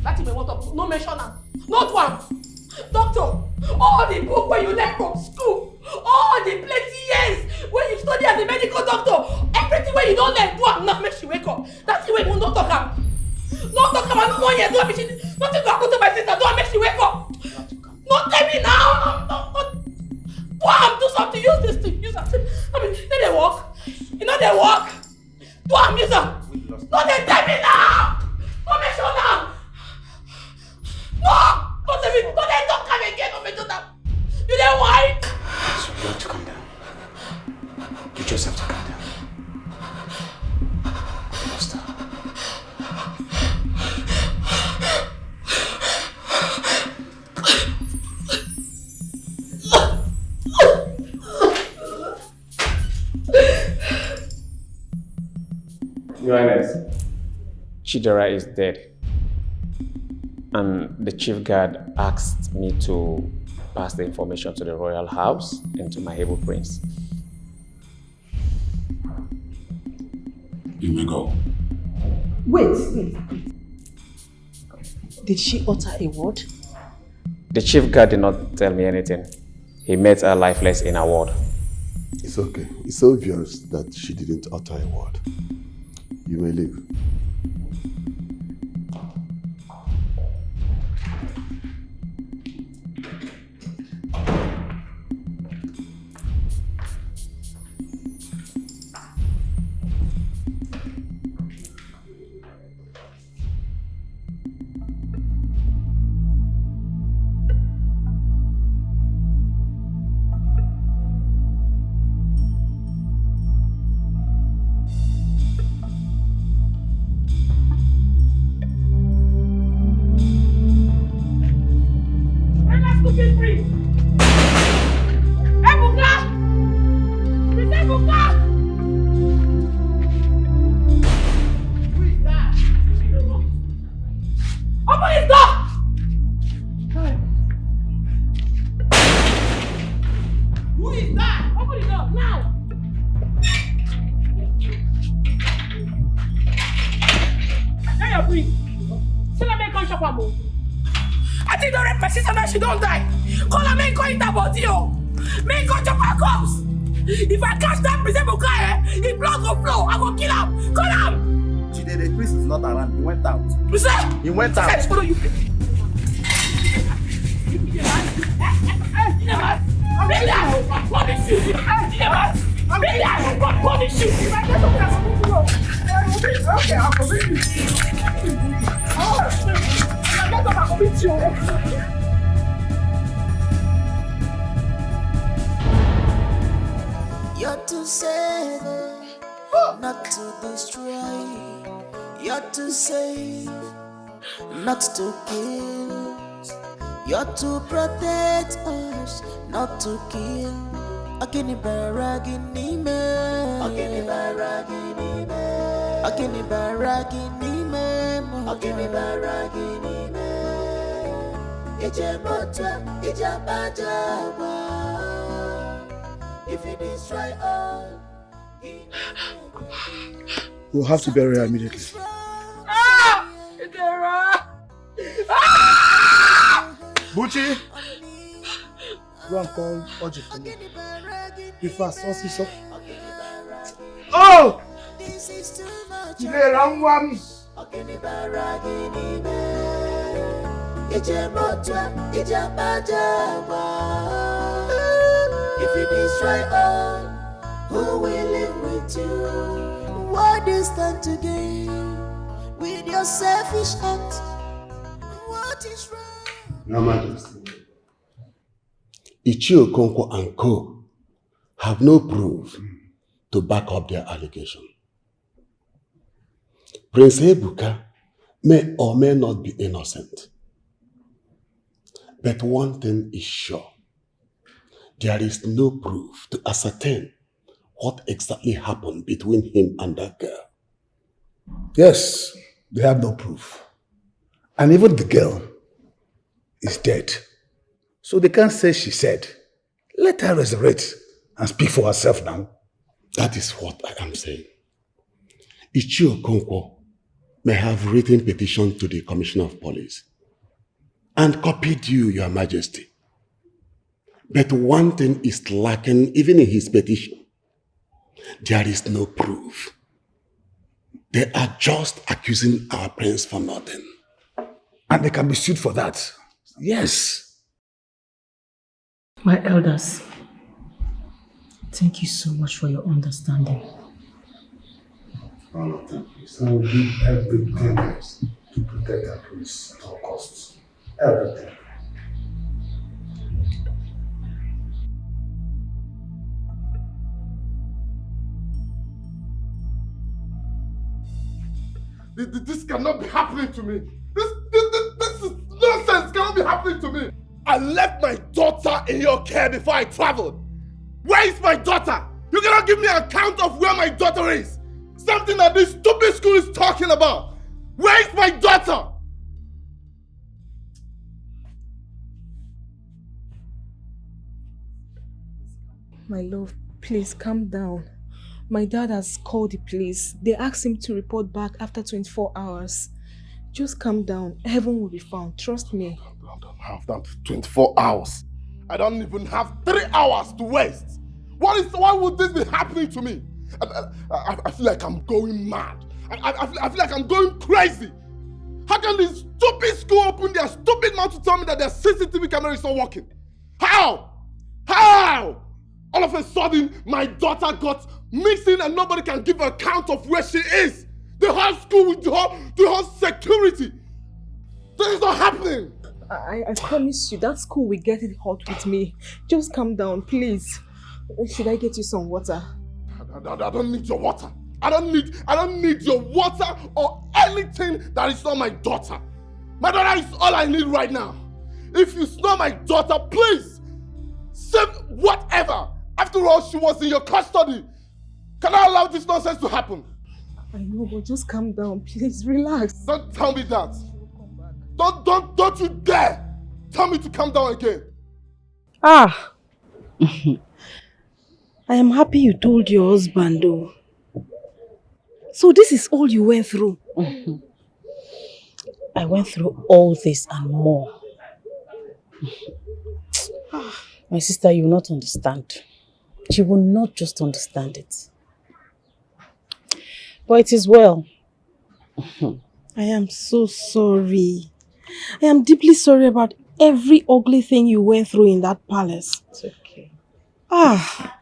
That thing may want to. No mention him. Not one. Doctor, all the book where you learn from school, all the plenty years when you study as a medical doctor, everything where you don't learn, do am now make she wake up. That thing where you don't talk am. Don't talk am, I don't want you. Nothing to happen to my sister, do am make she wake up. Don't tell me now. Do something, use this thing, use that thing. I mean, they walk. You know they walk. Do am, use them. Don't they tell me now. Don't make sure now. No! Don't tell me, don't they talk again, don't make sure that. You don't whine. So you have to calm down. You just have to calm down. Your Highness, Chidera is dead. And the chief guard asked me to pass the information to the royal house and to my able prince. You may go. Wait. Did she utter a word? The chief guard did not tell me anything. He met her lifeless in a ward. It's okay. It's obvious that she didn't utter a word. You may leave. He went out. Follow you. Okay, I'll convince you. I'll convince you. You're to save, not to destroy. You're to save, not to kill. You're to protect us, not to kill. Akini baragini me, akini baragini me, akini baragini me, akini baragini me. Ije motwa, ije bajaba. If you destroy all, we'll have to bury her immediately. Buchi! Go and call Oji for me. Be fast, also. Oh! Today, round one. If you destroy all, who will live with you? What is stand to gain with your selfish act? What is wrong? Your Majesty, Ichio Okonkwo and Co. have no proof to back up their allegation. Prince Ebuka may or may not be innocent. But one thing is sure. There is no proof to ascertain what exactly happened between him and that girl. Yes, they have no proof. And even the girl is dead. So they can't say she said. Let her resurrect and speak for herself now. That is what I am saying. Ichio Okonkwo may have written petition to the Commissioner of Police and copied you, Your Majesty. But one thing is lacking even in his petition. There is no proof. They are just accusing our prince for nothing. And they can be sued for that. Yes. My elders, thank you so much for your understanding. Oh, thank you. I will do everything to protect our prince at all costs. Everything. This cannot be happening to me. This is nonsense. Cannot be happening to me. I left my daughter in your care before I traveled. Where is my daughter? You cannot give me an account of where my daughter is. Some something that this stupid school is talking about. Where is my daughter? My love, please calm down. My dad has called the police. They asked him to report back after 24 hours. Just calm down. Heaven will be found. Trust me. I don't have that 24 hours. I don't even have 3 hours to waste. Why would this be happening to me? I feel like I'm going mad. I feel like I'm going crazy. How can this stupid school open their stupid mouth to tell me that their CCTV camera is not working? How? How? All of a sudden, my daughter got missing and nobody can give an account of where she is. The whole school with the whole security. This is not happening. I promise you, that school will get it hot with me. Just calm down, please. Should I get you some water? I don't need your water. I don't need your water or anything that is not my daughter. My daughter is all I need right now. If it's not my daughter, please save whatever. After all, she was in your custody. Can I allow this nonsense to happen? I know, but just calm down, please. Relax. Don't tell me that. Don't you dare tell me to calm down again. Ah. I am happy you told your husband though. So this is all you went through? I went through all this and more. My sister, you will not understand. She will not just understand it. But it is well. I am so sorry. I am deeply sorry about every ugly thing you went through in that palace. It's okay. Ah.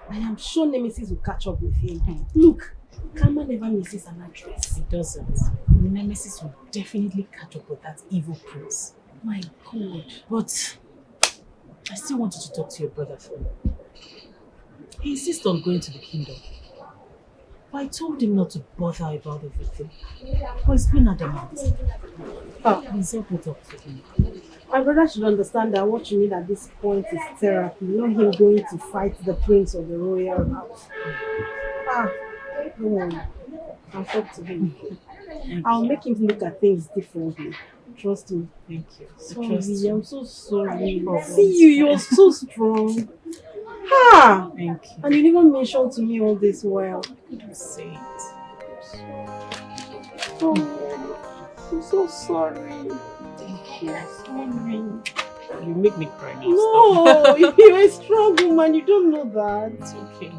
I am sure Nemesis will catch up with him. Look, Karma never misses an actress. It doesn't. Nemesis will definitely catch up with that evil prince. My God. But I still wanted to talk to your brother for me. He insists on going to the kingdom. But I told him not to bother about everything. But he's been adamant. Please help me talk to him. My brother should understand that what you need at this point is therapy, not him going to fight the prince of the royal house. Don't worry. I'll talk to him. I'll make him look at things differently. Trust me. Thank you. Sorry, I'm so sorry. See you, you're so strong. Ha! Thank you. And you never mentioned to me all this while. You say it. Oh, I'm so sorry. Thank you. Sorry. You make me cry. No, you're a strong woman. You don't know that. It's okay.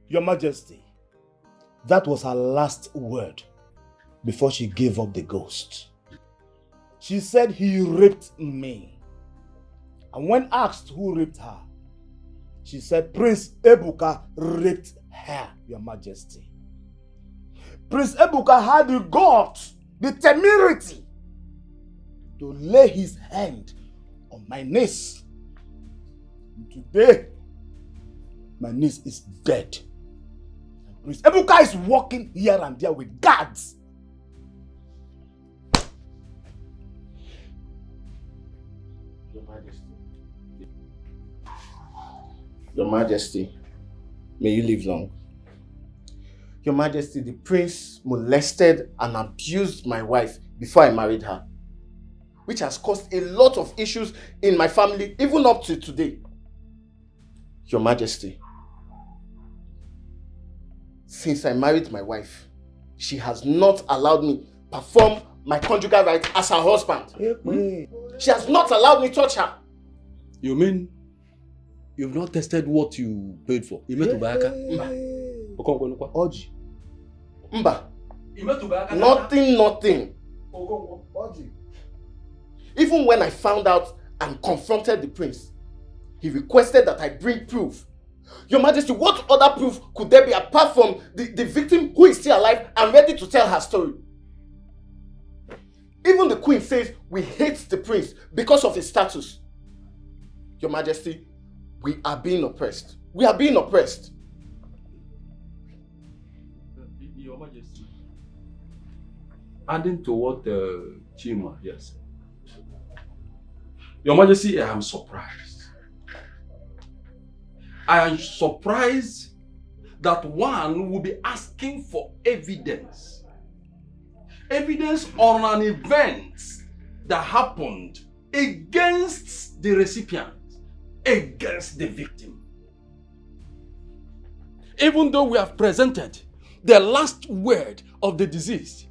Your Majesty, that was her last word before she gave up the ghost. She said he raped me. And when asked who raped her, she said Prince Ebuka raped her, Your Majesty. Prince Ebuka had the guts, the temerity to lay his hand on my niece. And today, my niece is dead. Prince Ebuka is walking here and there with guards. Your Majesty. Your Majesty, may you live long. Your Majesty, the prince molested and abused my wife before I married her, which has caused a lot of issues in my family, even up to today. Your Majesty, since I married my wife, she has not allowed me perform my conjugal rights as her husband. She has not allowed me touch her. You mean you've not tested what you paid for? Mba. Nothing. Even when I found out and confronted the prince, he requested that I bring proof. Your Majesty, what other proof could there be apart from the victim who is still alive and ready to tell her story? Even the queen says we hate the prince because of his status. Your Majesty, we are being oppressed. We are being oppressed. Your Majesty, adding to what Chima here said. Your Majesty, I am surprised. I am surprised that one will be asking for evidence. Evidence on an event that happened against the recipient, against the victim. Even though we have presented the last word of the deceased,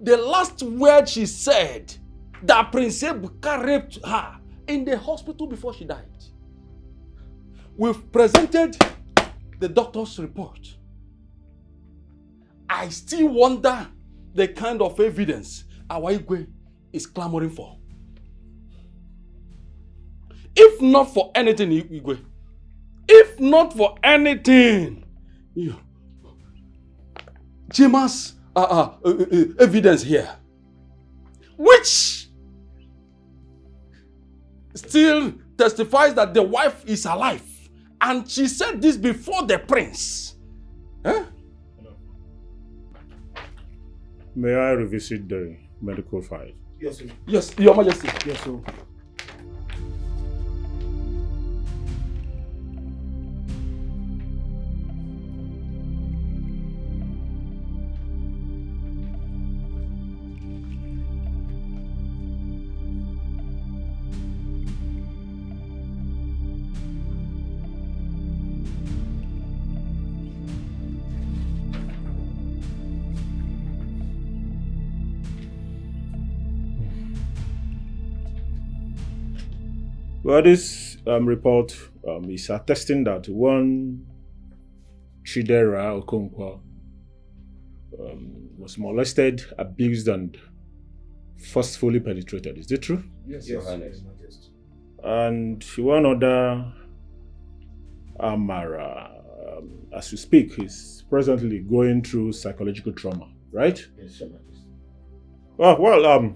the last word she said that Prince Ebuka raped her in the hospital before she died. We've presented the doctor's report. I still wonder the kind of evidence our Igwe is clamoring for. If not for anything, Igwe, if not for anything, Chima's evidence here, which still testifies that the wife is alive, and she said this before the prince. Huh? May I revisit the medical file? Yes, sir. Yes, Your Majesty. Yes, sir. Well, this report is attesting that one Chidera Okonkwo was molested, abused, and forcefully penetrated. Is it true? Yes, Your Highness. And one other Amara, as we speak, is presently going through psychological trauma, right? Yes, Your Majesty. Well,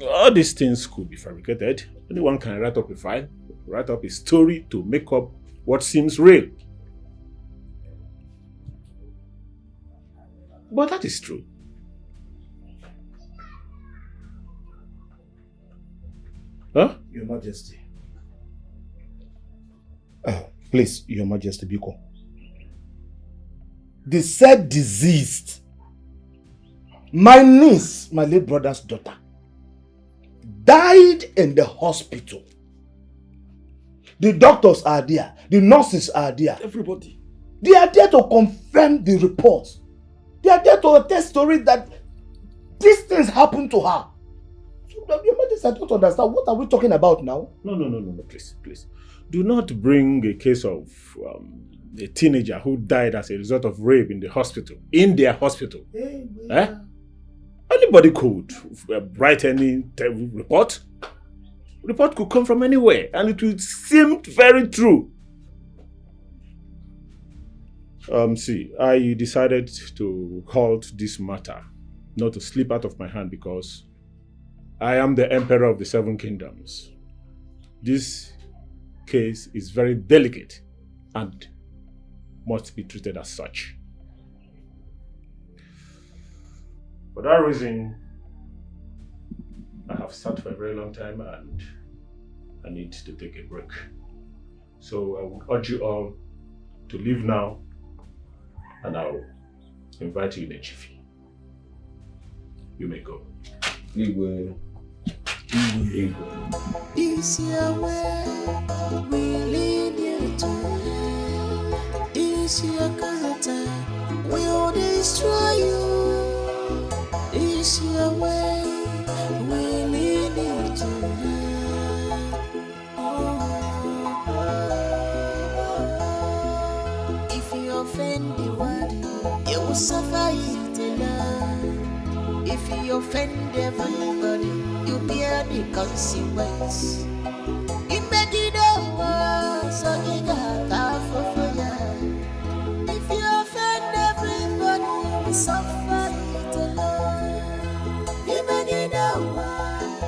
all these things could be fabricated. Anyone can write up a file, write up a story to make up what seems real. But that is true. Huh? Your Majesty. Please, Your Majesty, Biko. The said deceased, my niece, my late brother's daughter, died in the hospital. The doctors are there. The nurses are there. Everybody. They are there to confirm the report. They are there to tell story that these things happened to her. So, Your Majesty, I don't understand. What are we talking about now? No, please. Do not bring a case of a teenager who died as a result of rape in the hospital, in their hospital. Anybody could write any report. Report could come from anywhere, and it would seem very true. See, I decided to halt this matter, not to slip out of my hand, because I am the Emperor of the Seven Kingdoms. This case is very delicate and must be treated as such. For that reason, I have sat for a very long time and I need to take a break. So I would urge you all to leave now, and I'll invite you in a jiffy. You may go. Is your way we lead you to? Is your character will destroy you? Is your way we lead you to? If you offend the word, you will suffer it alone. If you offend everybody, you bear the consequence. Imagine so you got half of ya. If you offend everybody, you suffer it alone. Imagine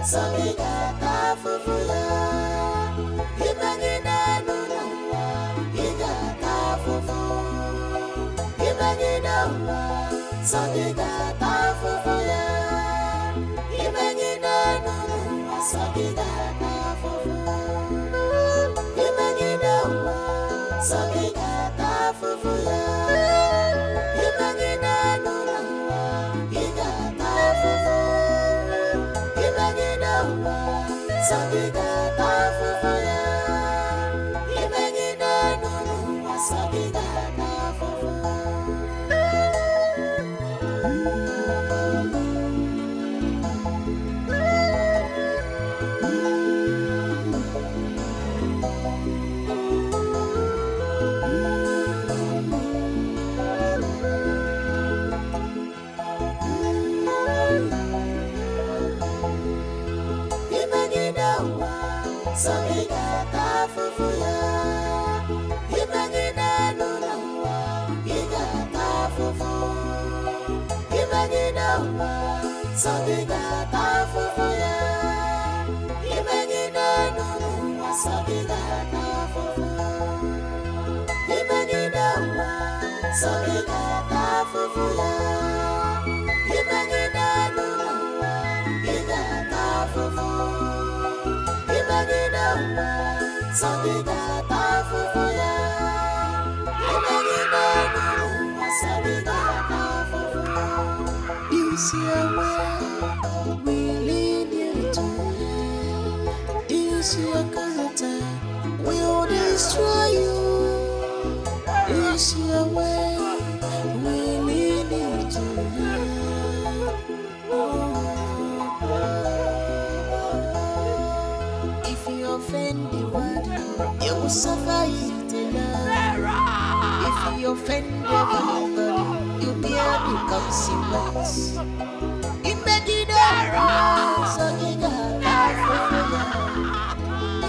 so you got half of ya. Imagine you got half of ya. Imagine so you got half of ya. Imagine so you got half of ya. So we got half of ya. Imagine you got half of ya. Imagine so we got half of ya. Imagine so we got half of ya. So we got half of ya. Imagine you got half of ya. Imagine so we got half of ya. Imagine so we got half of ya. Imagine so we got half of ya. Imagine you got half of ya. So we got half of ya. So we got half of ya. This your way, we lead you to. This your character, we'll destroy you. This your way, we lead you to. If you offend the word, you will suffer it alone. If you offend everybody, you bear the consequence. Imagine so you got half of ya.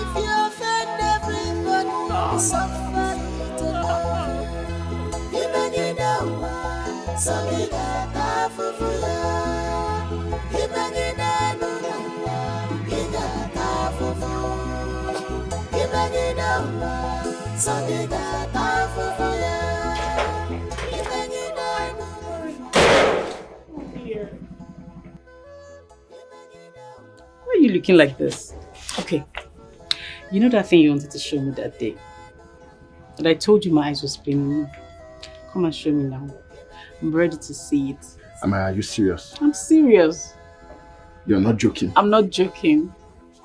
If you offend everybody, you suffer it alone. Imagine so you got half of ya. Imagine you got half of ya. Imagine so you got half of ya. Why are you looking like this? Okay. You know that thing you wanted to show me that day? That I told you my eyes were spinning. Come and show me now. I'm ready to see it. Amaya, are you serious? I'm serious. You're not joking. I'm not joking.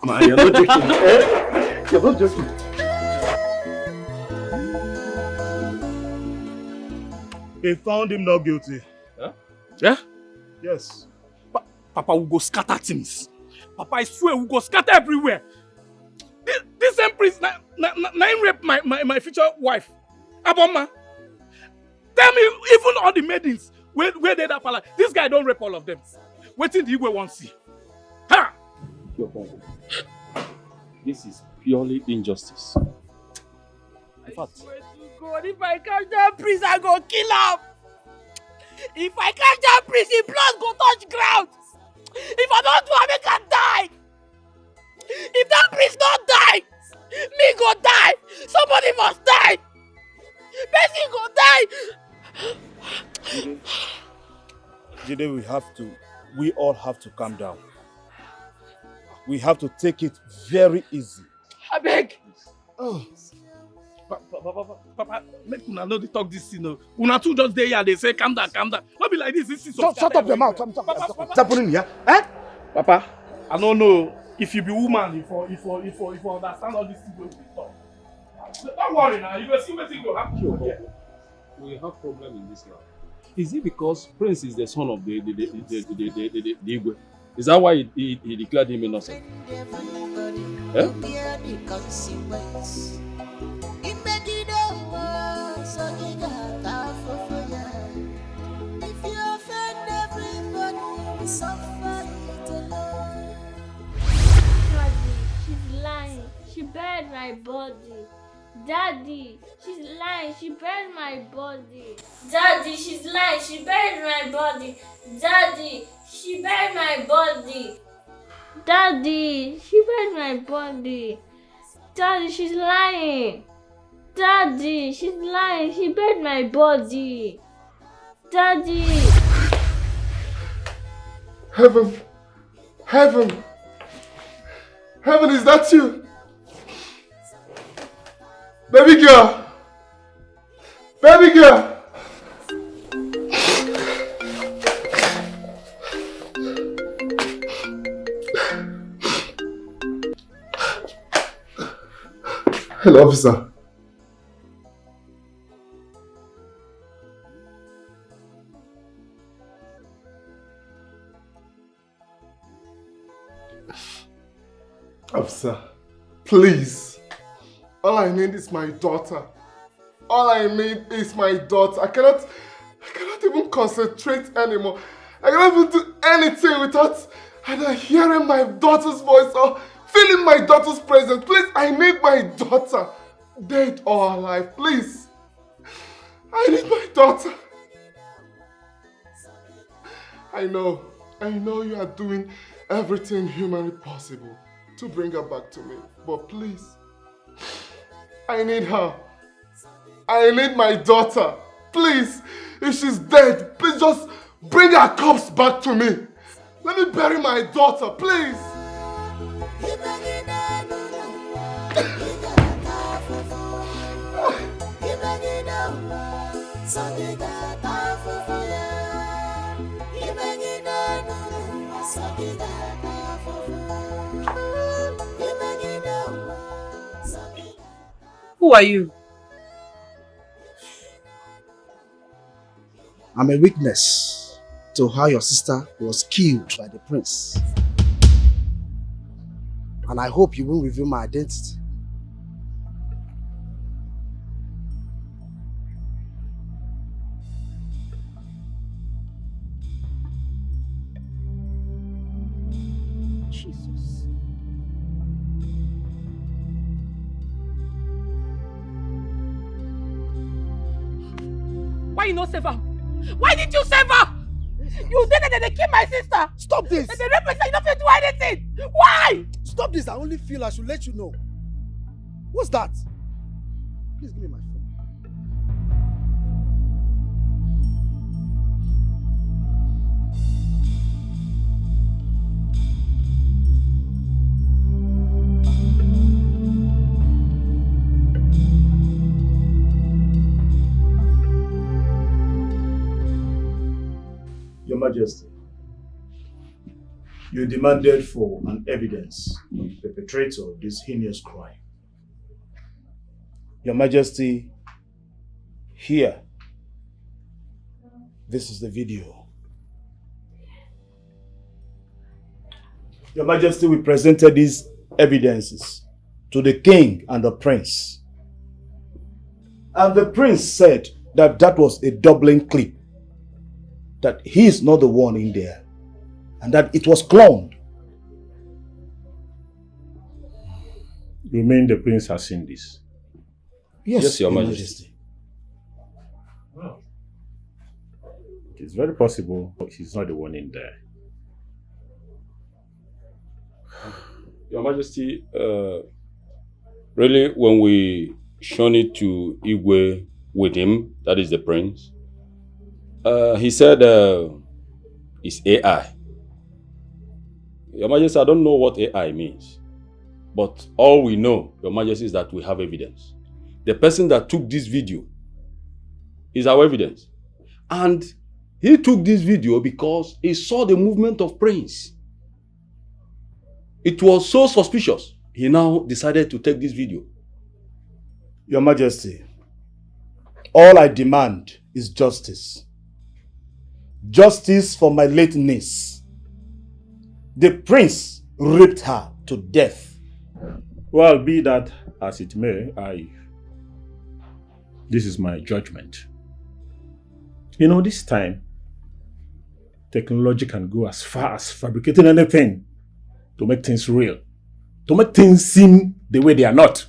Amaya, you're not joking. Eh? You're not joking. They found him not guilty. Huh? Yeah? Yes. Papa will go scatter things. Papa, I swear we'll go scatter everywhere. This same priest, na rape my future wife. Aboma. Tell me, even all the maidens, where they that palace, this guy don't rape all of them. Wait till the Igwe won't see. Ha! This is purely injustice. In fact, God, if I catch that priest, I go kill him. If I catch that priest, his blood go touch ground. If I don't do it, I can die. If that priest don't die, me go die. Somebody must die. Person go die. Jide, we all have to calm down. We have to take it very easy. I beg. Oh. Papa, make una know they talk this, you know. Una two just there, they say calm down. Not be like this. This is shut up your mouth. What's happening here? Eh? Papa, I don't know if you be woman, if you understand all this thing we talk. Don't worry now. You will see what will happen here. We have problem in this land. Is it because Prince is the son of the Igwe? Is that why he declared him innocent? Eh? my body. Daddy, she's lying. She buried my body. Daddy, she's lying. She buried my body. Daddy, she buried my body. Daddy, she buried my body. Daddy, she's lying. Daddy, she's lying. She buried my body. Daddy. Heaven. Heaven. Heaven, is that you? Baby girl. Baby girl. Hello, officer. Officer, please. All I need is my daughter. All I need is my daughter. I cannot even concentrate anymore. I cannot even do anything without either hearing my daughter's voice or feeling my daughter's presence. Please, I need my daughter. Dead or alive, please. I need my daughter. I know you are doing everything humanly possible to bring her back to me. But please, I need her. I need my daughter. Please, if she's dead, please just bring her corpse back to me. Let me bury my daughter, please. Who are you? I'm a witness to how your sister was killed by the prince. And I hope you won't reveal my identity. Jesus. Why you not save her? Why did you save her? You did it and they killed my sister. Stop this. And they raped her, you don't feel do anything. Why? Stop this. I only feel I should let you know. What's that? Please give me my phone. Your Majesty, you demanded for an evidence of the perpetrator of this heinous crime. Your Majesty, here, this is the video. Your Majesty, we presented these evidences to the king and the prince. And the prince said that that was a doubling clip. That he is not the one in there. And that it was cloned. You mean the prince has seen this? Yes, Your Majesty. Well, it is very possible he's not the one in there. Your Majesty, really, when we shown it to Igwe with him, that is the prince, he said it's AI. Your Majesty, I don't know what AI means. But all we know, Your Majesty, is that we have evidence. The person that took this video is our evidence. And he took this video because he saw the movement of Prince. It was so suspicious. He now decided to take this video. Your Majesty, all I demand is justice. Justice for my late niece. The prince raped her to death. Well, be that as it may, this is my judgment. You know, this time, technology can go as far as fabricating anything to make things real, to make things seem the way they are not.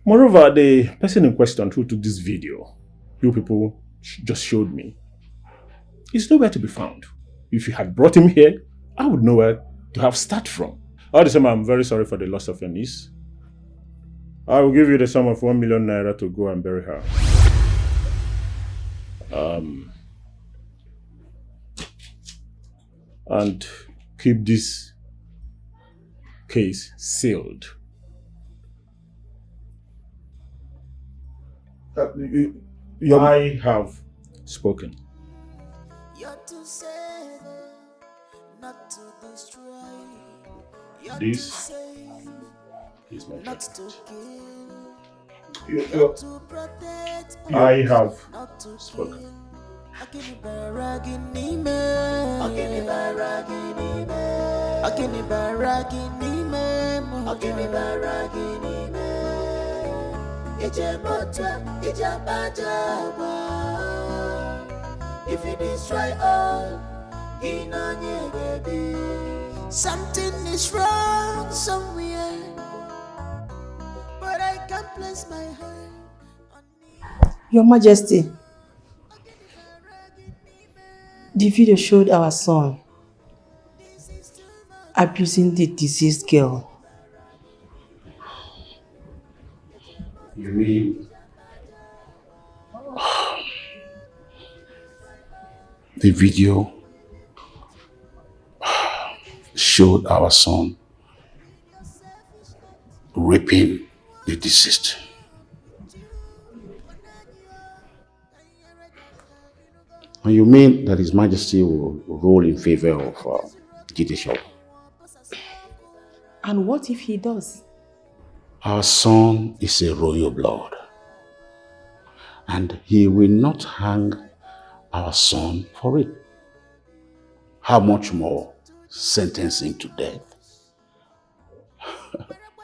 Moreover, the person in question who took this video, you people just showed me, is nowhere to be found. If you had brought him here, I would know where to have start from. All the same, I'm very sorry for the loss of your niece. I will give you the sum of 1 million naira to go and bury her. And keep this case sealed. I have spoken. This is my judgment. I have spoken. If you destroy all, something is wrong somewhere, but I can't place my hand. Your Majesty, the video showed our son abusing the deceased girl. You mean the video showed our son raping the deceased? And you mean that His Majesty will rule in favor of judicial? And what if he does? Our son is a royal blood, and he will not hang our son for it. How much more sentencing to death?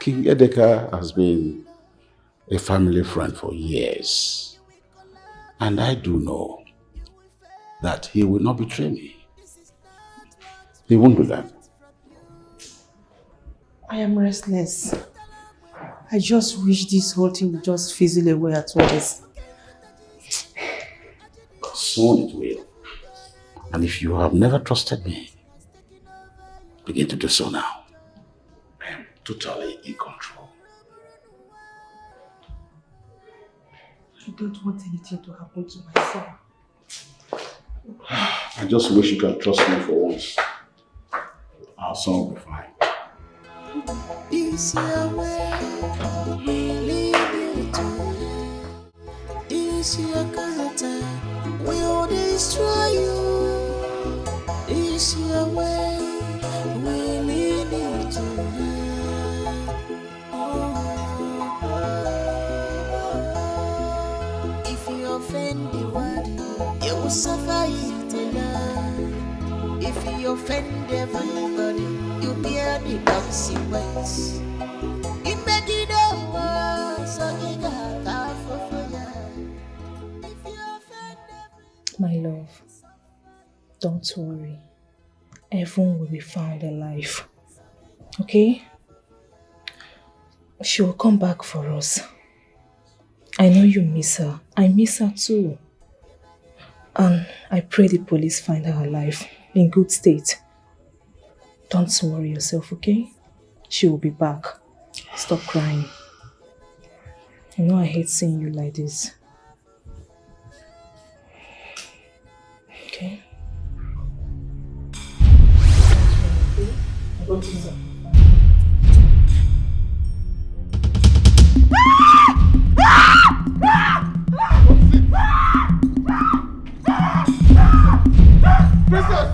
King Edeka has been a family friend for years, and I do know that he will not betray me. He won't do that. I am restless. I just wish this whole thing would just fizzle away at once. Soon it will. And if you have never trusted me, begin to do so now. I am totally in control. I don't want anything to happen to my son. I just wish you can trust me for once. Our son will be fine. This your way, we lead you to. This your character, we'll destroy you. This your way, we lead you to. If you offend the world, you will suffer it alone. If you offend everybody, you bear the consequence. My love, don't worry. Everyone will be found alive. Okay? She will come back for us. I know you miss her. I miss her too. And I pray the police find her alive, in good state. Don't worry yourself, okay? She will be back. Stop crying. You know I hate seeing you like this. Okay? Go to her. Princess!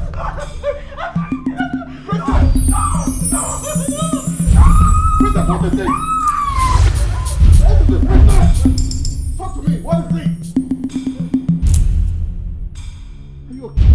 Princess, what is it? What is it, Princess? Talk to me, what is it? Are you okay?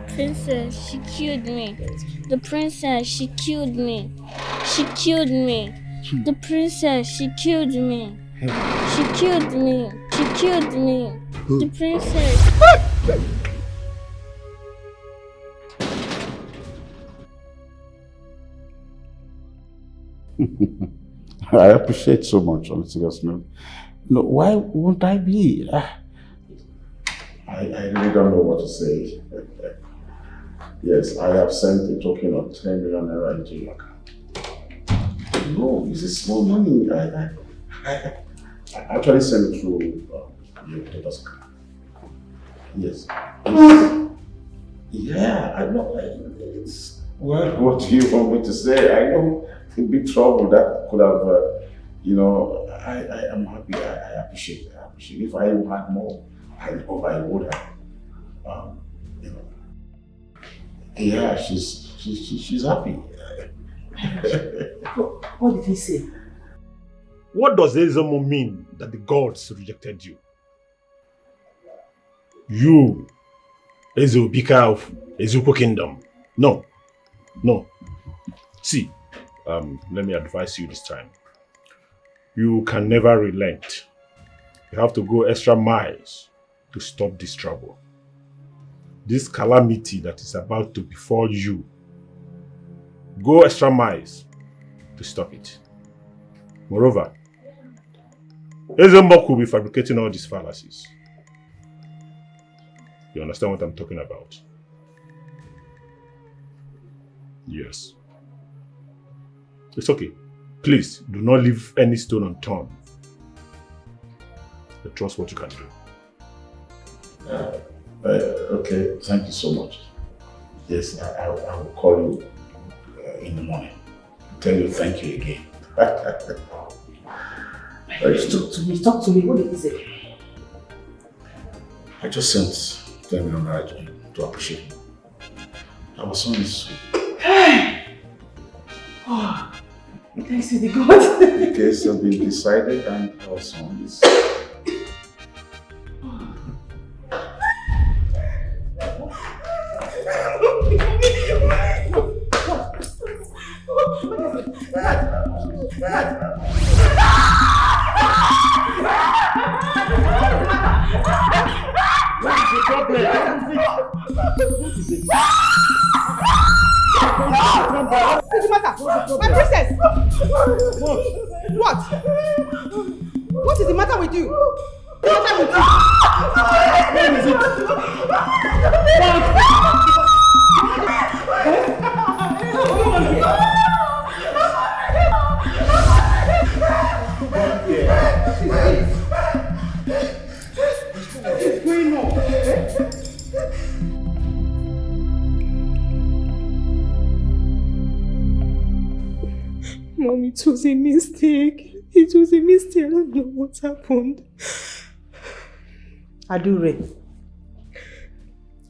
Princess, she killed me. The princess, she killed me. She killed me. The princess, she killed me. She killed me. She killed me. The princess. I appreciate so much on a serious note. No, why won't I be? I really don't know what to say. Yes, I have sent a token of 10 million naira into your account. No, it's a small money. I actually sent it through your daughter's account. Yes. Yeah, I know. It's, well, what do you want me to say? I know in big trouble that could have, I am happy. I appreciate it. I appreciate it. If I had more, I know I would have. Yeah, she's happy. What did he say? What does Ezomo mean that the gods rejected you? You, Ezobika of Ezuko Kingdom. No. See, let me advise you this time. You can never relent. You have to go extra miles to stop this trouble. This calamity that is about to befall you. Go extra miles to stop it. Moreover, Ezembok will be fabricating all these fallacies. You understand what I'm talking about? Yes. It's okay. Please, do not leave any stone unturned. I trust what you can do. Okay, thank you so much. Yes, I will call you in the morning. Tell you thank you again. Talk to me. What did he say? I just sent 10 million naira to appreciate you. Our son is... Oh, thanks to the gods. The case has been decided and our son is... What's the matter? My princess! What? What is the matter with you? What's the matter with you? Where is it? What's going on? Mom, it was a mistake. It was a mistake. I don't know what happened. Adure,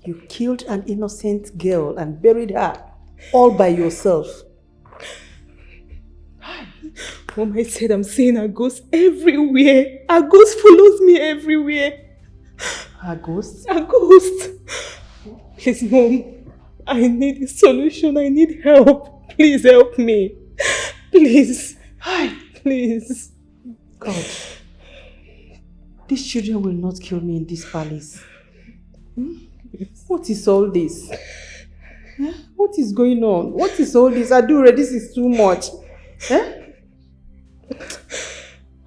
you killed an innocent girl and buried her all by yourself. Mom, I said I'm seeing a ghost everywhere. A ghost follows me everywhere. A ghost? A ghost. Please, Mom, I need a solution. I need help. Please help me. Please. Please. God, these children will not kill me in this palace. What is all this? What is going on? What is all this? Adure, this is too much.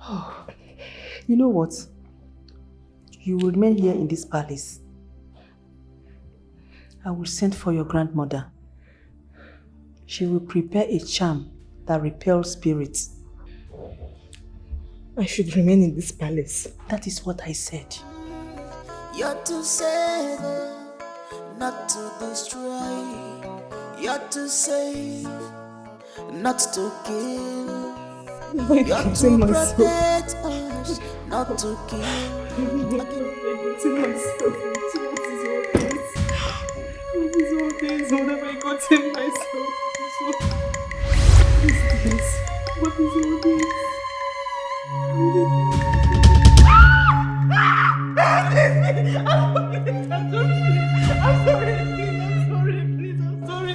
Oh. You know what? You will remain here in this palace. I will send for your grandmother. She will prepare a charm that repels spirits. I should remain in this palace. That is what I said. You're to save, not to destroy. You're to save, not to kill. You're to protect us, not to kill. What is all this? What have I gotten myself? this? What is all this? I'm sorry, please, I'm sorry.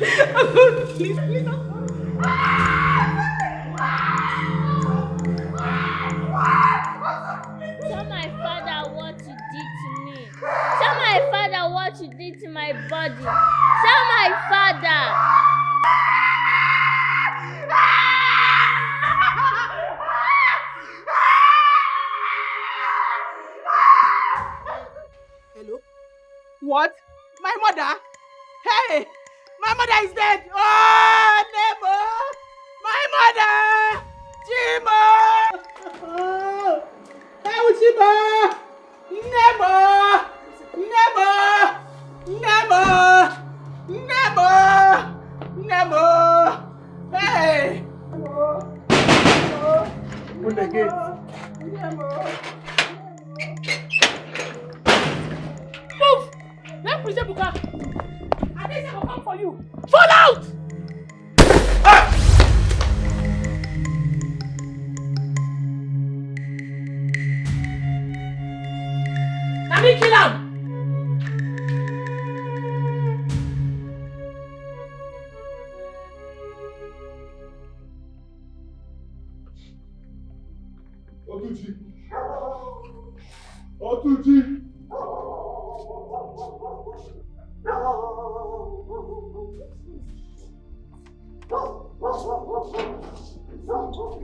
Please, please. Tell my father what you did to me. Tell my father what you did to my body. Tell my father. Hello? What? My mother? Hey! My mother is dead! Oh, Nemo! My mother! Chimo! Oh, hey, Chimo! Nemo! Nemo! Nemo! Nemo! Nemo! Hey! Open the gate. Nemo! Move! Let Prince Ebuka! And this will come for you! Fall out! Let me kill him! Otuji!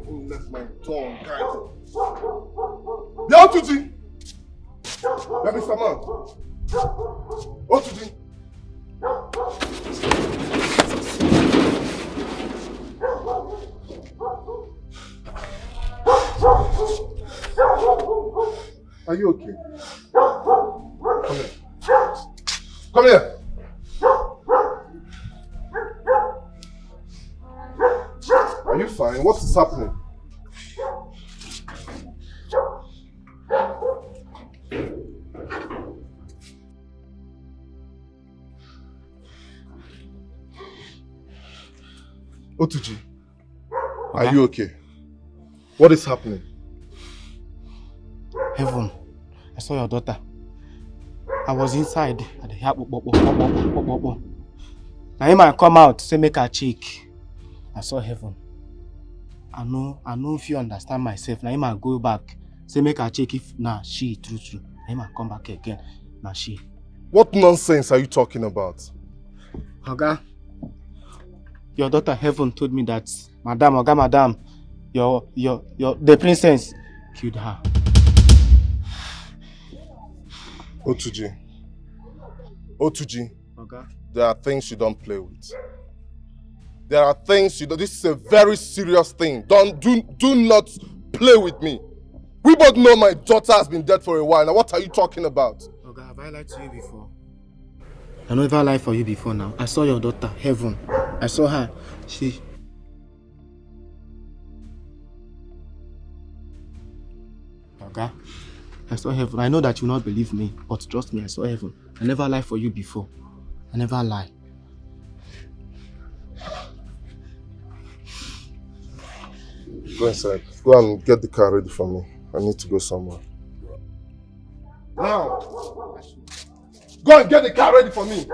Who left my tongue, guys? Otuji! Let me summon. Otuji! Are you okay? Come here. Come here. Are you fine? What is happening? Otuji, are you okay? What is happening? Heaven, I saw your daughter. I was inside at the help. Now him I come out, say make her check. I saw heaven. I know if you understand myself. Now him I go back, say make her check if she true. Now him I come back again. Now she. What nonsense are you talking about? Oga, your daughter Heaven told me that Madam, the princess killed her. Otuji, Okay. There are things you don't play with. There are things you don't. This is a very serious thing. Do not play with me. We both know my daughter has been dead for a while. Now, what are you talking about? Okay, have I lied to you before? I never lied for you before now. I saw your daughter, Heaven. I saw her. Okay. I saw Heaven. I know that you will not believe me, but trust me, I saw Heaven. I never lied for you before. I never lie. Go inside. Go and get the car ready for me. I need to go somewhere. Now! Go and get the car ready for me!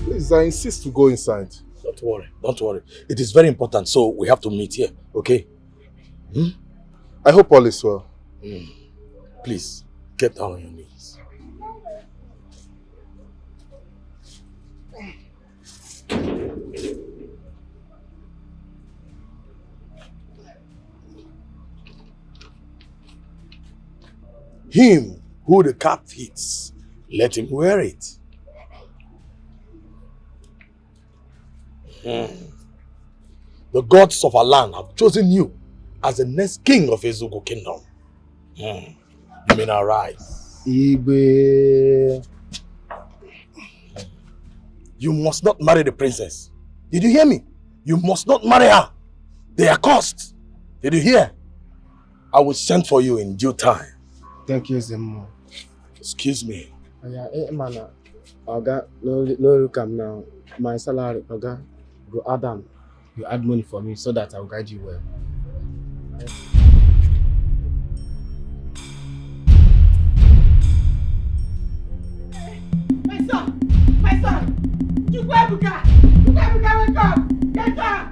Please, I insist to go inside. Don't worry. It is very important, so we have to meet here, okay? I hope all is well. Please, get down on your knees. Him who the cap hits let him wear it. The gods of our land have chosen you as the next king of Ezugo kingdom. You may now rise. Igwe. You must not marry the princess. Did you hear me? You must not marry her. They are cursed. Did you hear? I will send for you in due time. Thank you, Zemo. Excuse me. Yeah, man. Oga, no look am now. My salary, Oga, go Adam. You add money for me so that I will guide you well. My son! Chukwuebuka, wake up! Get up!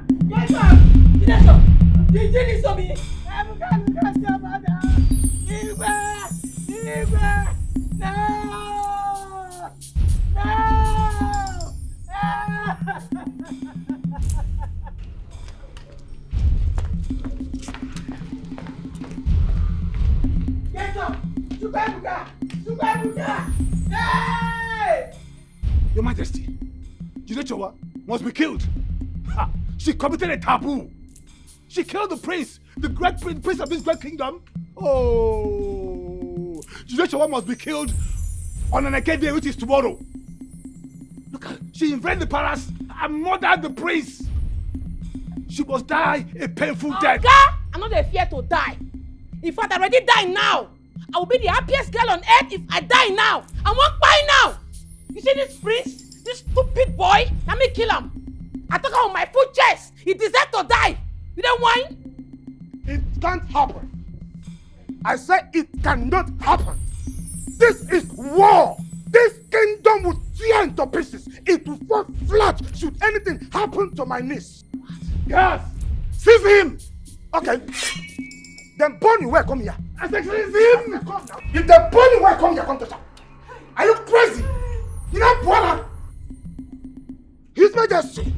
Jideso! Jideso me! Ebuka, look at your mother! Igwe! No! Get up! Chukwuebuka! Hey! Your Majesty, Jidechowa must be killed. Ha! She committed a taboo. She killed the prince, the great prince of this great kingdom. Oh, Jidechowa must be killed on an Ekede, which is tomorrow. Look at her. She invaded the palace and murdered the prince. She must die a painful death. I'm not fear to die. In fact, I already died now. I will be the happiest girl on earth if I die now. I won't die now. You see this prince? This stupid boy? Let me kill him. I took him on my full chest. He deserves to die. You don't whine? It can't happen. I said it cannot happen. This is war. This kingdom will tear into pieces. It will fall flat should anything happen to my niece. Yes! Seize him! Okay. Then Bonnie, where come here? I said seize him! If the Bonnie, where come here, come to her. Are you crazy? You know what? His Majesty,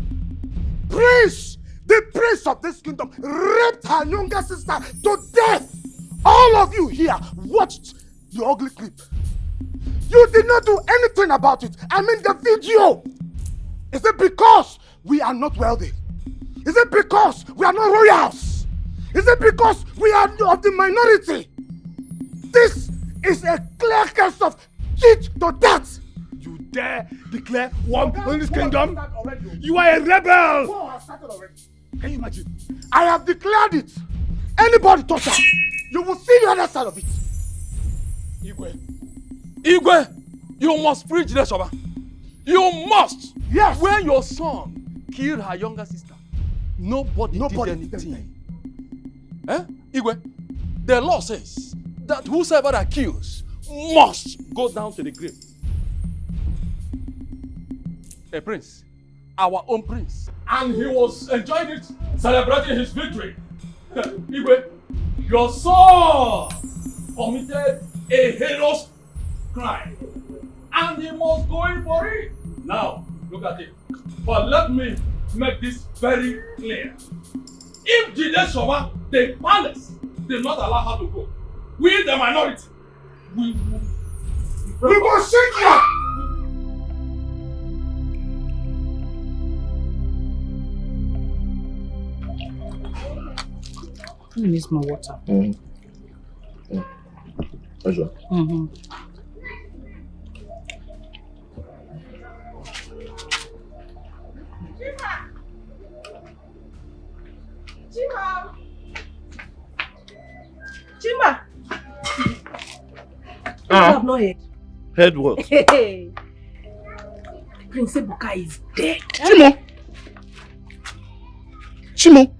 Prince, the prince of this kingdom, raped her younger sister to death. All of you here watched the ugly clip. You did not do anything about it. I mean the video. Is it because we are not wealthy? Is it because we are not royals? Is it because we are of the minority? This is a clear case of cheat to death. You dare declare war in this kingdom? You are a rebel! Can you imagine? I have declared it. Anybody touch her, you will see the other side of it. Igwe, you must free Jidesoba. You must. Yes. When your son killed her younger sister, nobody did anything. Igwe, the law says that whosoever accused must go down to the grave. A prince, our own prince, and he was enjoying it, celebrating his victory. Igwe, your son committed a heinous crime, and he must go in for it. Now, look at it. But let me make this very clear. If Jidesoba, the palace, did not allow her to go, we, the minority, we will shake her. I need more water. Sure. Chima! You have not heard. Heard what? Hey. Prince Ebuka is dead. Chimo!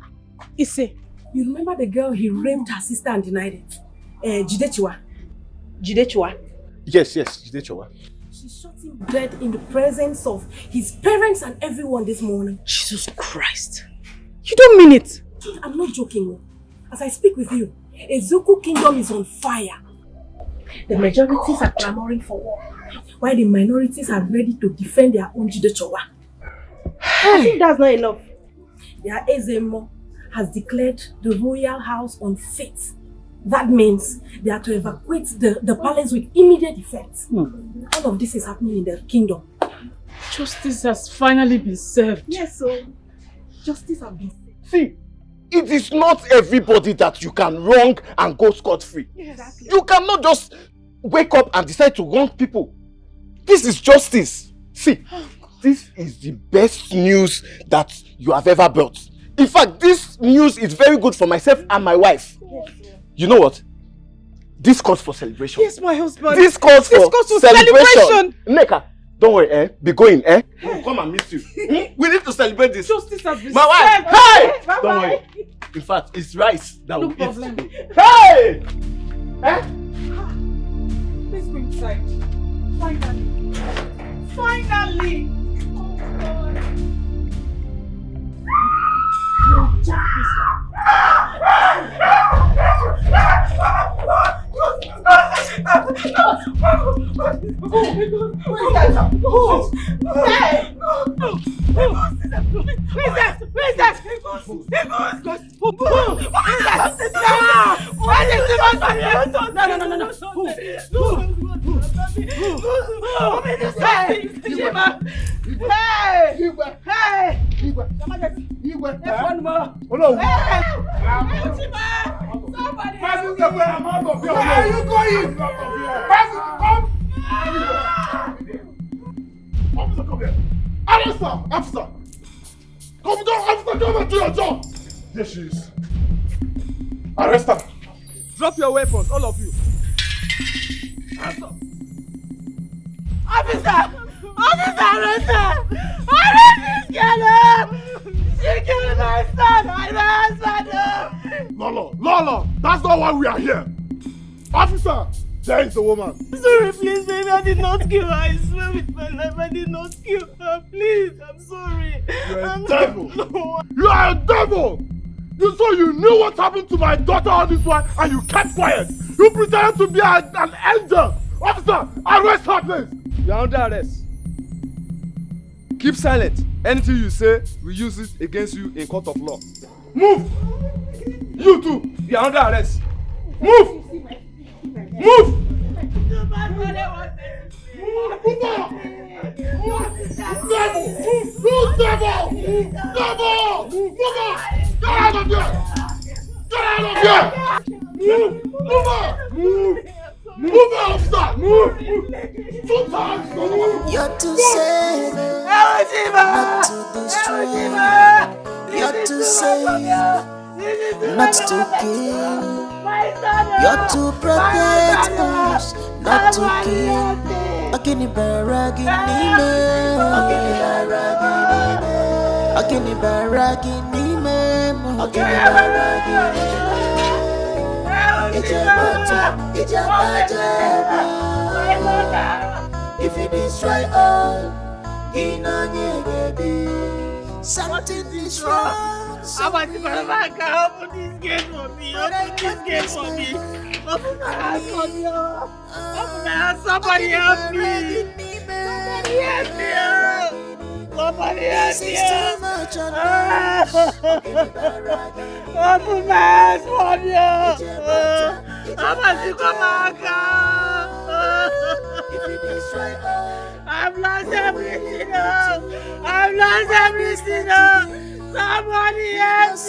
Isse, you remember the girl he raped her sister and denied it? Jidechiwa. Yes, Jidechowa. She shot him dead in the presence of his parents and everyone this morning. Jesus Christ. You don't mean it. I'm not joking. As I speak with you, Ezugo kingdom is on fire. The majorities are clamoring for war, while the minorities are ready to defend their own Jidechowa. I think that's not enough. Their Ezemo has declared the royal house unfit That means they are to evacuate the palace with immediate effect. All of this is happening in the kingdom. Justice has finally been served. Yes, so justice has been served. See, it is not everybody that you can wrong and go scot-free. Exactly. You cannot just wake up and decide to wrong people. This is justice. See, this is the best news that you have ever brought. In fact, this news is very good for myself and my wife. You know what? This calls for celebration. Yes, my husband. This calls for celebration. Neka, don't worry, Be going, We'll come and meet you. We need to celebrate this. Justice has been my wife, served. hey! Bye-bye. Don't worry. In fact, it's rice that No we problem. eat. Hey! Let's go inside. Finally. Finally! Oh God. Officer! Come down, officer, come to your job! There she is. Arrest her! Drop your weapons, all of you. Officer! Arrest her! Arrest this girl! She killed my son and my husband! Lolo, that's not why we are here. Officer, there is the woman. Sorry, please, baby, I did not kill her. I swear with my life, I did not kill her. Please, I'm sorry. You're a devil. You are a devil. You knew what happened to my daughter all this while and you kept quiet. You pretended to be an angel. Officer, arrest her, please. You're under arrest. Keep silent. Anything you say, we use it against you in court of law. Move! You too. You're under arrest. Move! Move! Devil! You devil! Devil! Move on! Get out of here! Get out of here! Move! Move on! Move! Move on, stop! Move! Two times! You're too safe not to destroy. You're too safe not to kill. You're to protect us, not to kill. Akini baragi nime, akini baragi nime, akini baragi nime, akini baragi nime. If you destroy all, something is wrong. Open this gate for me. Open this gate for me. Open my house for me. Open my house. Somebody help me. Somebody help me. Somebody help me. Open my house for me. Somebody come back. I've lost everything. I've lost everything. Somebody help me!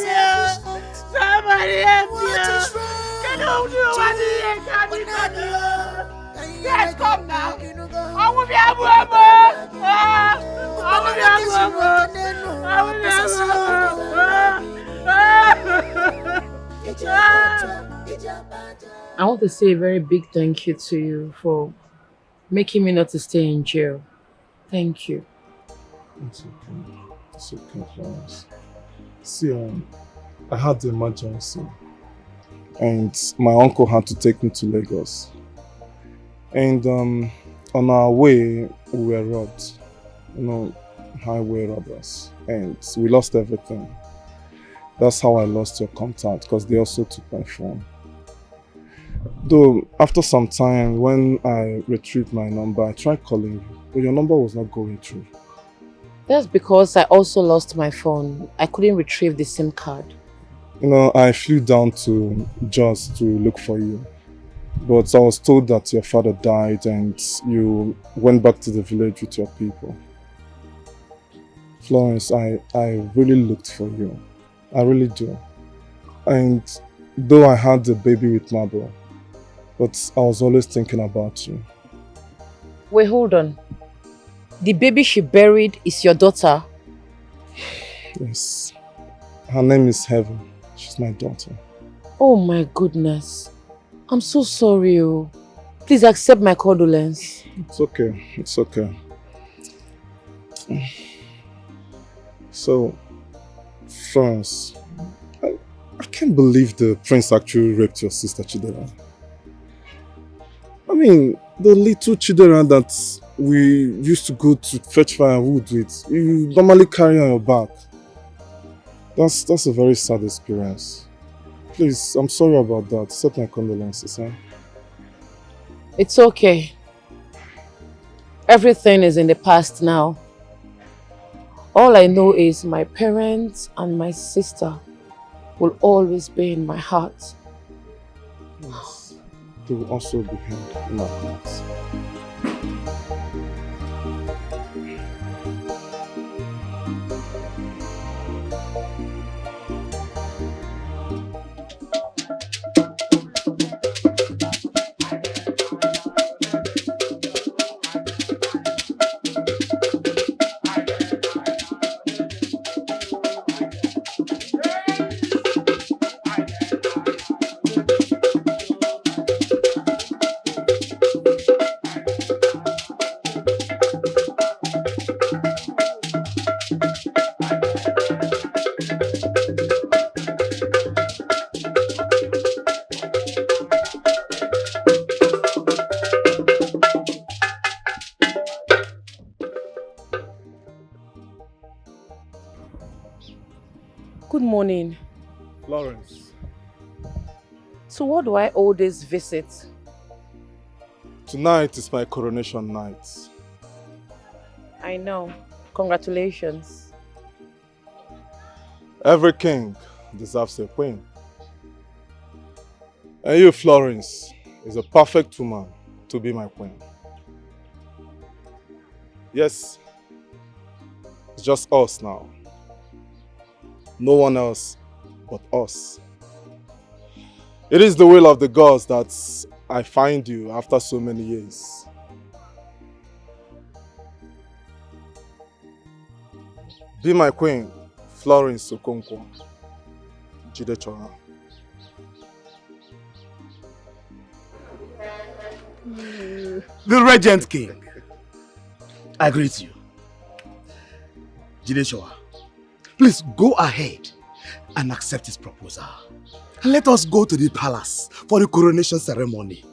Somebody help me! Can you do what you can do? Yes, come now! I will be able I want to say a very big thank you to you for making me not to stay in jail. Thank you. It's okay. It's okay, Florence. See, I had the emergency and my uncle had to take me to Lagos. And on our way, we were robbed. Highway robbers. And we lost everything. That's how I lost your contact, because they also took my phone. Though, after some time, when I retrieved my number, I tried calling you, but your number was not going through. That's because I also lost my phone. I couldn't retrieve the SIM card. You know, I flew down to Jos to look for you. But I was told that your father died and you went back to the village with your people. Florence, I really looked for you. I really do. And though I had a baby with Mabel, but I was always thinking about you. Wait, hold on. The baby she buried is your daughter? Yes. Her name is Heaven. She's my daughter. Oh my goodness. I'm so sorry. Oh. Please accept my condolence. It's okay. It's okay. So, Florence, I can't believe the prince actually raped your sister Chidera. I mean, the little Chidera that we used to go to fetch firewood with, you normally carry on your back. That's a very sad experience. Please, I'm sorry about that. Accept my condolences, eh? It's okay. Everything is in the past now. All I know is my parents and my sister will always be in my heart. Yes. They will also be here in my hearts. Good morning. Florence. So what do I owe this visit? Tonight is my coronation night. I know. Congratulations. Every king deserves a queen. And you, Florence, is a perfect woman to be my queen. Yes, it's just us now. No one else but us. It is the will of the gods that I find you after so many years. Be my queen, Florence Okonkwo, Jidechora. The Regent King, I greet you. Jidechora, please go ahead and accept his proposal. Let us go to the palace for the coronation ceremony.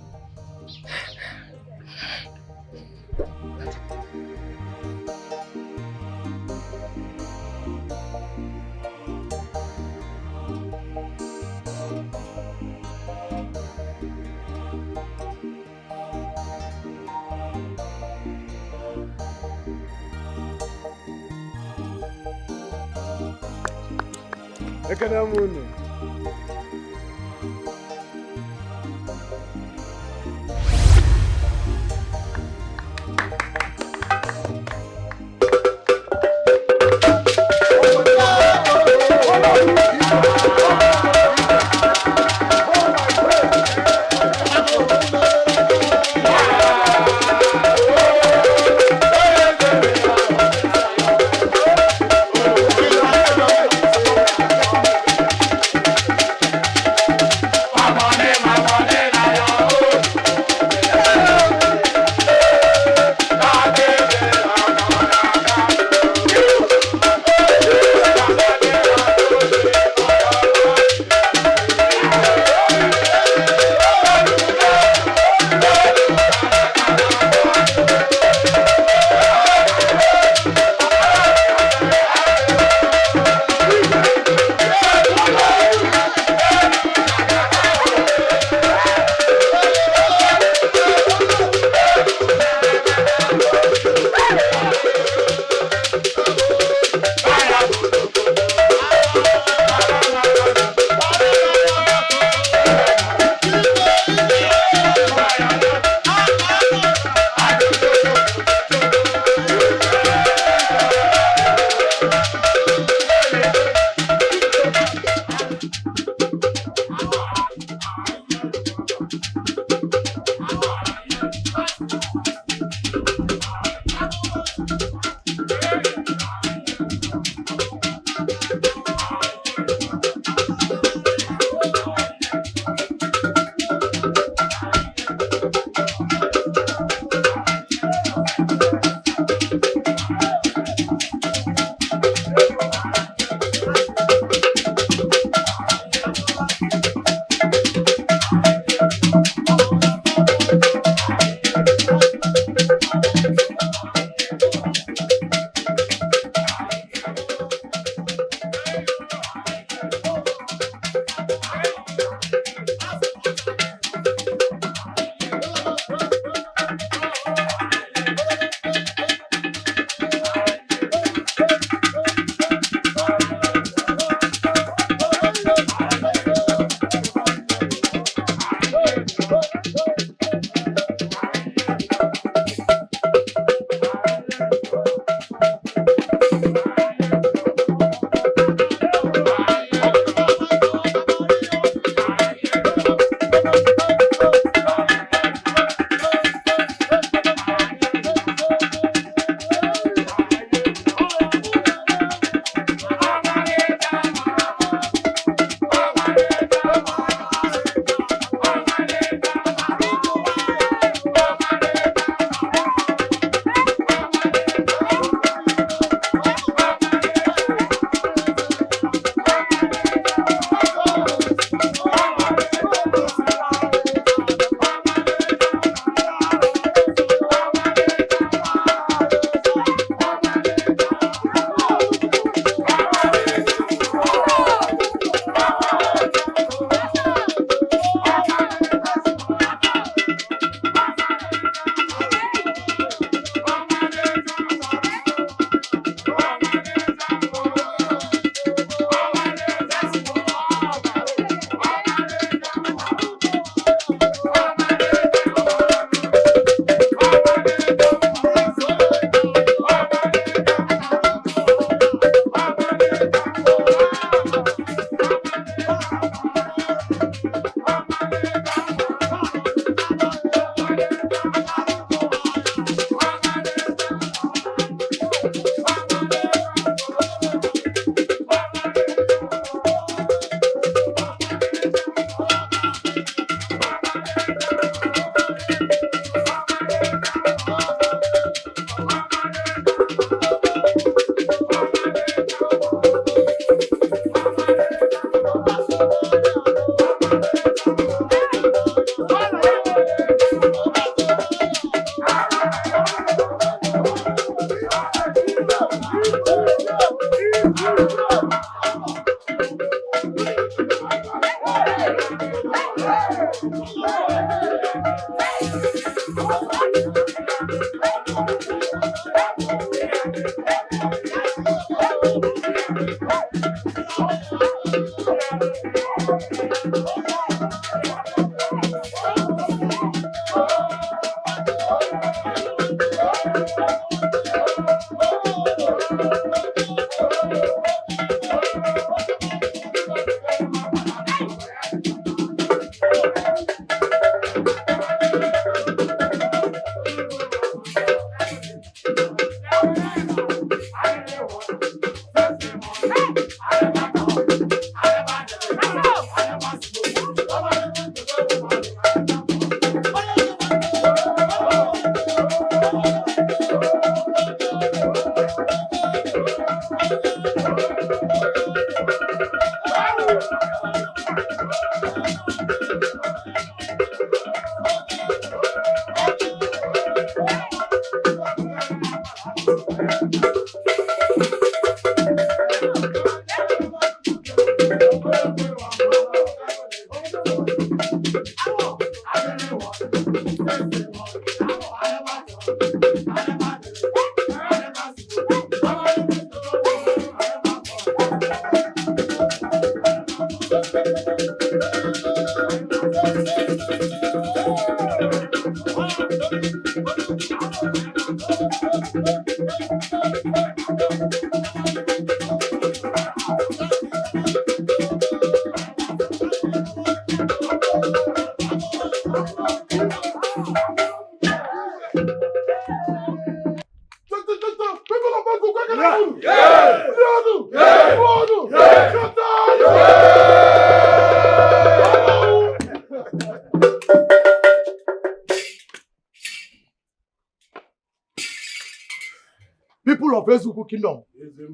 People of Ezuku Kingdom,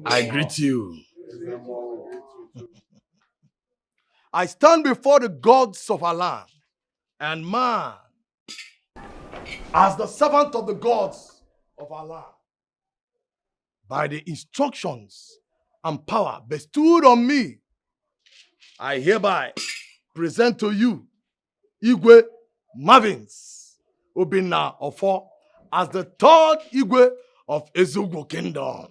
I greet you. I stand before the gods of our land and man as the servant of the gods of our land. By the instructions and power bestowed on me, I hereby present to you Igwe Marvins Obinna Ofo as the third Igwe of Ezugo Kingdom.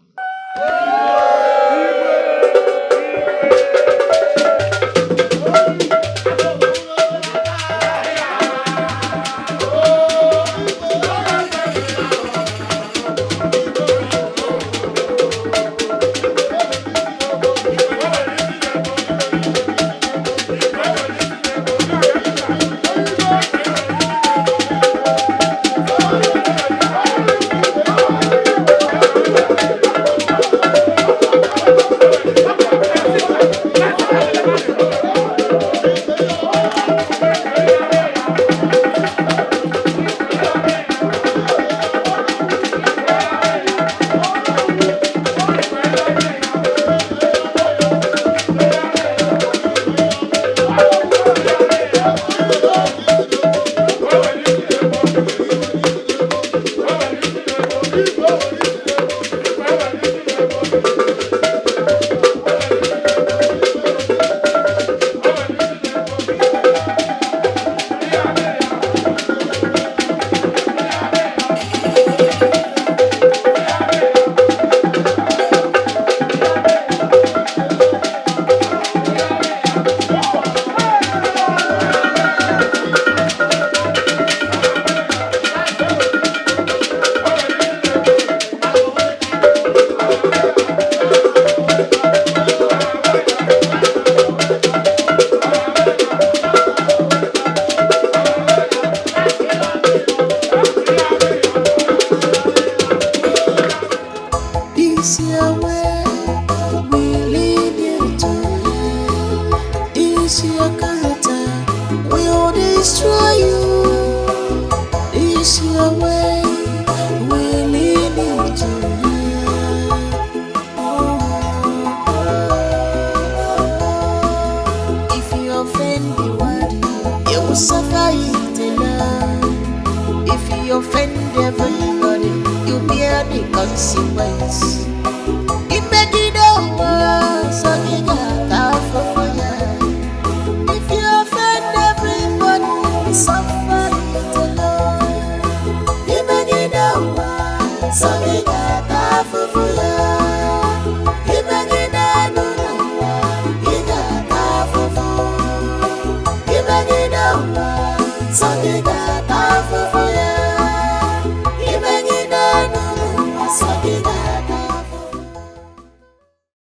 If you offend everybody, you bear the consequence.